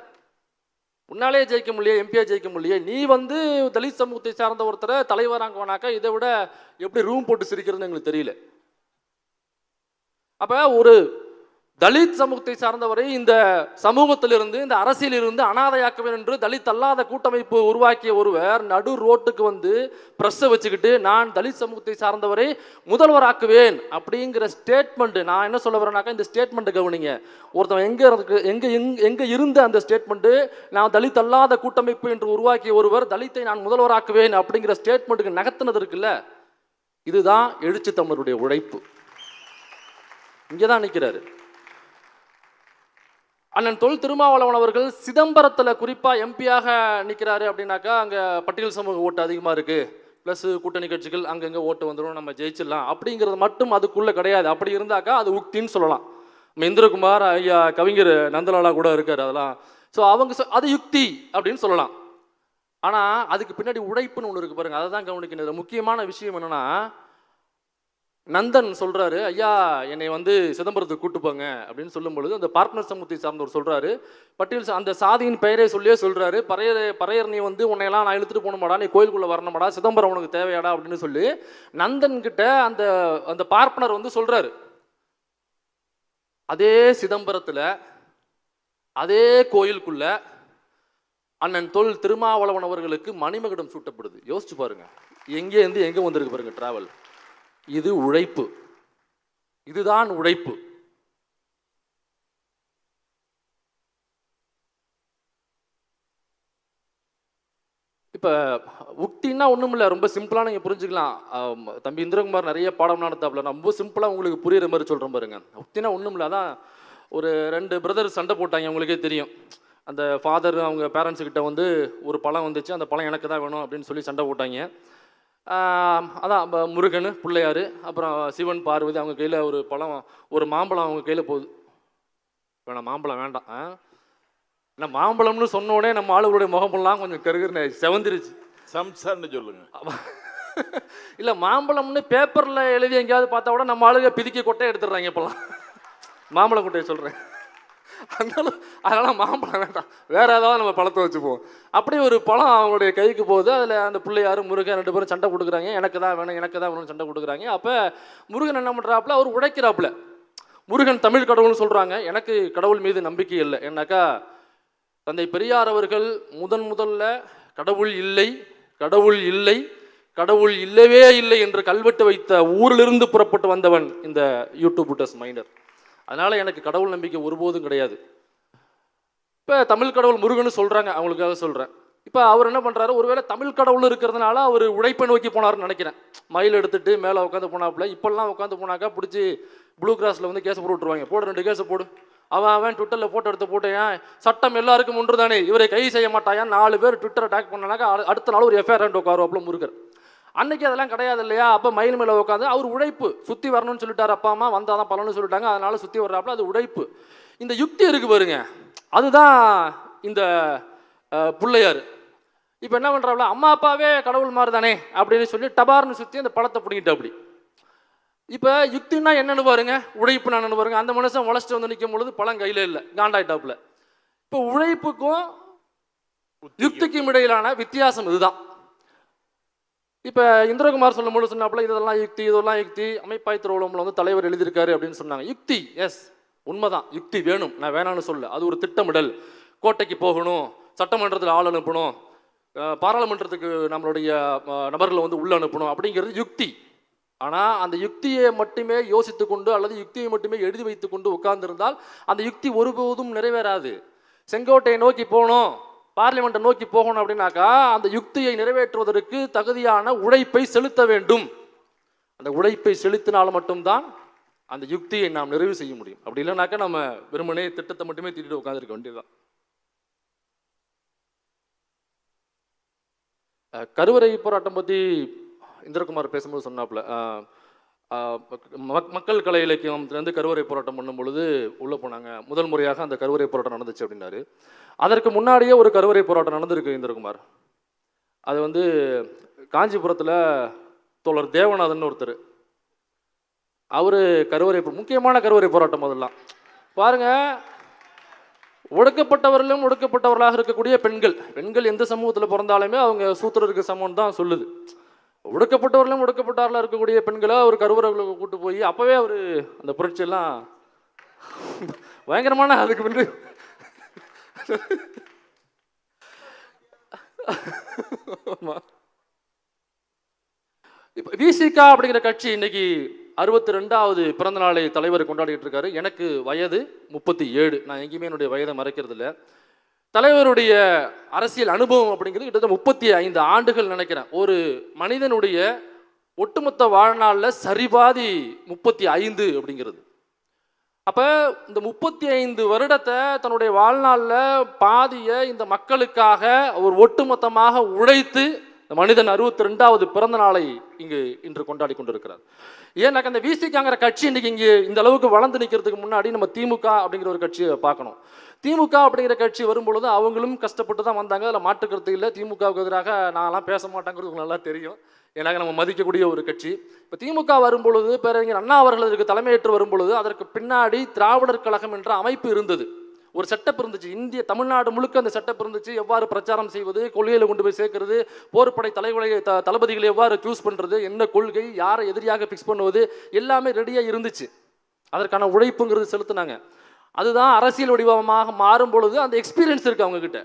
உன்னாலே ஜெயிக்க முடியல, எம்பியா ஜெயிக்க முடியல, நீ வந்து தலித் சமூகத்தை சார்ந்த ஒருத்தரை தலைவராங்கனாக்கா இதை விட எப்படி ரூம் போட்டு சிரிக்கிறதுன்னு எங்களுக்கு தெரியல. அப்ப ஒரு தலித் சமூகத்தை சார்ந்தவரை இந்த சமூகத்திலிருந்து இந்த அரசியலிருந்து அனாதையாக்குவேன் என்று தலித் அல்லாத கூட்டமைப்பு உருவாக்கிய ஒருவர் நடு ரோட்டுக்கு வந்து பிரஸ்ஸை வச்சுக்கிட்டு நான் தலித் சமூகத்தை சார்ந்தவரை முதல்வராக்குவேன் அப்படிங்கிற ஸ்டேட்மெண்ட். நான் என்ன சொல்ல வரேனாக்கா, இந்த ஸ்டேட்மெண்ட் கவனிங்க. ஒருத்தன் எங்க இருந்த அந்த ஸ்டேட்மெண்ட், நான் தலித் அல்லாத கூட்டமைப்பு என்று உருவாக்கிய ஒருவர் தலித்தை நான் முதல்வராக்குவேன் அப்படிங்கிற ஸ்டேட்மெண்ட்டுக்கு நகர்த்தினது இருக்குல்ல, இதுதான் எழுச்சி தமிழருடைய உழைப்பு. இங்கதான் நிற்கிறாரு அண்ணன் தொல் திருமாவளவன் அவர்கள். சிதம்பரத்தில் குறிப்பாக எம்பியாக நிற்கிறாரு அப்படின்னாக்கா அங்கே பட்டியல் சமூக ஓட்டு அதிகமாக இருக்குது, ப்ளஸ் கூட்டணி கட்சிகள் அங்கங்கே ஓட்டு வந்துடும், நம்ம ஜெயிச்சிடலாம் அப்படிங்கிறது மட்டும் அதுக்குள்ளே கிடையாது. அப்படி இருந்தாக்கா அது உக்தின்னு சொல்லலாம். நம்ம இந்திரகுமார் ஐயா கவிஞர் நந்தலாலா கூட இருக்கார் அதெல்லாம். ஸோ அவங்க அது யுக்தி அப்படின்னு சொல்லலாம். ஆனால் அதுக்கு பின்னாடி உழைப்புன்னு ஒன்று இருக்குது பாருங்கள், அதை தான் கவனிக்கணும். முக்கியமான விஷயம் என்னென்னா, நந்தன் சொல்றாரு, ஐயா என்னை வந்து சிதம்பரத்துக்கு கூட்டு போங்க அப்படின்னு சொல்லும் பொழுது அந்த பார்ட்னர் சமூகத்தை சார்ந்தவர் சொல்றாரு, பட்டியல் அந்த சாதியின் பெயரை சொல்லியே சொல்றாரு, பறையர் நீ வந்து உன்னையெல்லாம் நான் இழுத்துட்டு போகணுமாடா, நீ கோயிலுக்குள்ள வரணுமாடா, சிதம்பரம் உனக்கு தேவையாடா அப்படின்னு சொல்லி நந்தன் கிட்ட அந்த அந்த பார்ப்பனர் வந்து சொல்றாரு. அதே சிதம்பரத்துல அதே கோயிலுக்குள்ள அண்ணன் தொல் திருமாவளவன் அவர்களுக்கு மணிமகுடம் சூட்டப்படுது. யோசிச்சு பாருங்க, எங்கே இருந்து எங்க வந்திருக்கு பாருங்க டிராவல். இது உழைப்பு, இதுதான் உழைப்பு. இப்போ உக்தின்னா ஒன்றும் இல்லை, ரொம்ப சிம்பிளாக நீங்கள் புரிஞ்சுக்கலாம். தம்பி இந்திரகுமார் நிறைய பாடம் நடத்தாப்புல, நான் ரொம்ப சிம்பிளாக உங்களுக்கு புரியுற மாதிரி சொல்கிறேன் பாருங்க. உக்தினா ஒன்றும் இல்லை, அதான் ஒரு 2 பிரதர் சண்டை போட்டாங்க, உங்களுக்கே தெரியும். அந்த ஃபாதர் அவங்க பேரண்ட்ஸுக்கிட்ட வந்து ஒரு பழம் வந்துச்சு, அந்த பழம் எனக்கு தான் வேணும் அப்படின்னு சொல்லி சண்டை போட்டாங்க. அதான் முருகன் பிள்ளையார் அப்புறம் சிவன் பார்வதி அவங்க கையில் ஒரு பழம், ஒரு மாம்பழம் அவங்க கையில் போகுது. வேணாம் மாம்பழம் வேண்டாம், ஏன்னா மாம்பழம்னு சொன்னோடனே நம்ம ஆளுகளுடைய முகமெல்லாம் கொஞ்சம் கருகருன்னு செவந்திருச்சு. சம்சார்னு சொல்லுங்க. இல்லை மாம்பழம்னு பேப்பரில் எழுதி எங்கேயாவது பார்த்தா கூட நம்ம ஆளுங்க பிதிக்கி கொட்டையை எடுத்துடுறாங்க இப்போல்லாம். மாம்பழம் கொட்டையை சொல்கிறேன். அதனால மாம்பழம் வேண்டாம், வேற ஏதாவது நம்ம பழத்தை வச்சுப்போம். அப்படி ஒரு பழம் அவங்களுடைய கைக்கு போகுது. அதில் அந்த பிள்ளையாரு முருகன் 2 பேரும் சண்டை கொடுக்குறாங்க, எனக்கு தான் வேணும் எனக்கு தான் வேணும்னு சண்டை கொடுக்குறாங்க. அப்போ முருகன் என்ன பண்ணுறாப்புல, அவர் உழைக்கிறாப்புல. முருகன் தமிழ் கடவுள்னு சொல்கிறாங்க, எனக்கு கடவுள் மீது நம்பிக்கை இல்லை. ஏன்னாக்கா தந்தை பெரியார் அவர்கள் முதல்ல கடவுள் இல்லை கடவுள் இல்லை கடவுள் இல்லவே இல்லை என்று கல்வெட்டு வைத்த ஊரிலிருந்து புறப்பட்டு வந்தவன் இந்த யூடியூபர்ஸ் மைனர். அதனால எனக்கு கடவுள் நம்பிக்கை ஒருபோதும் கிடையாது. இப்போ தமிழ் கடவுள் முருகன் சொல்றாங்க, அவங்களுக்காக சொல்றேன். இப்போ அவர் என்ன பண்றாரு, ஒருவேளை தமிழ் கடவுள் இருக்கிறதுனால அவர் உழைப்பை நோக்கி போனார்னு நினைக்கிறேன். மயில் எடுத்துட்டு மேலே உட்காந்து போனாப்புல. இப்பெல்லாம் உட்காந்து போனாக்கா பிடிச்சி ப்ளூ கிராஸ்ல வந்து கேஸ் போட்டு விட்டுருவாங்க. போடு 2 கேஸை போடு. அவன் ட்விட்டரில் ஃபோட்டோ எடுத்து போட்டேன், சட்டம் எல்லாருக்கும் ஒன்று தானே, இவரை கைது செய்ய மாட்டாயான் 4 பேர் ட்விட்டர் அட்டாக் பண்ணாக்கா அடுத்த நாள் ஒரு எஃப்ஐஆர் உட்காருவாப்புல முருகர். அன்னைக்கு அதெல்லாம் கிடையாது இல்லையா. அப்போ மயில் மேலே உட்காந்து அவர் உழைப்பு, சுற்றி வரணும்னு சொல்லிட்டார் அப்பா அம்மா, வந்தாதான் பலன்னு சொல்லிட்டாங்க, அதனால சுற்றி வர்றாப்புல, அது உழைப்பு. இந்த யுக்தி இருக்கு பாருங்க, அதுதான் இந்த பிள்ளையார். இப்போ என்ன பண்ணுறாப்புல, அம்மா அப்பாவே கடவுள் மாதிரி தானே அப்படின்னு சொல்லி டபார்னு சுற்றி அந்த பழத்தை பிடிக்கிட்டு அப்படி. இப்போ யுக்தின்னா என்னன்னு பாருங்க, உழைப்பு என்னன்னு பாருங்க. அந்த மனுஷன் உழைச்சிட்டு வந்து நிற்கும் பொழுது பழம் கையில் இல்லை, காண்டாயிட்டாப்புல. இப்போ உழைப்புக்கும் யுக்திக்கும் இடையிலான வித்தியாசம் இதுதான். இப்போ இந்திரகுமார் சொல்லும் போது சொன்னாப்புல, இதெல்லாம் யுக்தி அமைப்பாய் திருவள்ளம்ல வந்து தலைவர் எழுதியிருக்காரு அப்படின்னு சொன்னாங்க. யுக்தி எஸ் உண்மைதான், யுக்தி வேணும், நான் வேணான்னு சொல்ல. அது ஒரு திட்டமிடல். கோட்டைக்கு போகணும், சட்டமன்றத்தில் ஆள் அனுப்பணும், பாராளுமன்றத்துக்கு நம்மளுடைய நபர்களை வந்து உள்ள அனுப்பணும் அப்படிங்கிறது யுக்தி. ஆனால் அந்த யுக்தியை மட்டுமே யோசித்து கொண்டு அல்லது யுக்தியை மட்டுமே எழுதி வைத்து கொண்டு உட்கார்ந்திருந்தால் அந்த யுக்தி ஒருபோதும் நிறைவேறாது. செங்கோட்டையை நோக்கி போகணும், பார்லிமெண்ட்டை நோக்கி போகணும் அப்படின்னாக்கா அந்த யுக்தியை நிறைவேற்றுவதற்கு தகுதியான உழைப்பை செலுத்த வேண்டும். அந்த உழைப்பை செலுத்தினால் மட்டும்தான் அந்த யுக்தியை நாம் நிறைவு செய்ய முடியும். அப்படி இல்லைனாக்கா நம்ம வெறுமனே திட்டத்தை மட்டுமே தீட்டிட்டு உட்காந்துருக்க வேண்டியதுதான். கருவறை போராட்டம் பற்றி இந்திரகுமார் பேசும்போது சொன்னாப்புல, மக்கள் கலை இலக்கியத்திலேருந்து கருவறை போராட்டம் பண்ணும் பொழுது உள்ளே போனாங்க. முதல் முறையாக அந்த கருவறை போராட்டம் நடந்துச்சு அப்படின்னாரு. அதற்கு முன்னாடியே ஒரு கருவறை போராட்டம் நடந்திருக்கு இந்திரகுமார். அது வந்து காஞ்சிபுரத்தில் தோழர் தேவநாதன் ஒருத்தர், அவர் கருவறை முக்கியமான கருவறை போராட்டம். அதெல்லாம் பாருங்க, ஒடுக்கப்பட்டவர்களும் ஒடுக்கப்பட்டவர்களாக இருக்கக்கூடிய பெண்கள் எந்த சமூகத்தில் பிறந்தாலுமே அவங்க சூத்திரருக்கு சமம் தான் சொல்லுது. ஒடுக்கப்பட்டவர்களும் ஒடுக்கப்பட்டவர்களாக இருக்கக்கூடிய பெண்களை ஒரு கருவறைகளுக்கு கூட்டு போய் அப்பவே அவர் அந்த புரட்சியெல்லாம் பயங்கரமான அதுக்கு பின்பு இப்போ விசிகா அப்படிங்கிற கட்சி இன்னைக்கு 62வது பிறந்த நாளை தலைவர் கொண்டாடிட்டு இருக்காரு. எனக்கு வயது 37. நான் எங்கேயுமே என்னுடைய வயதை மறைக்கிறது இல்லை. தலைவருடைய அரசியல் அனுபவம் அப்படிங்கிறது கிட்டத்தட்ட 35 ஆண்டுகள் நினைக்கிறேன். ஒரு மனிதனுடைய ஒட்டுமொத்த வாழ்நாளில் சரிபாதி 35 அப்படிங்கிறது. அப்போ இந்த 35 வருடத்தை தன்னுடைய வாழ்நாளில் பாதியை இந்த மக்களுக்காக ஒரு ஒட்டுமொத்தமாக உழைத்து இந்த மனிதன் 62வது பிறந்த நாளை இன்று கொண்டாடி கொண்டிருக்கிறார். ஏன்னாக்க அந்த விசிகாங்கிற கட்சி இன்னைக்கு இங்கே இந்த அளவுக்கு வளர்ந்து நிற்கிறதுக்கு முன்னாடி நம்ம திமுக அப்படிங்கிற ஒரு கட்சியை பார்க்கணும். திமுக அப்படிங்கிற கட்சி வரும்பொழுது அவங்களும் கஷ்டப்பட்டு தான் வந்தாங்க, அதில் மாற்றுக்கிறது இல்லை. திமுகவுக்கு எதிராக நான்லாம் பேச மாட்டேங்கிறது நல்லா தெரியும், ஏன்னாக்க நம்ம மதிக்கக்கூடிய ஒரு கட்சி. இப்போ திமுக வரும்பொழுது பேரறிஞர் அண்ணா அவர்கள் இதற்கு தலைமையேற்று வரும்பொழுது அதற்கு பின்னாடி திராவிடர் கழகம் என்ற அமைப்பு இருந்தது. ஒரு செட்டப் இருந்துச்சு, தமிழ்நாடு முழுக்க அந்த செட்டப் இருந்துச்சு. எவ்வாறு பிரச்சாரம் செய்வது, கொள்கையில் கொண்டு போய் சேர்க்கறது, போர்ப்படை தளபதிகளை எவ்வாறு சூஸ் பண்ணுறது, என்ன கொள்கை, யாரை எதிரியாக ஃபிக்ஸ் பண்ணுவது, எல்லாமே ரெடியாக இருந்துச்சு. அதற்கான உழைப்புங்கிறது செலுத்தினாங்க. அதுதான் அரசியல் வடிவமாக மாறும் பொழுது அந்த எக்ஸ்பீரியன்ஸ் இருக்குது அவங்கக்கிட்ட.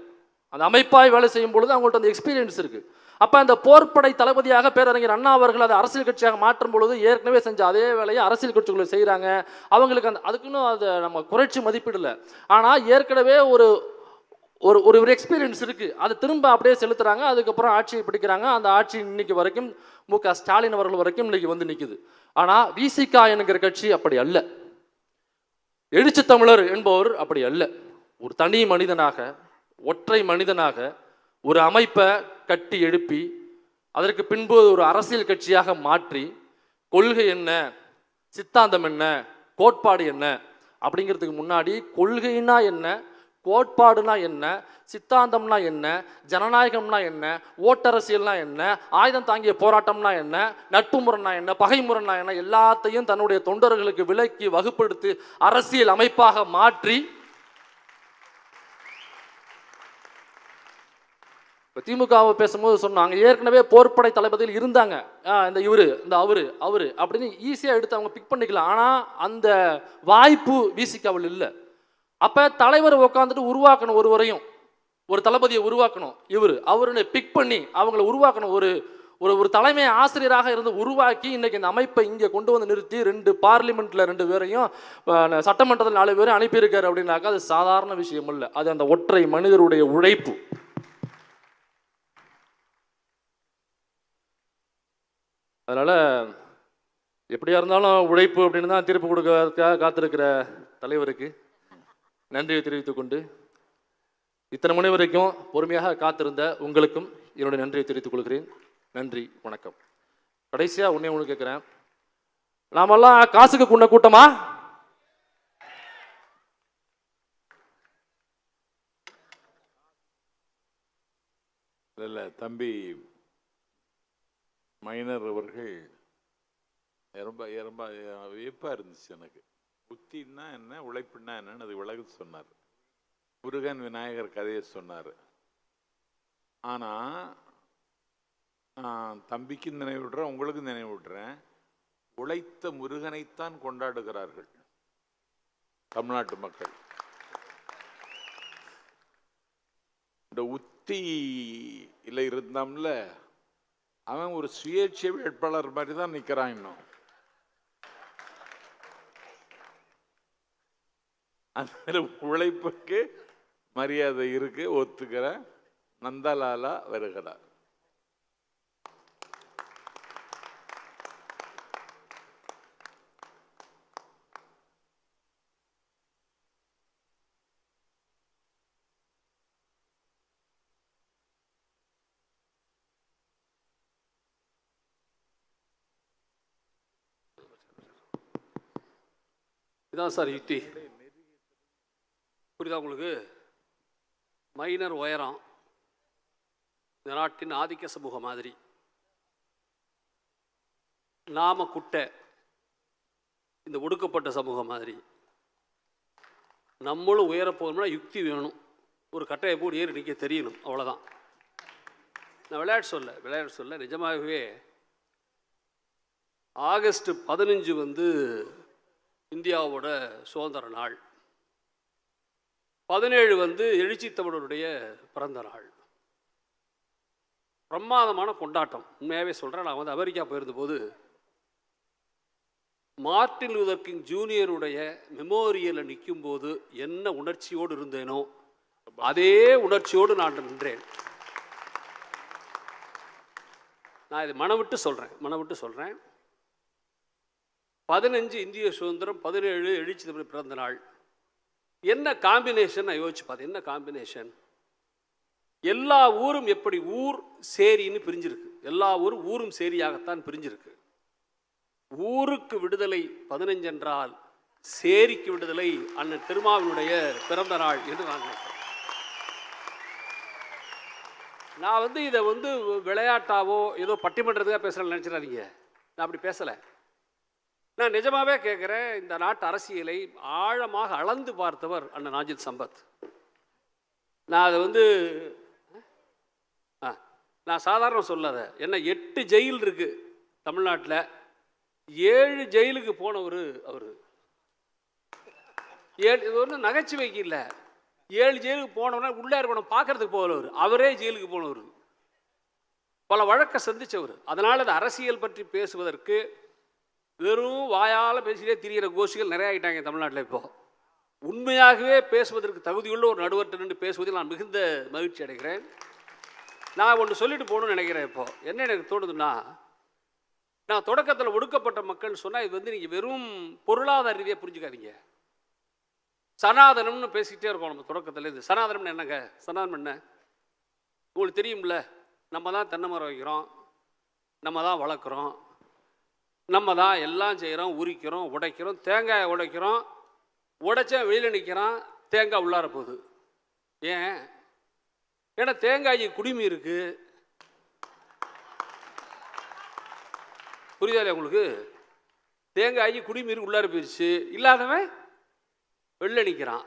அந்த அமைப்பாய் வேலை செய்யும் பொழுது அவங்கள்ட்ட அந்த எக்ஸ்பீரியன்ஸ் இருக்குது. அப்போ அந்த போர்ப்படை தளபதியாக பேரறிஞர் அண்ணா அவர்கள் அதை அரசியல் கட்சியாக மாற்றும் பொழுது ஏற்கனவே செஞ்ச அதே வேலையை அரசியல் கட்சிகளை செய்கிறாங்க. அவங்களுக்கு அதுக்குன்னு அதை நம்ம குறைச்சி மதிப்பிடலை. ஆனால் ஏற்கனவே ஒரு ஒரு எக்ஸ்பீரியன்ஸ் இருக்குது, அதை திரும்ப அப்படியே செலுத்துகிறாங்க. அதுக்கப்புறம் ஆட்சியை பிடிக்கிறாங்க. அந்த ஆட்சி இன்னைக்கு வரைக்கும் மு.க. ஸ்டாலின் அவர்கள் வரைக்கும் இன்னைக்கு வந்து நிற்குது. ஆனால் விசிகா என்கிற கட்சி அப்படி அல்ல. எழுச்சி தமிழர் என்பவர் அப்படி அல்ல. ஒரு தனி மனிதனாக, ஒற்றை மனிதனாக ஒரு அமைப்பை கட்டி எழுப்பி அதற்கு பின்பு ஒரு அரசியல் கட்சியாக மாற்றி கொள்கை என்ன, சித்தாந்தம் என்ன, கோட்பாடு என்ன அப்படிங்கிறதுக்கு முன்னாடி கொள்கைனா என்ன, கோட்பாடுனா என்ன, சித்தாந்தம்னா என்ன, ஜனநாயகம்னா என்ன, ஓட்டரசியல்னா என்ன, ஆயுதம் தாங்கிய போராட்டம்னா என்ன, நட்பு முரண்னா என்ன, பகை முரண்னா என்ன, எல்லாத்தையும் தன்னுடைய தொண்டர்களுக்கு விலக்கி வகுப்படுத்தி அரசியல் அமைப்பாக மாற்றி இப்போ திமுகவை பேசும்போது சொன்னாங்க, ஏற்கனவே போர்ப்படை தளபதியில் இருந்தாங்க, இந்த இவர் இந்த அவரு அப்படின்னு ஈஸியாக எடுத்து அவங்க பிக் பண்ணிக்கலாம். ஆனால் அந்த வாய்ப்பு விசிகாவில் இல்லை. அப்போ தலைவரை உட்காந்துட்டு உருவாக்கணும், ஒரு தளபதியை உருவாக்கணும், அவருன்னு பிக் பண்ணி அவங்கள உருவாக்கணும். ஒரு தலைமை ஆசிரியராக இருந்து உருவாக்கி இன்னைக்கு இந்த அமைப்பை இங்கே கொண்டு வந்து நிறுத்தி 2 பார்லிமெண்ட்டில் 2 பேரையும் சட்டமன்றத்தில் 4 பேரும் அனுப்பியிருக்காரு அப்படின்னாக்கா அது சாதாரண விஷயம் இல்லை. அது அந்த ஒற்றை மனிதருடைய உழைப்பு. அதனால் எப்படியா இருந்தாலும் உழைப்பு அப்படின்னு தான் தீர்ப்பு கொடுக்கறதுக்காக காத்திருக்கிற தலைவருக்கு நன்றியை தெரிவித்துக் கொண்டு இத்தனை மணி வரைக்கும் பொறுமையாக காத்திருந்த உங்களுக்கும் என்னுடைய நன்றியை தெரிவித்துக் கொள்கிறேன். நன்றி, வணக்கம். கடைசியாக ஒன்று கேட்குறேன், நாமெல்லாம் காசுக்கு கொண்ட கூட்டமா? இல்லை தம்பி மைனர் அவர்கள் ரொம்ப ரொம்ப வியப்பாக இருந்துச்சு எனக்கு. புத்தின்னா என்ன, உழைப்புன்னா என்னன்னு அது விலகு சொன்னார். முருகன் விநாயகர் கதையை சொன்னார். ஆனால் நான் தம்பிக்கு நினைவு விடுறேன், உங்களுக்கு நினைவு விடுறேன், உழைத்த முருகனைத்தான் கொண்டாடுகிறார்கள் தமிழ்நாட்டு மக்கள். இந்த உத்தியில் இருந்தாம்ல, அவன் ஒரு சுயேட்சை வேட்பாளர் மாதிரி தான் நிற்கிறான். இன்னும் அந்த உழைப்புக்கு மரியாதை இருக்கு, ஒத்துக்கிற நந்தலாலா வருகிறார். இதான் சார் யுக்தி, புரியுதா உங்களுக்கு? மைனர் உயரம் இந்த நாட்டின் ஆதிக்க சமூக மாதிரி, நாம குட்டை இந்த ஒடுக்கப்பட்ட சமூகம் மாதிரி, நம்மளும் உயரப்போகணும்னா யுக்தி வேணும். ஒரு கட்டையை போட்டு ஏறி நிற்க தெரியணும், அவ்வளோதான். நான் விளையாட்டு சொல்ல நிஜமாகவே ஆகஸ்ட் 15 வந்து இந்தியாவோட சுதந்திர நாள். 17 வந்து எழுச்சி தமிழருடைய பிறந்த நாள். பிரமாதமான கொண்டாட்டம். உண்மையாகவே சொல்கிறேன். நான் வந்து அமெரிக்கா போயிருந்தபோது மார்ட்டின் லூதர் கிங் ஜூனியருடைய மெமோரியலில் நிற்கும்போது என்ன உணர்ச்சியோடு இருந்தேனோ அதே உணர்ச்சியோடு நான் நின்றேன். நான் இதை மனவிட்டு சொல்கிறேன். 15 இந்திய சுதந்திரம், 17 எழுச்சி தமிழ் பிறந்த நாள். என்ன காம்பினேஷன் நான் யோசிச்சு பார்த்தேன். என்ன காம்பினேஷன்? எல்லா ஊரும் எப்படி ஊர் சேரின்னு பிரிஞ்சிருக்கு. எல்லா ஊரும் ஊரும் சேரியாகத்தான் பிரிஞ்சிருக்கு. ஊருக்கு விடுதலை 15 என்றால் சேரிக்கு விடுதலை அண்ணன் திருமாவினுடைய பிறந்த நாள் என்று நான் நினைக்கிறேன். நான் வந்து இதை வந்து விளையாட்டாவோ ஏதோ பட்டிமன்றத்துக்காக பேசுகிறேன்னு நினச்சிடாதீங்க. நான் அப்படி பேசலை. நான் நிஜமாகவே கேட்குறேன். இந்த நாட்டு அரசியலை ஆழமாக அளந்து பார்த்தவர் அண்ணன் நாஞ்சில் சம்பத். நான் அதை வந்து நான் சாதாரண சொல்லாத. என்ன 8 ஜெயில் இருக்குது தமிழ்நாட்டில். 7 ஜெயிலுக்கு போனவர் அவர். 7 இது ஒன்றும் நகைச்சுவைக்கு இல்லை. 7 ஜெயிலுக்கு போனவனா உள்ளே இருக்கணும் பார்க்கறதுக்கு போகலவர். அவரே ஜெயிலுக்கு போனவர். பல வழக்கை சந்தித்தவர். அதனால் இந்த அரசியல் பற்றி பேசுவதற்கு வெறும் வாயால் பேசிட்டே திரிகிற கோஷிகள் நிறைய ஆகிட்டாங்க தமிழ்நாட்டில். இப்போ உண்மையாகவே பேசுவதற்கு தகுதியுள்ள ஒரு நடுவர்கிட்ட நின்று பேசுவதில் நான் மிகுந்த மகிழ்ச்சி அடைகிறேன். நான் ஒன்று சொல்லிட்டு போகணும்னு நினைக்கிறேன். இப்போ என்ன எனக்கு தோணுதுன்னா, நான் தொடக்கத்தில் ஒடுக்கப்பட்ட மக்கள்னு சொன்னால் இது வந்து நீங்கள் வெறும் பொருளாதார ரீதியாக புரிஞ்சுக்காதீங்க. சனாதனம்னு பேசிக்கிட்டே இருக்கோம் நம்ம தொடக்கத்தில். இது சனாதனம்னு என்னங்க? சனாதனம் என்ன உங்களுக்கு தெரியும்ல? நம்ம தான் தென்னை மரம் வைக்கிறோம், நம்ம தான் வளர்க்குறோம், நம்ம தான் எல்லாம் செய்கிறோம், உரிக்கிறோம், உடைக்கிறோம், தேங்காயை உடைக்கிறோம், உடைச்சா வெளியில் நிற்கிறான், தேங்காய் உள்ளார போகுது. ஏன்? ஏன்னா தேங்காய் குடிமி இருக்கு. புரியுதா இல்லையா உங்களுக்கு? தேங்காய் குடிமி இருக்கு, உள்ளார போயிடுச்சு. இல்லாதவன் வெளில நிற்கிறான்.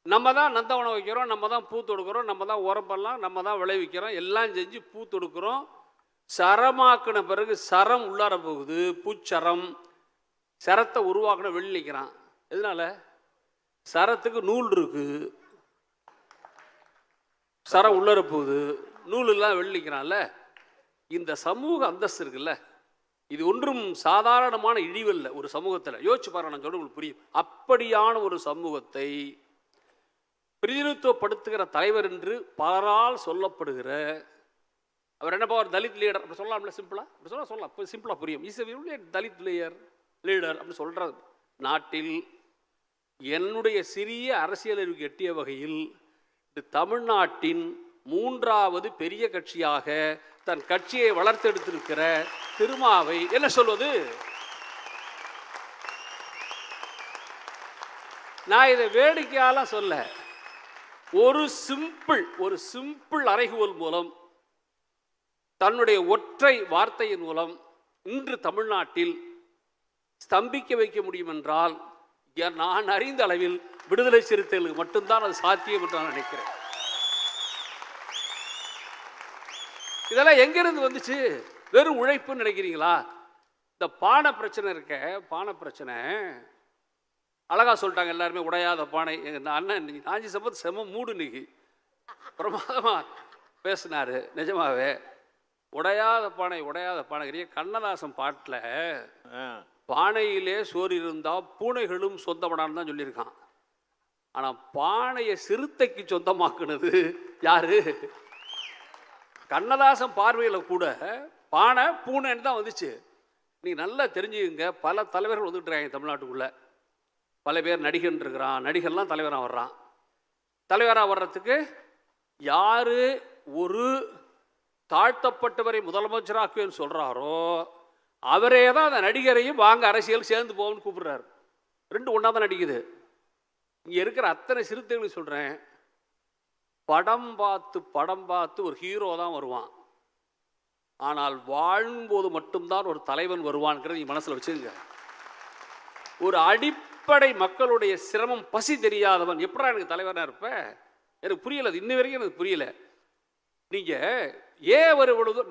நம்ம தான் நந்தவனம் வைக்கிறோம், நம்ம தான் பூ தொடுக்கிறோம், நம்ம தான் உரப்பெல்லாம் நம்ம தான் விளைவிக்கிறோம், எல்லாம் செஞ்சு பூ தொடுக்கிறோம். சரமாக்கின பிறகு சரம் உள்ளார போகுது, பூச்சரம். சரத்தை உருவாக்கின வெளில நிற்கிறான். எதனால? சரத்துக்கு நூல் இருக்கு, சரம் உள்ளார போகுது, நூல் எல்லாம் வெளில நிற்கிறான்ல. இந்த சமூக அந்தஸ்து இருக்குல்ல, இது ஒன்றும் சாதாரணமான இழிவல்ல ஒரு சமூகத்தில். யோசிச்சு பாருங்க, நான் சொல்ல உங்களுக்கு புரியும். அப்படியான ஒரு சமூகத்தை பிரதிநிதித்துவப்படுத்துகிற தலைவர் என்று பலரால் சொல்லப்படுகிற அவர் என்னப்பா ஒரு தலித் லீடர் அப்படி சொல்லலாம்ல? சிம்பிளா அப்படி சொல்லலாம். இப்போ சிம்பிளா புரியும். இஸ் எ தலித் லீடர் அப்படி சொல்ற நாட்டில் என்னுடைய சிறிய அரசியல் அறிவுக்கு எட்டிய வகையில் தமிழ்நாட்டின் 3வது பெரிய கட்சியாக தன் கட்சியை வளர்த்தெடுத்திருக்கிற திருமாவை என்ன சொல்வது? நான் இதை வேடிக்கையால சொல்ல, ஒரு சிம்பிள் அறைகூவல் மூலம், தன்னுடைய ஒற்றை வார்த்தையின் மூலம் இன்று தமிழ்நாட்டில் ஸ்தம்பிக்க வைக்க முடியும் என்றால் நான் அறிந்த அளவில் விடுதலை சிறுத்தைகளுக்கு மட்டும்தான் அது சாத்தியம் என்று நான் நினைக்கிறேன். இதெல்லாம் எங்கிருந்து வந்துச்சு? வெறும் உழைப்புன்னு நினைக்கிறீங்களா? இந்த பானை பிரச்சனை இருக்க, பானை பிரச்சனை அழகா சொல்லிட்டாங்க எல்லாருமே. உடையாத பானை. எங்கள் அண்ணன் நாஞ்சி சம்பத் செம மூடு நிகி பிரமாதமா பேசினாரு. நிஜமாவே உடையாத பானை கண்ணதாசன் பாட்டில் பானையிலே சோறு இருந்தால் பூனைகளும் சொந்தப்படான்னு தான் சொல்லியிருக்கான். ஆனால் பானையை சிறுத்தைக்கு சொந்தமாக்குனது யாரு? கண்ணதாசன் பார்வையில் கூட பானை பூனைன்னு தான் வந்துச்சு. நீங்கள் நல்லா தெரிஞ்சுக்கங்க. பல தலைவர்கள் வந்துட்டுருக்காங்க தமிழ்நாட்டுக்குள்ளே. பல பேர் நடிகன் இருக்கிறான், நடிகர்லாம் தலைவராக வர்றான். தலைவராக வர்றதுக்கு யார் ஒரு தாழ்த்தப்பட்டவரை முதலமைச்சராக்குவேன்னு சொல்கிறாரோ அவரே தான் அந்த நடிகரையும் வாங்க அரசியல் சேர்ந்து போவோம்னு கூப்பிடுறாரு. 2 ஒன்றா தான் நடிக்குது. இங்கே இருக்கிற அத்தனை சிறுத்தைகளும் சொல்கிறேன், படம் பார்த்து ஒரு ஹீரோ தான் வருவான். ஆனால் வாழும்போது மட்டும்தான் ஒரு தலைவன் வருவான்ங்கிறது நீ மனசில் வச்சுங்க. ஒரு அடிப்படை மக்களுடைய சிரமம் பசி தெரியாதவன் எப்படா எனக்கு தலைவராக இருப்ப? எனக்கு புரியல, அது இன்ன வரைக்கும் எனக்கு புரியல. நீங்கள் ஏன்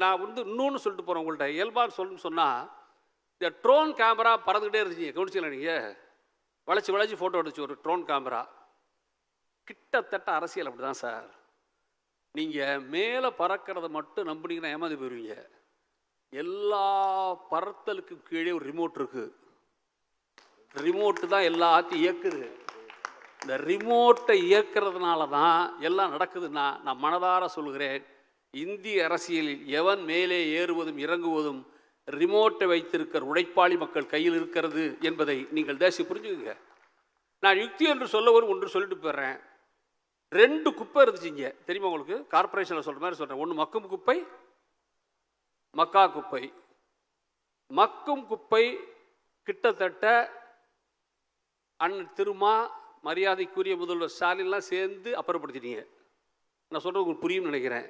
நான் இன்னொன்று சொல்லிட்டு போகிறேன் உங்கள்கிட்ட. இயல்பாக சொல்லணும்னு சொன்னால், இந்த ட்ரோன் கேமரா பறந்துக்கிட்டே இருந்துச்சு, கவனிச்சிங்களா நீங்கள்? வளைச்சி வளைச்சி ஃபோட்டோ எடுச்சு ஒரு ட்ரோன் கேமரா. கிட்டத்தட்ட அரசியல் அப்படி தான் சார். நீங்கள் மேலே பறக்கிறத மட்டும் நம்பினீங்கன்னா ஏமாந்து போயிடுவீங்க. எல்லா பறத்தலுக்கும் கீழே ஒரு ரிமோட் இருக்குது. ரிமோட்டு தான் எல்லாத்தையும் இயக்குது. இந்த ரிமோட்டை இயக்கிறதுனால தான் எல்லாம் நடக்குதுன்னா நான் மனதார சொல்கிறேன், இந்திய அரசியலில் எவன் மேலே ஏறுவதும் இறங்குவதும் ரிமோட்டை வைத்திருக்கிற உழைப்பாளி மக்கள் கையில் இருக்கிறது என்பதை நீங்கள் தேசிய புரிஞ்சுக்குங்க. நான் யுக்தி என்று சொல்ல ஒன்று சொல்லிட்டு போயிடுறேன். 2 குப்பை இருந்துச்சுங்க, தெரியுமா உங்களுக்கு? கார்பரேஷனில் சொல்கிற மாதிரி சொல்கிறேன். ஒன்று மக்கும் குப்பை, மக்கா குப்பை. மக்கும் குப்பை கிட்டத்தட்ட அண்ணன் திருமா, மரியாதைக்குரிய முதல்வர் ஸ்டாலின்லாம் சேர்ந்து அப்புறப்படுத்திட்டீங்க. நான் சொல்கிறது உங்களுக்கு புரியும் நினைக்கிறேன்.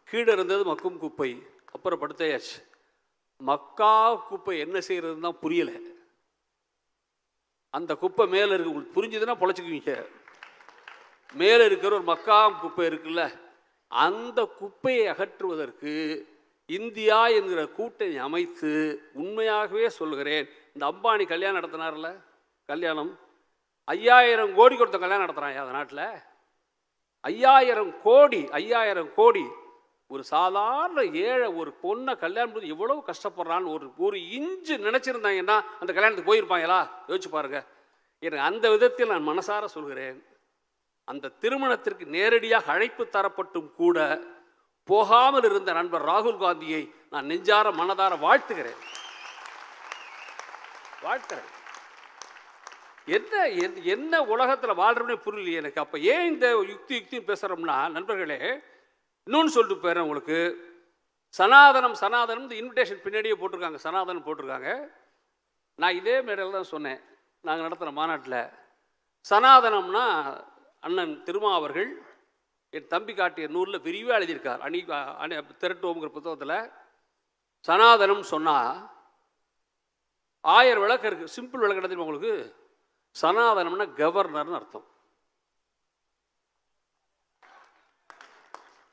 கீழே இருந்தது மக்கும் குப்பை, அப்புறப்படுத்தாச்சு. மக்கா குப்பை என்ன செய்கிறதுன்னு தான் புரியலை. அந்த குப்பை மேலே இருக்கு, உங்களுக்கு புரிஞ்சுதுன்னா பொழைச்சிக்குவீங்க. மேலே இருக்கிற ஒரு மக்கா குப்பை இருக்குல்ல, அந்த குப்பையை அகற்றுவதற்கு இந்தியா என்கிற கூட்டணி அமைத்து, உண்மையாகவே சொல்கிறேன், இந்த அம்பானி கல்யாணம் நடத்தினார்ல, கல்யாணம் 5000 கோடி கொடுத்த கல்யாணம் நடத்துகிறான் அந்த நாட்டில். 5000 கோடி. ஒரு சாதாரண ஏழை ஒரு பொண்ணை கல்யாணம் பண்ணி எவ்வளவு கஷ்டப்படுறான்னு ஒரு இன்ச்சு நினச்சிருந்தாங்கன்னா அந்த கல்யாணத்துக்கு போயிருப்பாங்களா? யோசிச்சு பாருங்க. எனக்கு அந்த விதத்தில் நான் மனசார சொல்கிறேன், அந்த திருமணத்திற்கு நேரடியாக அழைப்பு தரப்பட்டும் கூட போகாமல் இருந்த நண்பர் ராகுல் காந்தியை நான் நெஞ்சார மனதார வாழ்த்துகிறேன். என்ன உலகத்தில் வாழ்றோம்னே புரியலையே எனக்கு. அப்போ ஏன் இந்த யுக்தியும் பேசுகிறோம்னா, நண்பர்களே இன்னொன்று சொல்லிட்டு போயிடுறேன் உங்களுக்கு. சனாதனம் இந்த இன்விடேஷன் பின்னாடியே போட்டிருக்காங்க, சனாதனம் போட்டிருக்காங்க. நான் இதே மேடையில் தான் சொன்னேன், நாங்கள் நடத்துகிற மாநாட்டில். சனாதனம்னா அண்ணன் திருமா அவர்கள் என் தம்பி காட்டிய நூலில் விரிவாக எழுதியிருக்கார். திரட்டுவோங்கிற புத்தகத்தில் சனாதனம் சொன்னால் 1000 விளக்கம் இருக்குது. சிம்பிள் விளக்கம் என்ன தெரியுமா உங்களுக்கு? சனாதனம்னா கவர்னர்னு அர்த்தம்.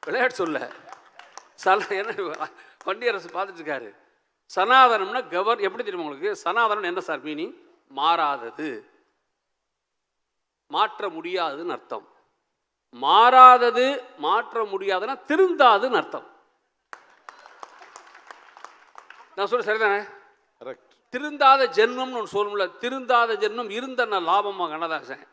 விளையாட்டு சொல்ல என்ன வண்டியரசு பார்த்துட்டு இருக்காரு. சனாதனம்னா எப்படி தெரியுமா உங்களுக்கு? சனாதனம் என்ன சார் மீனிங்? மாறாதது, மாற்ற முடியாதுன்னு அர்த்தம். மாறாதது, மாற்ற முடியாதுன்னா திருந்தாதுன்னு அர்த்தம். நான் சொல்ல சரிதானே? திருந்தாத ஜென்மம்னு ஒன்று சொல்லணும்ல, திருந்தாத ஜென்மம் இருந்த லாபமாக கண்ணதாசன்.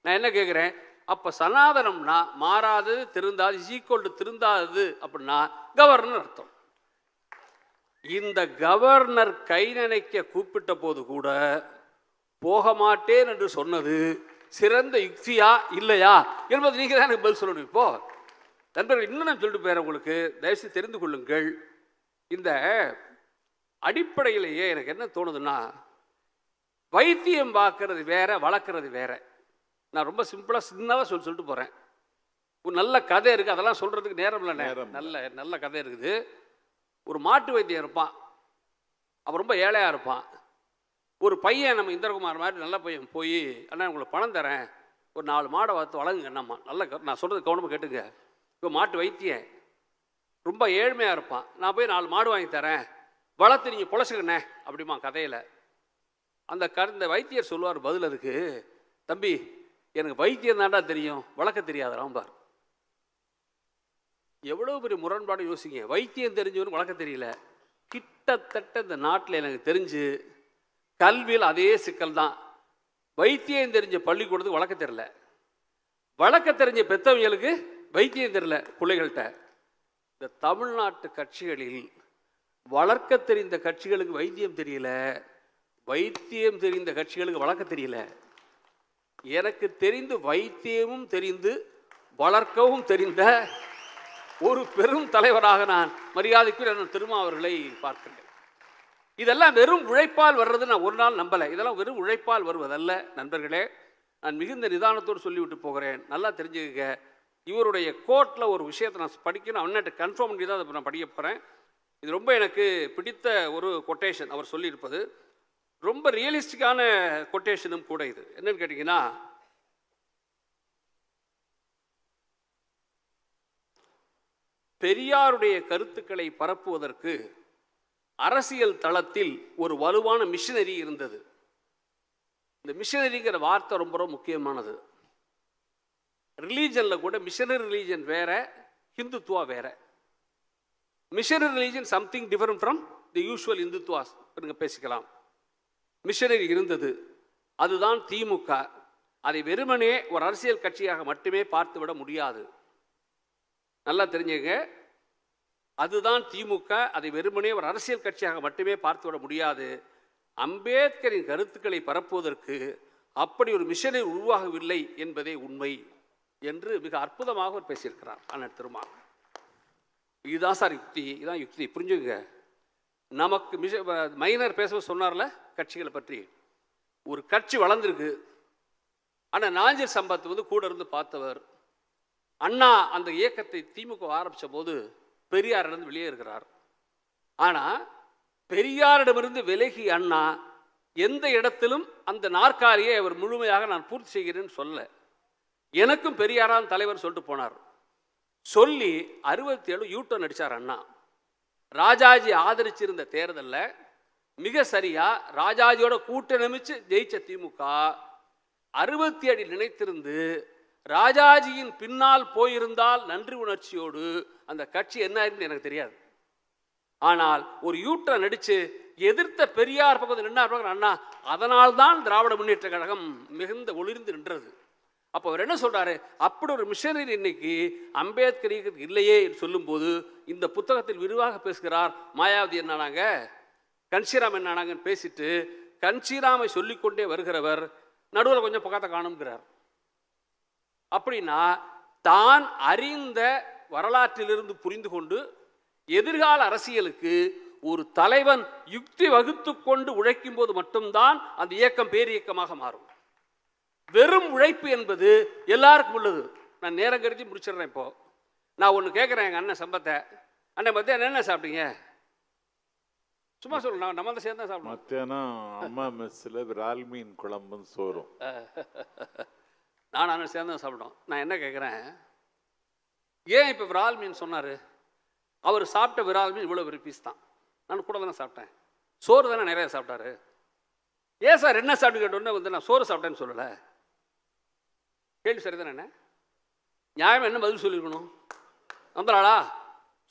நான் என்ன கேட்குறேன், அப்போ சனாதனம்னா மாறாதது, திருந்தாது, ஈக்குவல் டு திருந்தாதது அப்படின்னா கவர்னர் அர்த்தம். இந்த கவர்னர் கை நினைக்க கூப்பிட்ட போது கூட போக மாட்டேன் என்று சொன்னது சிறந்த யுக்தியா இல்லையா என்பது நீங்கள் தான் எனக்கு பதில் சொல்லணும். இப்போ நண்பர்கள், இன்னும் நான் சொல்லிட்டு போயிடுறேன் உங்களுக்கு, தயவுசெய்து தெரிந்து கொள்ளுங்கள். இந்த அடிப்படையிலேயே எனக்கு என்ன தோணுதுன்னா, வைத்தியம் பார்க்கறது வேற, வளர்க்குறது வேற. நான் ரொம்ப சிம்பிளாக சின்னதாக சொல்லிட்டு போகிறேன். ஒரு நல்ல கதை இருக்குது, அதெல்லாம் சொல்கிறதுக்கு நேரம் இல்லை. நல்ல கதை இருக்குது. ஒரு மாட்டு வைத்தியம் இருப்பான், அவன் ரொம்ப ஏழையாக இருப்பான். ஒரு பையன், நம்ம இந்திரகுமார் மாதிரி நல்ல பையன் போய், அண்ணா உங்களுக்கு பணம் தரேன், ஒரு 4 மாடை வளர்த்து வளங்குங்க என்னம்மா. நான் சொல்கிறது கவனமாக கேட்டுங்க. இப்போ மாட்டு வைத்தியன் ரொம்ப ஏழ்மையாக இருப்பான், நான் போய் 4 மாடு வாங்கி தரேன், வளர்த்து நீங்கள் பொழைச்சிக்கண்ணே அப்படிமா கதையில். அந்த வைத்தியர் சொல்லுவார் பதில் அதுக்கு, தம்பி எனக்கு வைத்தியம் தாண்டா தெரியும், வளர்க்க தெரியாதான் பார். எவ்வளோ பெரிய முரண்பாடு யோசிங்க. வைத்தியம் தெரிஞ்சவனுக்கு வளர்க்க தெரியல. கிட்டத்தட்ட இந்த நாட்டில் எனக்கு தெரிஞ்சு கல்வியில் அதே சிக்கல் தான். வைத்தியம் தெரிஞ்ச பள்ளிக்கூடத்துக்கு வளர்க்க தெரியல, வளர்க்க தெரிஞ்ச பெற்றவங்களுக்கு வைத்தியம் தெரியல பிள்ளைகள்கிட்ட. இந்த தமிழ்நாட்டு கட்சிகளில் வளர்க்க தெரிந்த கட்சிகளுக்கு வைத்தியம் தெரியல, வைத்தியம் தெரிந்த கட்சிகளுக்கு வளர்க்க தெரியல. எனக்கு தெரிந்து வைத்தியமும் தெரிந்து வளர்க்கவும் தெரிந்த ஒரு பெரும் தலைவராக நான் மரியாதைக்குரிய திருமா அவர்களை பார்க்கிறேன். இதெல்லாம் வெறும் உழைப்பால் வர்றது நான் ஒரு நாள் நம்பலை. இதெல்லாம் வெறும் உழைப்பால் வருவதல்ல நண்பர்களே. நான் மிகுந்த நிதானத்தோடு சொல்லிவிட்டு போகிறேன், நல்லா தெரிஞ்சுக்க. இவருடைய கோர்ட்டில் ஒரு விஷயத்தை நான் படிக்கணும், அவன்கிட்ட கன்ஃபார்ம் பண்ணி தான் அதை நான் படிக்க போகிறேன். இது ரொம்ப எனக்கு பிடித்த ஒரு கொட்டேஷன் அவர் சொல்லியிருப்பது. ரொம்ப ரியலிஸ்டிக்கான கொட்டேஷனும் கூட இது. என்னன்னு கேட்டிங்கன்னா, பெரியாருடைய கருத்துக்களை பரப்புவதற்கு அரசியல் தளத்தில் ஒரு வலுவான மிஷனரி இருந்தது. இந்த மிஷனரிங்கிற வார்த்தை ரொம்ப ரொம்ப முக்கியமானது. ரிலீஜனில் கூட மிஷனரி ரிலீஜன் வேற, ஹிந்துத்துவா வேற. Missionary religion something different from the usual Hindutvas பேசிக்கலாம். மிஷனரி இருந்தது, அதுதான் திமுக. அதை வெறுமனே ஒரு அரசியல் கட்சியாக மட்டுமே பார்த்துவிட முடியாது. நல்லா தெரிஞ்சுங்க, அதுதான் திமுக. அதை வெறுமனே ஒரு அரசியல் கட்சியாக மட்டுமே பார்த்துவிட முடியாது. அம்பேத்கரின் கருத்துக்களை பரப்புவதற்கு அப்படி ஒரு மிஷனரி உருவாகவில்லை என்பதே உண்மை என்று மிக அற்புதமாக அவர் பேசியிருக்கிறார் அண்ணன் திருமா. இதுதான் சார் யுக்தி, இதுதான் யுக்தி. புரிஞ்சுங்க. நமக்கு மைனர் பேச சொன்னார்ல கட்சிகளை பற்றி. ஒரு கட்சி வளர்ந்துருக்கு, ஆனால் நாஞ்சில் சம்பத் கூட இருந்து பார்த்தவர். அண்ணா அந்த இயக்கத்தை திமுக ஆரம்பித்த போது பெரியாரிடமிருந்து வெளியே இருக்கிறார். ஆனால் பெரியாரிடமிருந்து விலகி அண்ணா எந்த இடத்திலும் அந்த நாற்காலியை அவர் முழுமையாக நான் பூர்த்தி செய்கிறேன்னு சொல்ல, எனக்கும் பெரியாரான் தலைவர் சொல்லிட்டு போனார். சொல்லி 67 யூட்டர்ன் அடித்தார் அண்ணா. ராஜாஜி ஆதரிச்சிருந்த தேர்தலில் மிக சரியா ராஜாஜியோட கூட்டணமிச்சு ஜெயிச்ச திமுக 67 நினைத்திருந்து ராஜாஜியின் பின்னால் போயிருந்தால் நன்றி உணர்ச்சியோடு அந்த கட்சி என்ன ஆயிருக்குன்னு எனக்கு தெரியாது. ஆனால் ஒரு யூட்டர்ன் அடிச்சு எதிர்த்த பெரியார் பக்கம் நின்னார் அண்ணா, அதனால்தான் திராவிட முன்னேற்ற கழகம் மிகுந்த ஒளிர்ந்து நின்றது. அப்போ அவர் என்ன சொல்றாரு, அப்படி ஒரு மிஷனரி இன்னைக்கு அம்பேத்கர் இல்லையே என்று சொல்லும்போது இந்த புத்தகத்தில் விரிவாக பேசுகிறார். மாயாவதி என்னானாங்க, கன்ஷிராம் என்னானாங்கன்னு பேசிட்டு கன்ஷிராமை சொல்லிக்கொண்டே வருகிறவர் நடுவில் கொஞ்சம் பக்கத்தை காணுங்கிறார். அப்படின்னா தான் அறிந்த வரலாற்றிலிருந்து புரிந்து கொண்டு எதிர்கால அரசியலுக்கு ஒரு தலைவன் யுக்தி வகுத்து கொண்டு உழைக்கும் போது மட்டும்தான் அந்த இயக்கம் பேரியக்கமாக மாறும். வெறும் உழைப்பு என்பது எல்லாருக்கும் உள்ளது. நான் நேரம் கருதி முடிச்சிடுறேன். இப்போ நான் ஒன்று கேட்குறேன் எங்கள் அண்ணன் சம்பத்தை, அண்ணன் மத்தியானம் என்ன சாப்பிட்டீங்க? சும்மா சொல்லணும், நம்ம தான் சேர்ந்து தான் சாப்பிடணும். மத்தியானம் அம்மா மெஸ்ஸில் விரால் மீன் குழம்பும் சோறும். நான் அண்ணன் சேர்ந்து தான் சாப்பிட்டோம். நான் என்ன கேட்குறேன், ஏன் இப்போ விரால் மீன் சொன்னார்? அவர் சாப்பிட்ட விரால் மீன் இவ்வளோ ஒரு பீஸ் தான், நான் கூட தானே சாப்பிட்டேன். சோறு தானே நிறைய சாப்பிட்டாரு. ஏன் சார் என்ன சாப்பிட்டு கேட்டோன்னே நான் சோறு சாப்பிட்டேன்னு சொல்லலை? கேள்வி சரிதானே? என்ன நியாயம், என்ன பதில் சொல்லியிருக்கணும்? வந்தாளா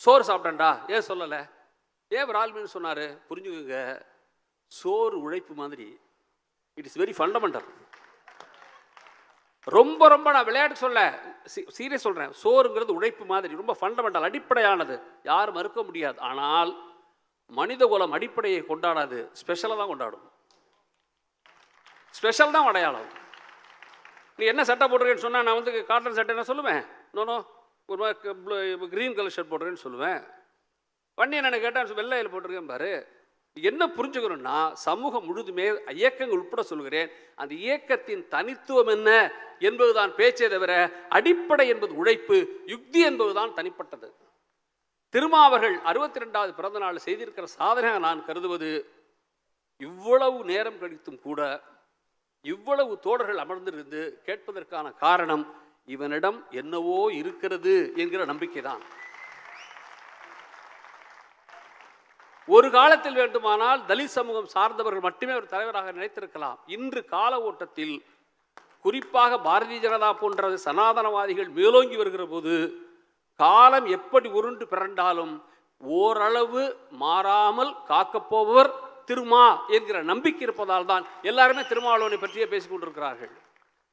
சோறு சாப்பிட்டேன்டா ஏன் சொல்லலை? ஏன் விரால் மீன் சொன்னார்? புரிஞ்சுக்கோங்க, சோறு உழைப்பு மாதிரி. It is very fundamental. ரொம்ப ரொம்ப நான் விளையாட்டு சொல்ல, சீரியஸ் சொல்கிறேன். சோறுங்கிறது உழைப்பு மாதிரி, ரொம்ப ஃபண்டமெண்டல், அடிப்படையானது, யாரும் மறுக்க முடியாது. ஆனால் மனித குலம் அடிப்படையை கொண்டாடாது, ஸ்பெஷலாக தான் கொண்டாடும். ஸ்பெஷல் தான் அடையாளம். நீ என்ன சட்டை போட்டுருக்கேன்னு சொன்னால் நான் காட்டன் சட்டை என்ன சொல்லுவேன்? நோனோ ஒரு மாதிரி க்ரீன் கலர் ஷர்ட் போட்டுருக்கேன்னு சொல்லுவேன். வண்டி என்ன கேட்டால் வெள்ளையில் போட்டிருக்கேன் பாரு. என்ன புரிஞ்சுக்கணும்னா சமூகம் முழுதுமே, இயக்கங்கள் உட்பட சொல்கிறேன், அந்த இயக்கத்தின் தனித்துவம் என்ன என்பதுதான் பேச்சே தவிர அடிப்படை என்பது உழைப்பு, யுக்தி என்பதுதான் தனிப்பட்டது. திருமாவர்கள் 62வது பிறந்த நாள் செய்திருக்கிற சாதனையாக நான் கருதுவது, இவ்வளவு நேரம் கழித்தும் கூட இவ்வளவு தோழர்கள் அமர்ந்திருந்து கேட்பதற்கான காரணம் இவனிடம் என்னவோ இருக்கிறது என்கிற நம்பிக்கைதான். ஒரு காலத்தில் வேண்டுமானால் தலித் சமூகம் சார்ந்தவர்கள் மட்டுமே ஒரு தலைவராக நினைத்திருக்கலாம். இன்று கால ஓட்டத்தில் குறிப்பாக பாரதிய ஜனதா போன்ற சனாதனவாதிகள் மேலோங்கி வருகிற போது காலம் எப்படி உருண்டு பிறண்டாலும் ஓரளவு மாறாமல் காக்கப்போவர் திருமா என்கிற நம்பிக்கை இருப்பதால் தான் எல்லாருமே திருமாவளவனை பற்றியே பேசிக் கொண்டிருக்கிறார்கள்.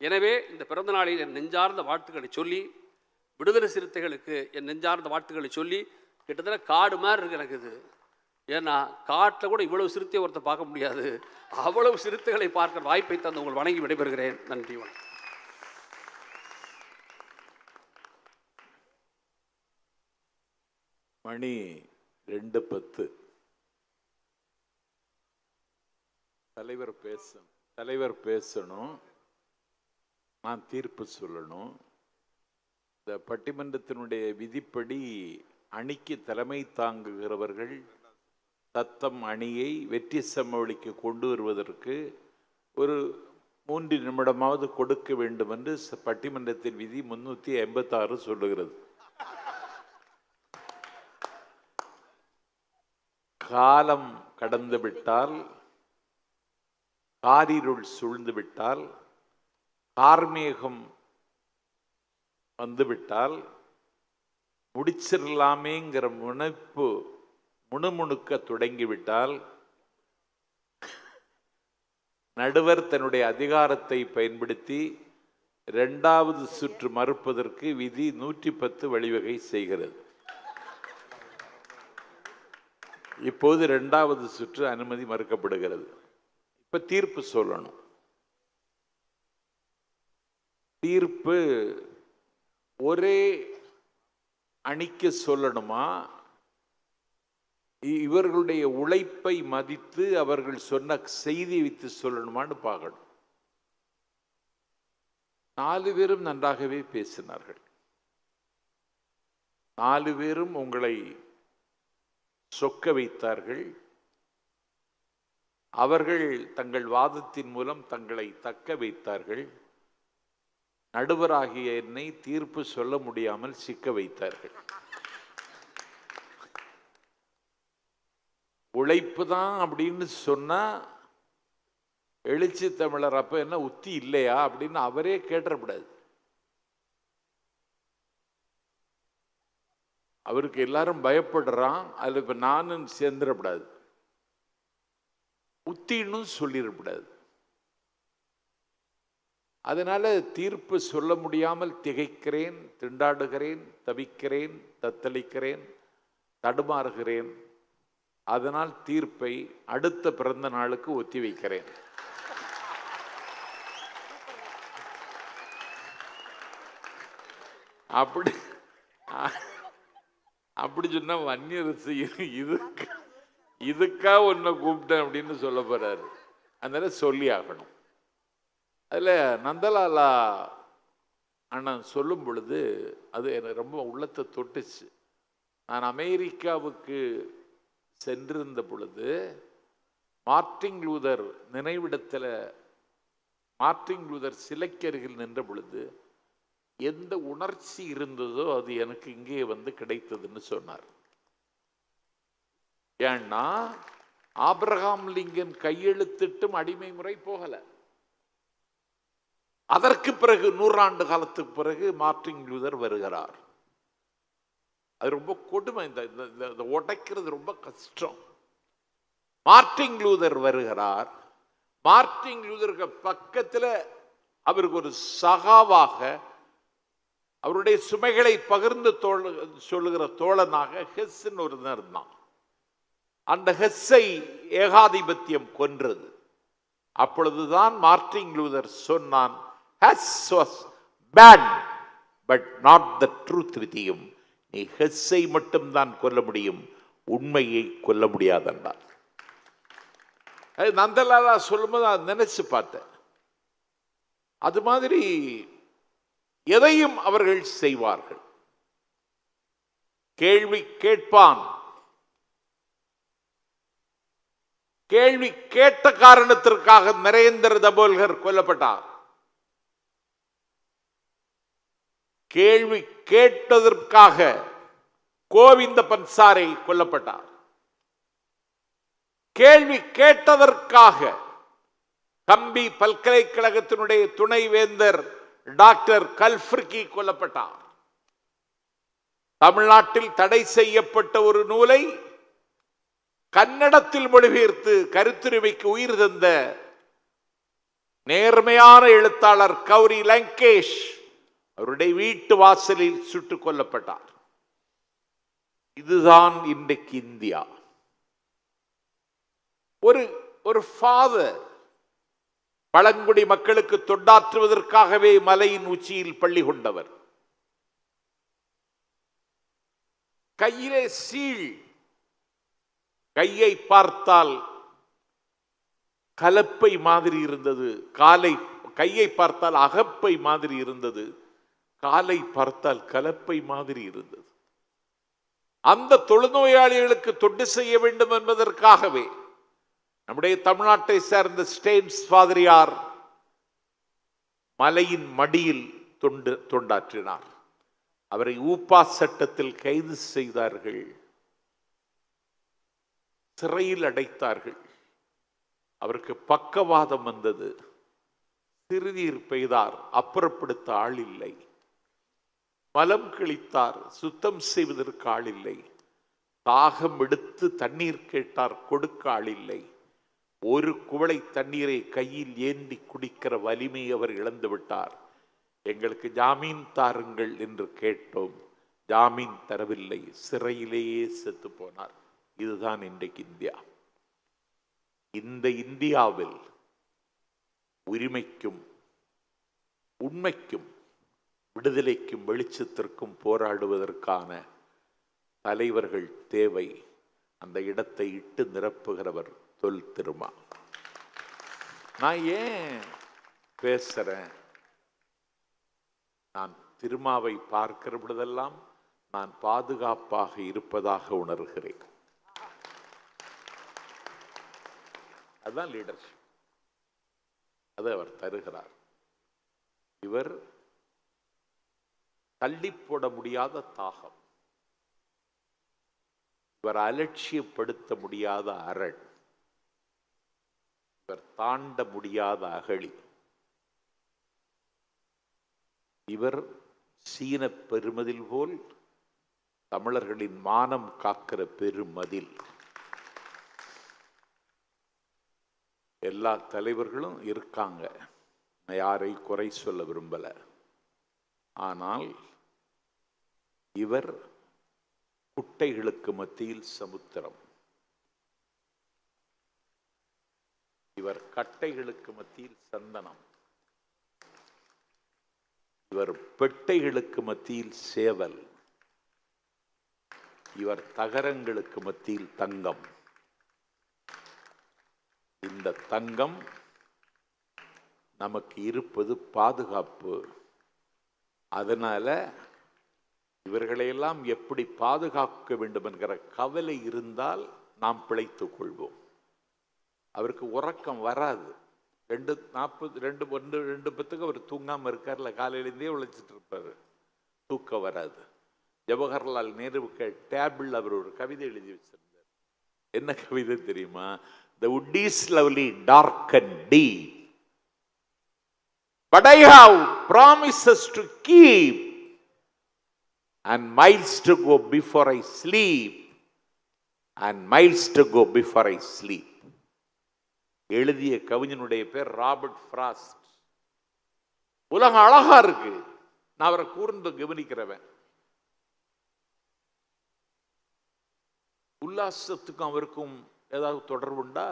எனவே இந்த பிறந்த நாளில் என் நெஞ்சார்ந்த வாழ்த்துக்களை சொல்லி, விடுதலை சிறுத்தைகளுக்கு என் நெஞ்சார்ந்த வாழ்த்துக்களை சொல்லி, கிட்டத்தட்ட காடு மாதிரி இருக்கு எனக்கு இது. ஏன்னா காட்டில் கூட இவ்வளவு சிறுத்தையை ஒருத்தர் பார்க்க முடியாது. அவ்வளவு சிறுத்தைகளை பார்க்கிற வாய்ப்பை தந்து உங்கள் வணங்கி விடைபெறுகிறேன். நன்றி, வணக்கம். மணி 2:10. தலைவர் பேசணும், நான் தீர்ப்பு சொல்லணும். இந்த பட்டிமன்றத்தினுடைய விதிப்படி அணிக்கு தலைமை தாங்குகிறவர்கள் தத்தம் அணியை வெற்றி சமவெளிக்கு கொண்டு வருவதற்கு ஒரு 3 நிமிடமாவது கொடுக்க வேண்டும் என்று பட்டிமன்றத்தின் விதி 386 சொல்லுகிறது. காலம் கடந்து விட்டால், காரிருள் சூழ்ந்து விட்டால், கார்மேகம் வந்துவிட்டால் முடிச்சிடலாமேங்கிற முணுமுணுக்க தொடங்கிவிட்டால் நடுவர் தன்னுடைய அதிகாரத்தை பயன்படுத்தி 2வது சுற்று மறுப்பதற்கு விதி 110 வழிவகை செய்கிறது. இப்போது 2வது சுற்று அனுமதி மறுக்கப்படுகிறது. இப்ப தீர்ப்பு சொல்லணும். தீர்ப்பு ஒரே அணிக்கு சொல்லணுமா, இவர்களுடைய உழைப்பை மதித்து அவர்கள் சொன்ன செய்தி வைத்து சொல்லணுமான்னு பார்க்கணும். 4 பேரும் நன்றாகவே பேசினார்கள். 4 பேரும் உங்களை சொக்க வைத்தார்கள். அவர்கள் தங்கள் வாதத்தின் மூலம் தங்களை தக்க வைத்தார்கள். நடுவராகிய என்னை தீர்ப்பு சொல்ல முடியாமல் சிக்க வைத்தார்கள். உழைப்பு தான் அப்படின்னு சொன்னா எழுச்சி தமிழர் அப்ப என்ன உத்தி இல்லையா அப்படின்னு அவரே கேட்டக்கூடாது. அவருக்கு எல்லாரும் பயப்படுறான், அதுல இப்ப நானும் சேர்ந்துடக்கூடாது, உத்தின்னு சொல்லிடக்கூடாது. அதனால தீர்ப்பு சொல்ல முடியாமல் திகைக்கிறேன், திண்டாடுகிறேன், தவிக்கிறேன், தத்தளிக்கிறேன், தடுமாறுகிறேன். அதனால் தீர்ப்பை அடுத்த பிறந்த நாளுக்கு ஒத்தி வைக்கிறேன். அப்படி அப்படி சொன்னா வன்னியரசு இதுக்கா உன்னை கூப்பிட்டேன் அப்படின்னு சொல்ல போறாரு. அதனால சொல்லி ஆகணும். அதுல நந்தலாலா அண்ணன் சொல்லும் பொழுது அது எனக்கு ரொம்ப உள்ளத்தை தொட்டுச்சு. நான் அமெரிக்காவுக்கு சென்றிருந்த பொழுது மார்ட்டின் லூதர் நினைவிடத்தில் மார்ட்டின் லூதர் சிலைக்கு அருகில் நின்ற பொழுது எந்த உணர்ச்சி இருந்ததோ அது எனக்கு இங்கே வந்து கிடைத்ததுன்னு சொன்னார். ஏன்னா ஆபிரகாம் லிங்கன் கையெழுத்திட்டும் அடிமை முறை போகல. அதற்கு பிறகு 100 ஆண்டு காலத்துக்கு பிறகு மார்ட்டின் லூதர் வருகிறார். அது ரொம்ப கொடுமை. இந்த உடைக்கிறது ரொம்ப கஷ்டம். மார்ட்டின் லூதர் வருகிறார். மார்ட்டின் லூதருக்கு பக்கத்துல அவருக்கு ஒரு சகாவாக அவருடைய சுமைகளை பகிர்ந்து சொல்லுகிற தோழனாக ஹெஸ்ன்னு ஒரு இருந்தான். அந்த ஹெஸ்ஸை ஏகாதிபத்தியம் கொன்றது. அப்பொழுதுதான் மார்ட்டின் லூதர் சொன்னான், Hess was bad but not the truth with him. நீ ஹெஸ்ஸை மட்டும்தான் கொல்ல முடியும், உண்மையை கொல்ல முடியாதென்றார். நந்தலாலா சொல்லும்போது அதை நினைச்சு பார்த்தேன். அது மாதிரி எதையும் அவர்கள் செய்வார்கள். கேள்வி கேட்பான். கேள்வி கேட்ட காரணத்திற்காக நரேந்திர தபோல்கர் கொல்லப்பட்டார். கேள்வி கேட்டதற்காக கோவிந்த பன்சாரை கொல்லப்பட்டார். கேள்வி கேட்டதற்காக கம்பி பல்கலைக்கழகத்தினுடைய துணைவேந்தர் டாக்டர் கல்ஃப்ரிகி கொல்லப்பட்டார். தமிழ்நாட்டில் தடை செய்யப்பட்ட ஒரு நூலை கன்னடத்தில் மொழிபெயர்த்து கருத்துரிமைக்கு உயிர் தந்த நேர்மையான எழுத்தாளர் கௌரி லங்கேஷ் அவருடைய வீட்டு வாசலில் சுட்டுக் கொல்லப்பட்டார். இதுதான் இன்றைக்கு இந்தியா. ஒரு ஃபாதர் பழங்குடி மக்களுக்கு தொண்டாற்றுவதற்காகவே மலையின் உச்சியில் பள்ளி கொண்டவர். கையிலே சீழ், கையை பார்த்தால் கலப்பை மாதிரி இருந்தது, கையை பார்த்தால் அகப்பை மாதிரி இருந்தது, காலை பார்த்தால் கலப்பை மாதிரி இருந்தது. அந்த தொழுநோயாளிகளுக்கு தொண்டு செய்ய வேண்டும் என்பதற்காகவே நம்முடைய தமிழ்நாட்டை சேர்ந்த ஸ்டேன்ஸ் ஃபாதரியார் மலையின் மடியில் தொண்டாற்றினார். அவரை ஊப்பா சட்டத்தில் கைது செய்தார்கள், சிறையில் அடைத்தார்கள். அவருக்கு பக்கவாதம் வந்தது, சிறுநீர் பெய்தார், அப்புறப்படுத்த ஆள் இல்லை. மலம் கழித்தார், சுத்தம் செய்வதற்கு ஆள் இல்லை. தாகம் எடுத்து தண்ணீர் கேட்டார், கொடுக்க ஆள் இல்லை. ஒரு குவளை தண்ணீரை கையில் ஏந்தி குடிக்கிற வலிமை அவர் இழந்து விட்டார். எங்களுக்கு ஜாமீன் தாருங்கள் என்று கேட்டோம், ஜாமீன் தரவில்லை, சிறையிலேயே செத்து போனார். இதுதான் இன்றைக்கு இந்தியா. இந்த இந்தியாவில் உரிமைக்கும் உண்மைக்கும் விடுதலைக்கும் வெளிச்சத்திற்கும் போராடுவதற்கான தலைவர்கள் தேவை. அந்த இடத்தை இட்டு நிரப்புகிறவர் தொல் திருமா. நான் ஏன் பேசுறேன்? நான் திருமாவை பார்க்கிற பொழுதெல்லாம் நான் பாதுகாப்பாக இருப்பதாக உணர்கிறேன். அதுதான் லீடர்ஷிப். அதை அவர் தருகிறார். இவர் தள்ளி போட முடியாத தாகம், இவர் அலட்சியப்படுத்த முடியாத அரண், இவர் தாண்ட முடியாத அகழி, இவர் சீன பெருமதில் போல் தமிழர்களின் மானம் காக்கிற பெருமதில். எல்லா தலைவர்களும் இருக்காங்க, நான் யாரை குறை சொல்ல விரும்பல. ஆனால் இவர் குட்டைகளுக்கு மத்தியில் சமுத்திரம், இவர் கட்டைகளுக்கு மத்தியில் சந்தனம், இவர் பெட்டைகளுக்கு மத்தியில் சேவல், இவர் தகரங்களுக்கு மத்தியில் தங்கம். இந்த தங்கம் நமக்கு இருப்பது பாதுகாப்பு. அதனால இவர்களையெல்லாம் எப்படி பாதுகாக்க வேண்டும் என்கிற கவலை இருந்தால் நாம் பிழைத்துக் கொள்வோம். அவருக்கு உறக்கம் வராது. 2:40 அவர் தூங்காம இருக்கார்ல, காலையிலேருந்தே உழைச்சிட்டு இருப்பாரு, தூக்கம் வராது. ஜவஹர்லால் நேருவுக்கு டேபிள் அவர் ஒரு கவிதை எழுதி வச்சிருந்தார். என்ன கவிதை தெரியுமா? The wood is lovely, dark and deep, but I have promises to keep and miles to go before I sleep, and miles to go before I sleep. எழுதிய கவிஞனுடைய பேர் ராபர்ட் ஃப்ராஸ்ட். உலகம் அழகா இருக்கு, நான் அவரை கூர்ந்து கவனிக்கிறவன். உல்லாசத்துக்கும் அவருக்கும் ஏதாவது தொடர்புண்டா?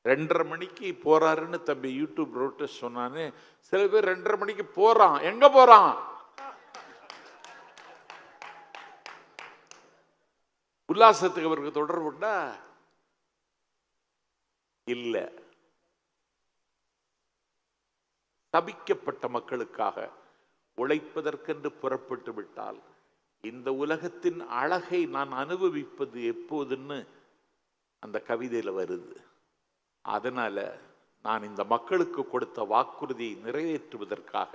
2:30 மணிக்கு போறாருன்னு தம்பி யூடியூப் ரோட்டஸ் சொன்னானே. சில பேர் 2:30 மணிக்கு போறான், எங்க போறான்? உல்லாசத்துக்கு அவருக்கு தொடர்புண்டா? இல்ல. தபிக்கப்பட்ட மக்களுக்காக உழைப்பதற்கென்று புறப்பட்டு விட்டால் இந்த உலகத்தின் அழகை நான் அனுபவிப்பது எப்போதுன்னு அந்த கவிதையில வருது. அதனால நான் இந்த மக்களுக்கு கொடுத்த வாக்குறுதியை நிறைவேற்றுவதற்காக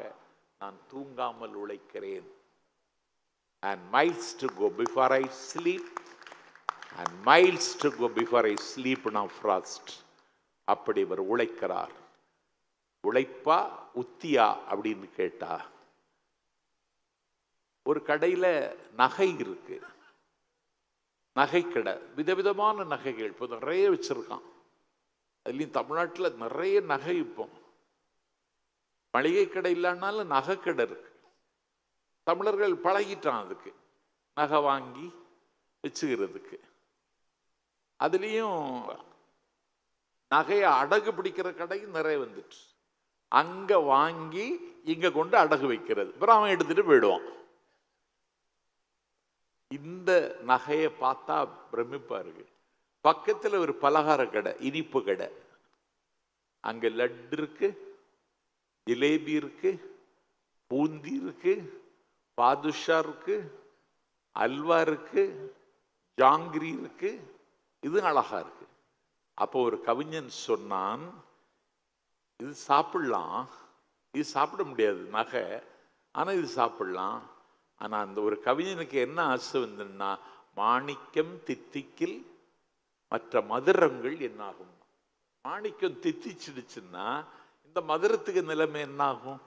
நான் தூங்காமல் உழைக்கிறேன். And miles to go before I sleep, and miles to go before I sleep now frost. அப்படி இவர் உழைக்கிறார். உழைப்பா உத்தியா அப்படின்னு கேட்டா, ஒரு கடையில நகை இருக்கு, நகை கடை, விதவிதமான நகைகள் இப்போ நிறைய வச்சிருக்கான். அதுலயும் தமிழ்நாட்டில் நிறைய நகை. இப்போ மளிகை கடை இல்லைன்னாலும் நகை கடை இருக்கு. தமிழர்கள் பழகிட்டான் அதுக்கு, நகை வாங்கி வச்சுக்கிறதுக்கு. அதுலேயும் நகையை அடகு பிடிக்கிற கடையும் நிறைய வந்துட்டு, அங்க வாங்கி இங்க கொண்டு அடகு வைக்கிறது, அப்புறம் அவன் எடுத்துட்டு போயிடுவான். இந்த நகையை பார்த்தா பிரமிப்பா இருக்கு. பக்கத்தில் ஒரு பலகார கடை, இனிப்பு கடை, அங்க லட்டு இருக்கு, ஜிலேபி இருக்கு, பூந்தி இருக்கு, பாதுஷா இருக்கு, அல்வா இருக்கு, ஜாங்கிரி இருக்கு, இது அழகா இருக்கு. அப்போ ஒரு கவிஞன் சொன்னான், இது சாப்பிடலாம், இது சாப்பிட முடியாது நகை, ஆனா இது சாப்பிடலாம். ஆனா அந்த ஒரு கவிஞனுக்கு என்ன ஆசை வந்துன்னா, மாணிக்கம் தித்திக்கில் மற்ற மதுரங்கள் என்னாகும். மாணிக்கம் தித்திச்சிடுச்சுன்னா இந்த மதுரத்துக்கு நிலைமை என்னாகும்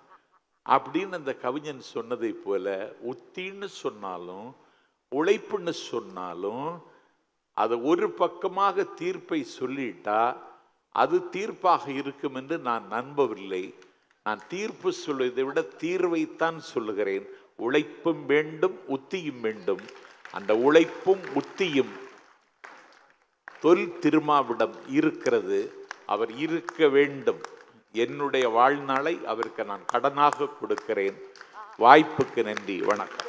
அப்படின்னு அந்த கவிஞன் சொன்னதை போல, உத்தின்னு சொன்னாலும் உழைப்புன்னு சொன்னாலும் அதை ஒரு பக்கமாக தீர்ப்பை சொல்லிட்டா அது தீர்ப்பாக இருக்கும் என்று நான் நம்பவில்லை. நான் தீர்ப்பு சொல்வதை விட தீர்வைத்தான் சொல்லுகிறேன். உழைப்பும் வேண்டும், உத்தியும் வேண்டும். அந்த உழைப்பும் உத்தியும் தொல் திருமாவிடம் இருக்கிறது. அவர் இருக்க வேண்டும். என்னுடைய வாழ்நாளை அவருக்கு நான் கடனாக கொடுக்கிறேன். வாய்ப்புக்கு நன்றி. வணக்கம்.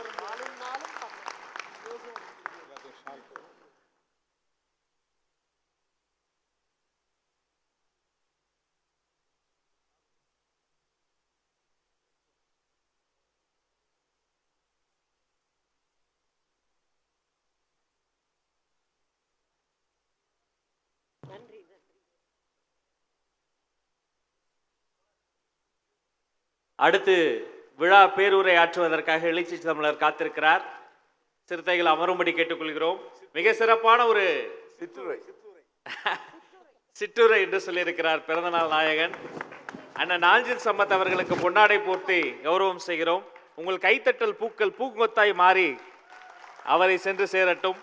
அடுத்து விழா பேரூரை ஆற்றுவதற்காக எழுச்சி தமிழர் காத்திருக்கிறார். சிறுத்தைகள் அமரும்படி கேட்டுக்கொள்கிறோம். மிக சிறப்பான ஒரு சிற்றுரை என்று சொல்லியிருக்கிறார் பிறந்தநாள் நாயகன் அண்ணன் நாஞ்சில் சம்பத் அவர்களுக்கு பொன்னாடை போர்த்தி கௌரவம் செய்கிறோம். உங்கள் கைத்தட்டல் பூக்கள் பூங்கொத்தாய் மாறி அவரை சென்று சேரட்டும்.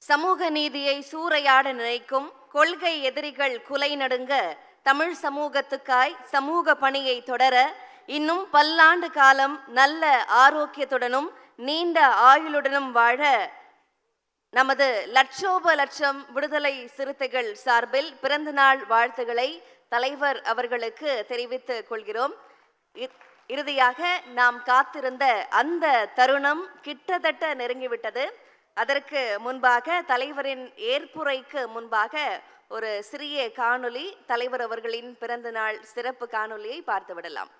சமூக நீதியை சூறையாட நினைக்கும் கொள்கை எதிரிகள் குலை நடுங்க தமிழ் சமூகத்துக்காய் சமூக பணியை தொடர இன்னும் பல்லாண்டு காலம் நல்ல ஆரோக்கியத்துடனும் நீண்ட ஆயுளுடனும் வாழ நமது லட்சோப லட்சம் விடுதலை சிறுத்தைகள் சார்பில் பிறந்தநாள் வாழ்த்துக்களை தலைவர் அவர்களுக்கு தெரிவித்துக் கொள்கிறோம். இறுதியாக நாம் காத்திருந்த அந்த தருணம் கிட்டத்தட்ட நெருங்கிவிட்டது. அதற்கு முன்பாக தலைவரின் ஏற்புரைக்கு முன்பாக ஒரு சிறிய காணொளி, தலைவர் அவர்களின் பிறந்தநாள் சிறப்பு காணொளியை பார்த்து விடலாம்.